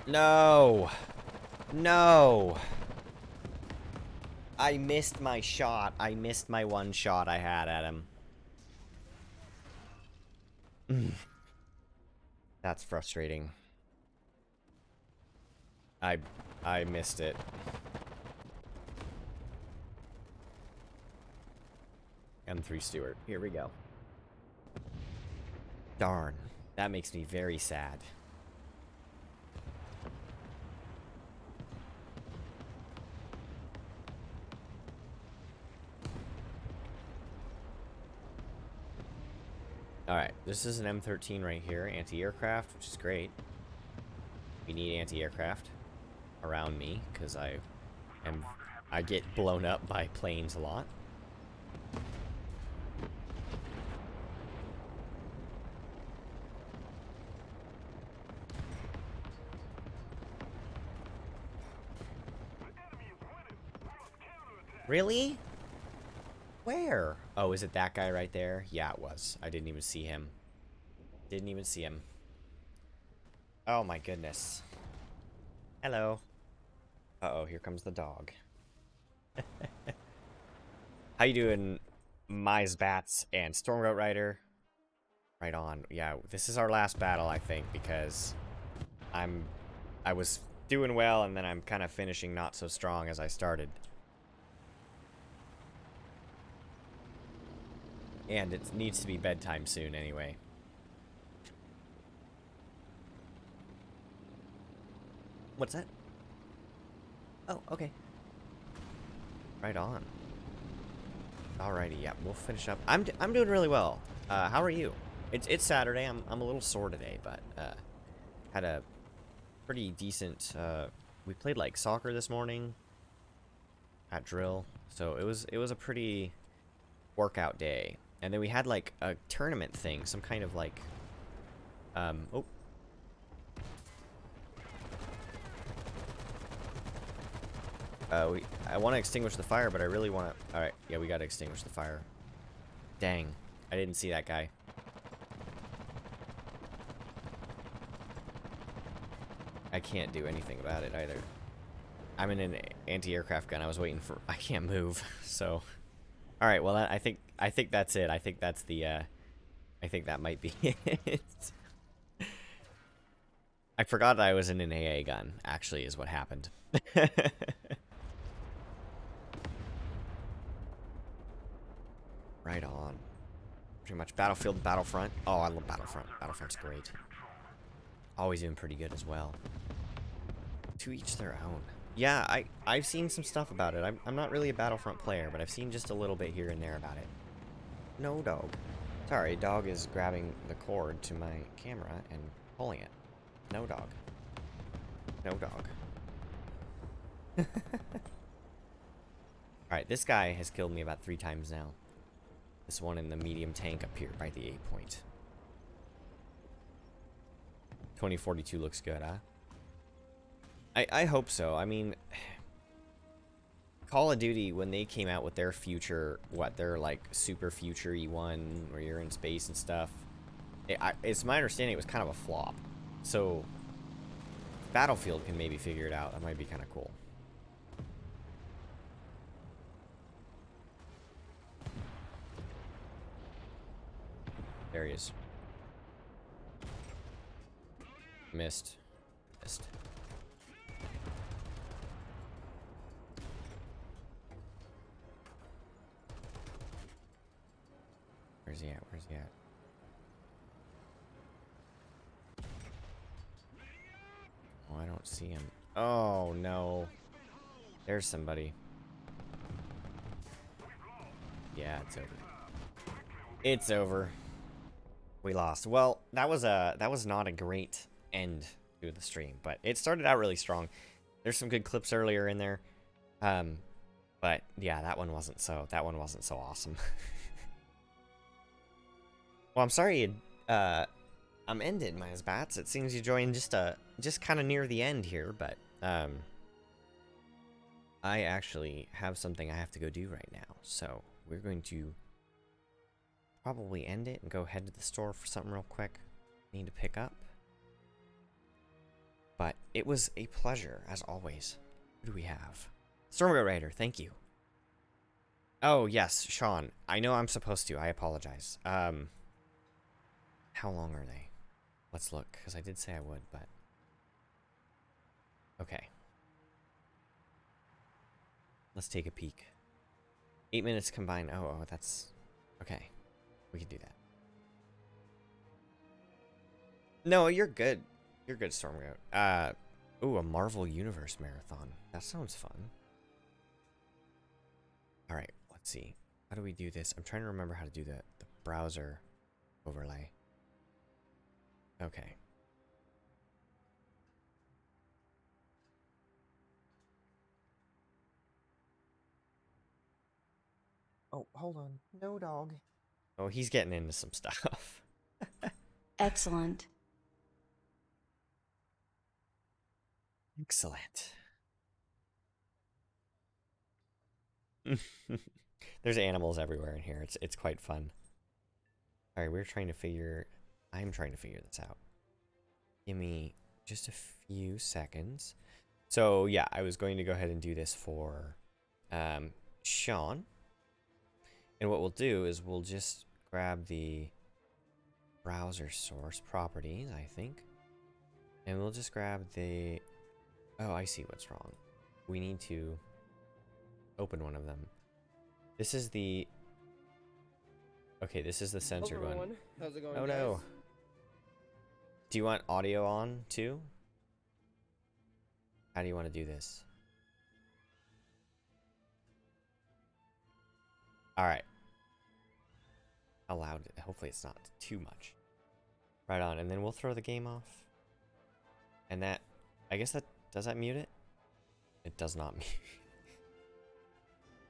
No! No! I missed my shot. I missed my one shot I had at him. That's frustrating. I missed it. M3 Stewart. Here we go. Darn. That makes me very sad. Alright, this is an M13 right here, anti-aircraft, which is great. We need anti-aircraft around me, because I get blown up by planes a lot. Really? Where? Oh, is it that guy right there? Yeah, it was. I didn't even see him. Didn't even see him. Oh my goodness. Hello. Uh-oh, here comes the dog. How you doing, Mize Bats and Stormgoat Rider? Right on. Yeah, this is our last battle, I think, because I was doing well, and then I'm kind of finishing not so strong as I started. And it needs to be bedtime soon anyway. What's that? Oh, okay. Right on. Alrighty, yeah, we'll finish up. I'm doing really well. How are you? It's Saturday. I'm a little sore today, but had a pretty decent. We played like soccer this morning at drill, so it was a pretty workout day. And then we had like a tournament thing, some kind of like oh. I want to extinguish the fire, but I really want to... Alright, yeah, we got to extinguish the fire. Dang. I didn't see that guy. I can't do anything about it either. I'm in an anti-aircraft gun. I was waiting for... I can't move, so... Alright, well, I think that's it. I think that's the, I think that might be it. I forgot I was in an AA gun, actually, is what happened. Right on. Pretty much Battlefield and Battlefront. Oh, I love Battlefront. Battlefront's great. Always doing pretty good as well. To each their own. Yeah, I've seen some stuff about it. I'm not really a Battlefront player, but I've seen just a little bit here and there about it. No, dog. Sorry, dog is grabbing the cord to my camera and pulling it. No, dog. No, dog. Alright, this guy has killed me about 3 times now. This one in the medium tank up here by the 8-point. 2042 looks good, huh? I hope so. I mean, Call of Duty, when they came out with their future, their like super future E1 where you're in space and stuff, it's my understanding it was kind of a flop. So Battlefield can maybe figure it out. That might be kind of cool. There he is. Missed. Missed. Where's he at? Where's he at? Oh, I don't see him. Oh, no. There's somebody. Yeah, it's over. It's over. We lost. Well, that was not a great end to the stream, but it started out really strong. There's some good clips earlier in there. But yeah, that one wasn't so awesome. Well, I'm sorry I'm ended, my Zbats. It seems you joined just kind of near the end here, but I actually have something I have to go do right now. So, we're going to probably end it and go head to the store for something real quick. Need to pick up. But it was a pleasure, as always. Who do we have? Stormgoat Raider, thank you. Oh, yes, Sean. I know I'm supposed to. I apologize. How long are they? Let's look, because I did say I would, but... Okay. Let's take a peek. 8 minutes combined. Oh, that's... Okay. We can do that. No, you're good. You're good, Stormgoat. Ooh, a Marvel Universe marathon. That sounds fun. Alright, let's see. How do we do this? I'm trying to remember how to do the browser overlay. Okay. Oh, hold on. No, dog. Oh, he's getting into some stuff. Excellent. Excellent. There's animals everywhere in here. It's quite fun. All right, I'm trying to figure this out. Give me just a few seconds. So yeah, I was going to go ahead and do this for Sean. And what we'll do is we'll just grab the browser source properties, I think. And we'll just grab the Oh, I see what's wrong. We need to open one of them. This is the... Okay, this is the sensor Hello, one. everyone. How's it going, Oh guys? no. Do you want audio on too? How do you want to do this? Alright. How loud? Hopefully it's not too much. Right on, and then we'll throw the game off. And that... I guess that... Does that mute it? It does not mute.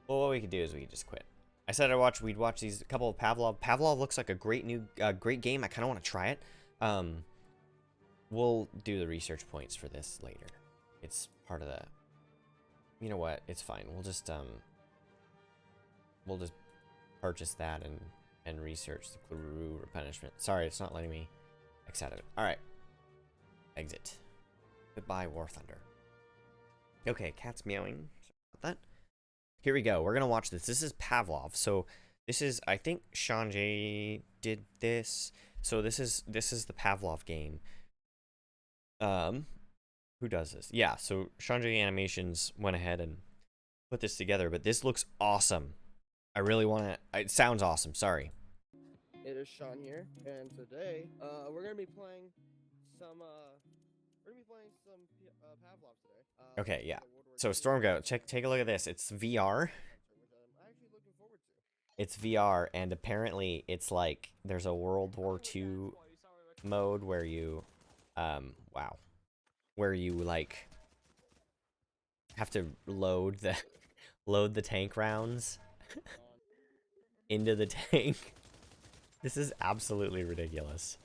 Well, what we could do is we could just quit. I said we'd watch these couple of Pavlov. Pavlov looks like a great new, great game. I kind of want to try it. We'll do the research points for this later. It's part of the... You know what? It's fine. We'll just purchase that and research the Clue replenishment. Sorry, it's not letting me exit it. All right. Exit. Goodbye, War Thunder. Okay, cat's meowing. Sorry about that. Here we go. We're gonna watch this. This is Pavlov. So this is, I think Sean J did this. So this is the Pavlov game. Who does this? Yeah. So Sean J Animations went ahead and put this together, but this looks awesome. I really want to. It sounds awesome. Sorry. It is Sean here, and today we're gonna be playing some Pavlov today. Okay. Yeah. the World War So II Stormgoat, take a look at this. It's VR. which I'm actually looking forward to. It's VR, and apparently it's like there's a World War II mode where you, wow, where you like have to load the tank rounds into the tank. This is absolutely ridiculous.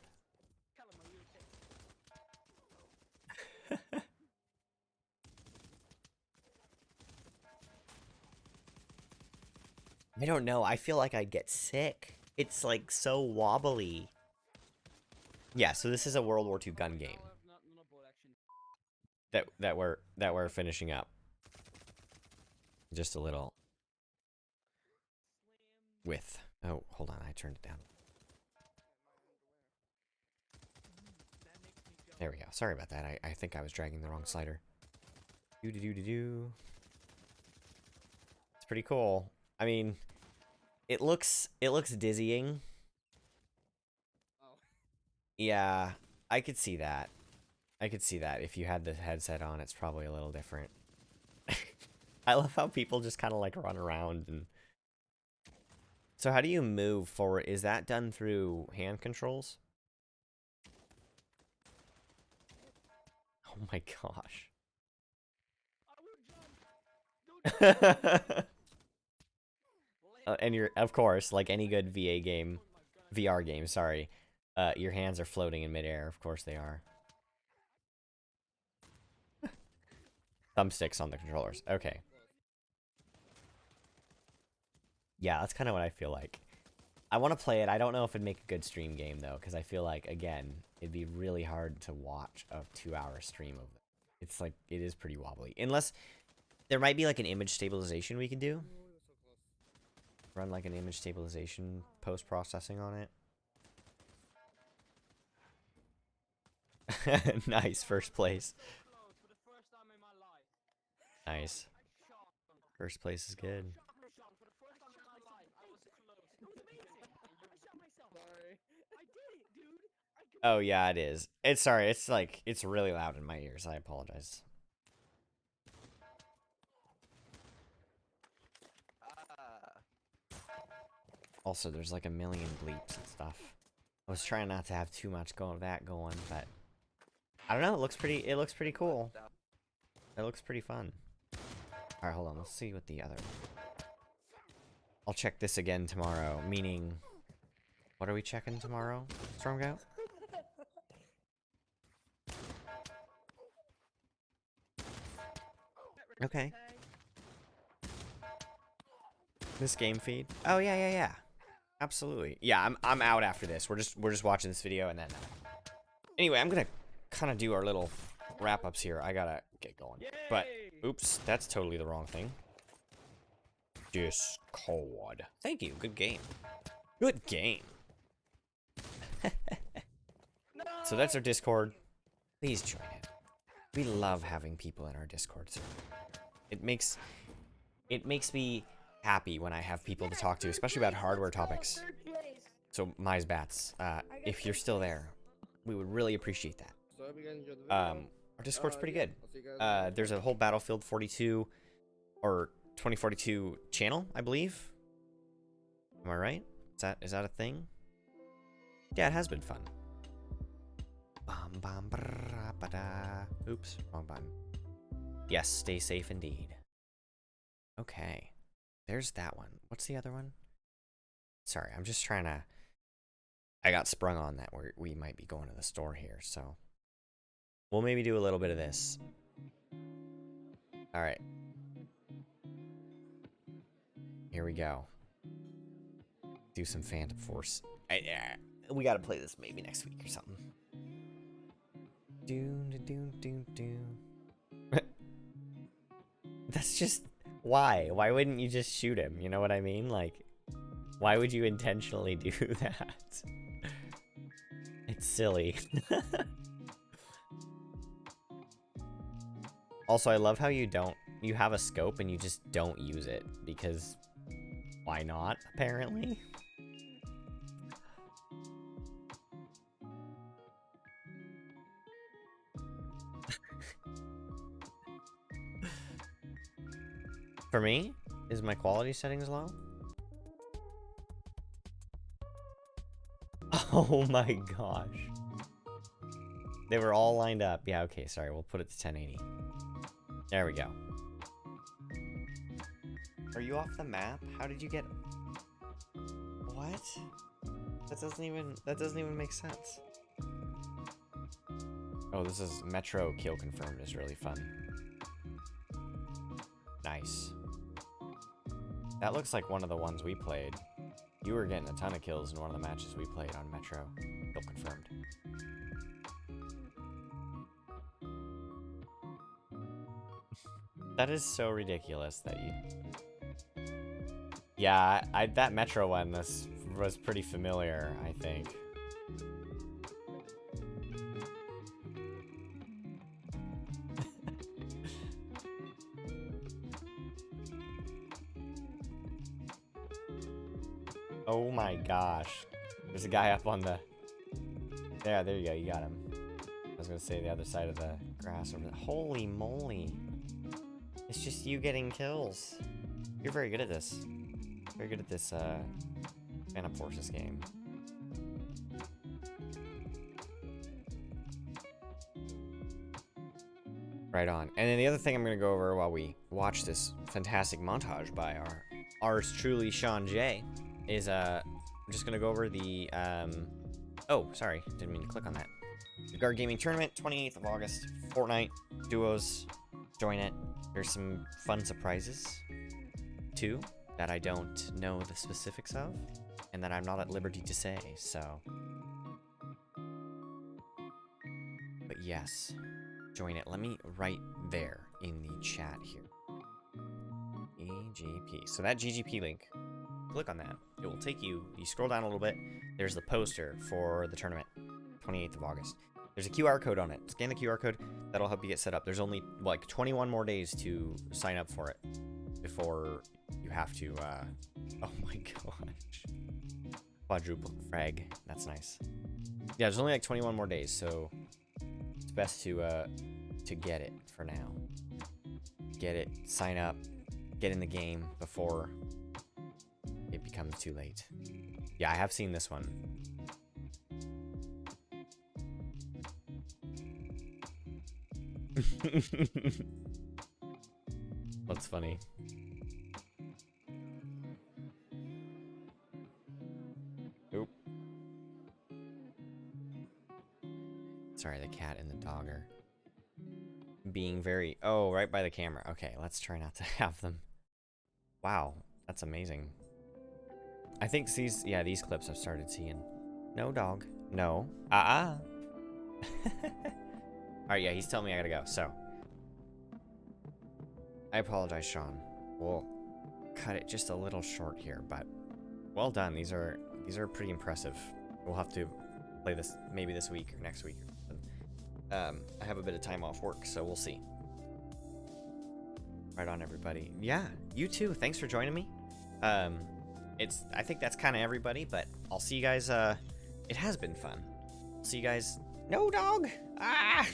I don't know. I feel like I'd get sick. It's like so wobbly. Yeah, so this is a World War II gun game that we're finishing up. Just a little with. Oh, hold on. I turned it down. There we go. Sorry about that. I think I was dragging the wrong slider. Do. It's pretty cool. I mean, it looks dizzying. Oh. Yeah, I could see that. I could see that. If you had the headset on, it's probably a little different. I love how people just kind of like run around and... So how do you move forward? Is that done through hand controls? Oh my gosh. And you're, of course, like any good VR game, sorry. Your hands are floating in midair. Of course they are. Thumbsticks on the controllers. Okay. Yeah, that's kind of what I feel like. I want to play it. I don't know if it'd make a good stream game, though, because I feel like, again, it'd be really hard to watch a 2-hour stream of it. It's like, it is pretty wobbly. Unless, there might be like an image stabilization we can do. Run like an image stabilization post-processing on it. Nice, first place. Nice. First place is good. Oh yeah, it is. It's sorry, it's like it's really loud in my ears. I apologize. Also, there's like a million bleeps and stuff. I was trying not to have too much going, but I don't know. It looks pretty cool. It looks pretty fun. All right, hold on. Let's see what the other. I'll check this again tomorrow. Meaning, what are we checking tomorrow? Stormgout? Okay. This game feed? Oh yeah. Absolutely. Yeah, I'm out after this. We're just watching this video and then. Anyway, I'm gonna kind of do our little wrap-ups here. I gotta get going. But oops, that's totally the wrong thing. Discord. Thank you. Good game. Good game. So that's our Discord. Please join it. We love having people in our Discord server. It makes me happy when I have people to talk to, especially about hardware topics. So, Mize Bats, if you're still there, we would really appreciate that. So I hope you guys enjoyed the video. Our Discord's pretty Yeah, good. I'll see you guys in the next There's one. a whole Battlefield 42 or 2042 channel, I believe. Am I right? Is that a thing? Yeah, it has been fun. Oops, wrong button. Yes, stay safe indeed. Okay, there's that one. What's the other one? Sorry, I'm just trying to... I got sprung on that we might be going to the store here, so... We'll maybe do a little bit of this. Alright. Here we go. Do some Phantom Force. We gotta play this maybe next week or something. That's just... Why? Why wouldn't you just shoot him? You know what I mean? Like, why would you intentionally do that? It's silly. Also, I love how you have a scope and you just don't use it because why not, apparently? For me, is my quality settings low? Oh my gosh. They were all lined up. Yeah, okay, sorry. We'll put it to 1080. There we go. Are you off the map? How did you get... What? That doesn't even make sense. Oh, this is Metro kill confirmed is really fun. Nice. That looks like one of the ones we played. You were getting a ton of kills in one of the matches we played on Metro. Kill confirmed. That is so ridiculous that you... Yeah, that Metro one was pretty familiar, I think. Oh my gosh. There's a guy up on the... Yeah, there you go, you got him. I was gonna say the other side of the grass over there. Holy moly. It's just you getting kills. You're very good at this. Very good at this, Phantom Forces game. Right on. And then the other thing I'm gonna go over while we watch this fantastic montage by ours truly, Sean J, is, I'm just gonna go over the, oh, sorry, didn't mean to click on that. The Guard Gaming Tournament, 28th of August, Fortnite, duos, join it. There's some fun surprises, too, that I don't know the specifics of, and that I'm not at liberty to say, so. But yes, join it. Let me write there in the chat here. EGP. So that GGP link, click on that. It will take you, you scroll down a little bit, there's the poster for the tournament, 28th of August. There's a QR code on it. Scan the QR code. That'll help you get set up. There's only like 21 more days to sign up for it before you have to, oh my gosh. Quadruple frag. That's nice. Yeah, there's only like 21 more days, so it's best to get it for now. Get it, sign up, get in the game before it becomes too late. Yeah, I have seen this one. What's funny? Oop. Sorry, the cat and the dog are being very... Oh, right by the camera. Okay, let's try not to have them. Wow, that's amazing. I think these clips I've started seeing. No, dog. No. Alright, yeah, he's telling me I gotta go, so. I apologize, Sean. We'll cut it just a little short here, but well done. These are pretty impressive. We'll have to play this maybe this week or next week or something. I have a bit of time off work, so we'll see. Right on, everybody. Yeah, you too. Thanks for joining me. I think that's kind of everybody, but I'll see you guys. It has been fun. See you guys. No, dog. Ah.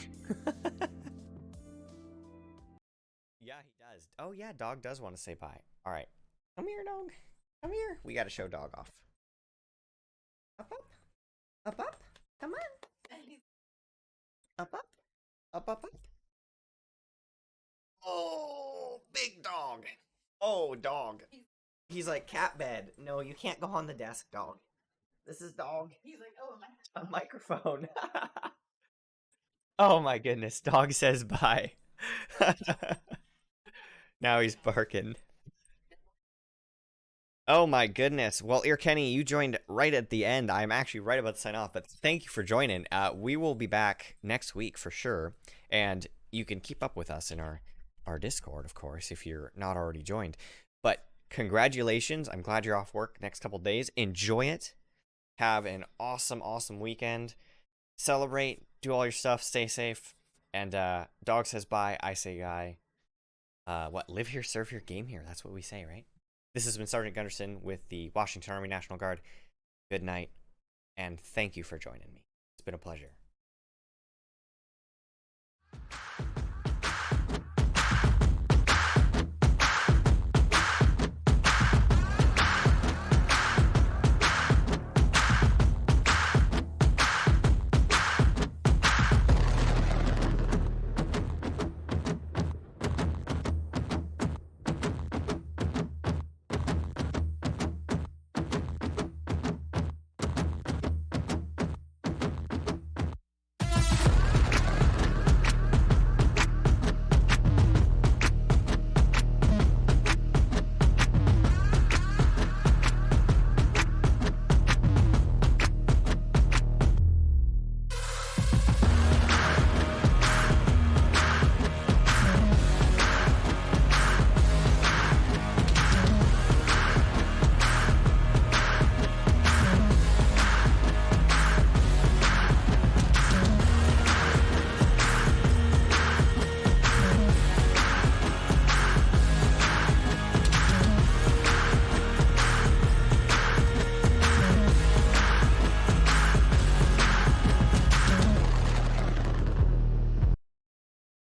Yeah, he does. Oh yeah, dog does want to say bye. All right, come here, dog. Come here. We got to show dog off. Up, up, up, up. Come on. Up, up, up, up, up. Oh, big dog. Oh, dog. He's like, cat bed. No, you can't go on the desk, dog. This is dog. He's like, oh, a microphone. Oh my goodness. Dog says bye. Now he's barking. Oh my goodness. Well, Ear Kenny, you joined right at the end. I'm actually right about to sign off, but thank you for joining. We will be back next week for sure. And you can keep up with us in our Discord, of course, if you're not already joined. But congratulations. I'm glad you're off work next couple days. Enjoy it. Have an awesome, awesome weekend. Celebrate. Do all your stuff. Stay safe. And dog says bye. I say bye. What? Live here, serve here, game here. That's what we say, right? This has been Sergeant Gunderson with the Washington Army National Guard. Good night, and thank you for joining me. It's been a pleasure.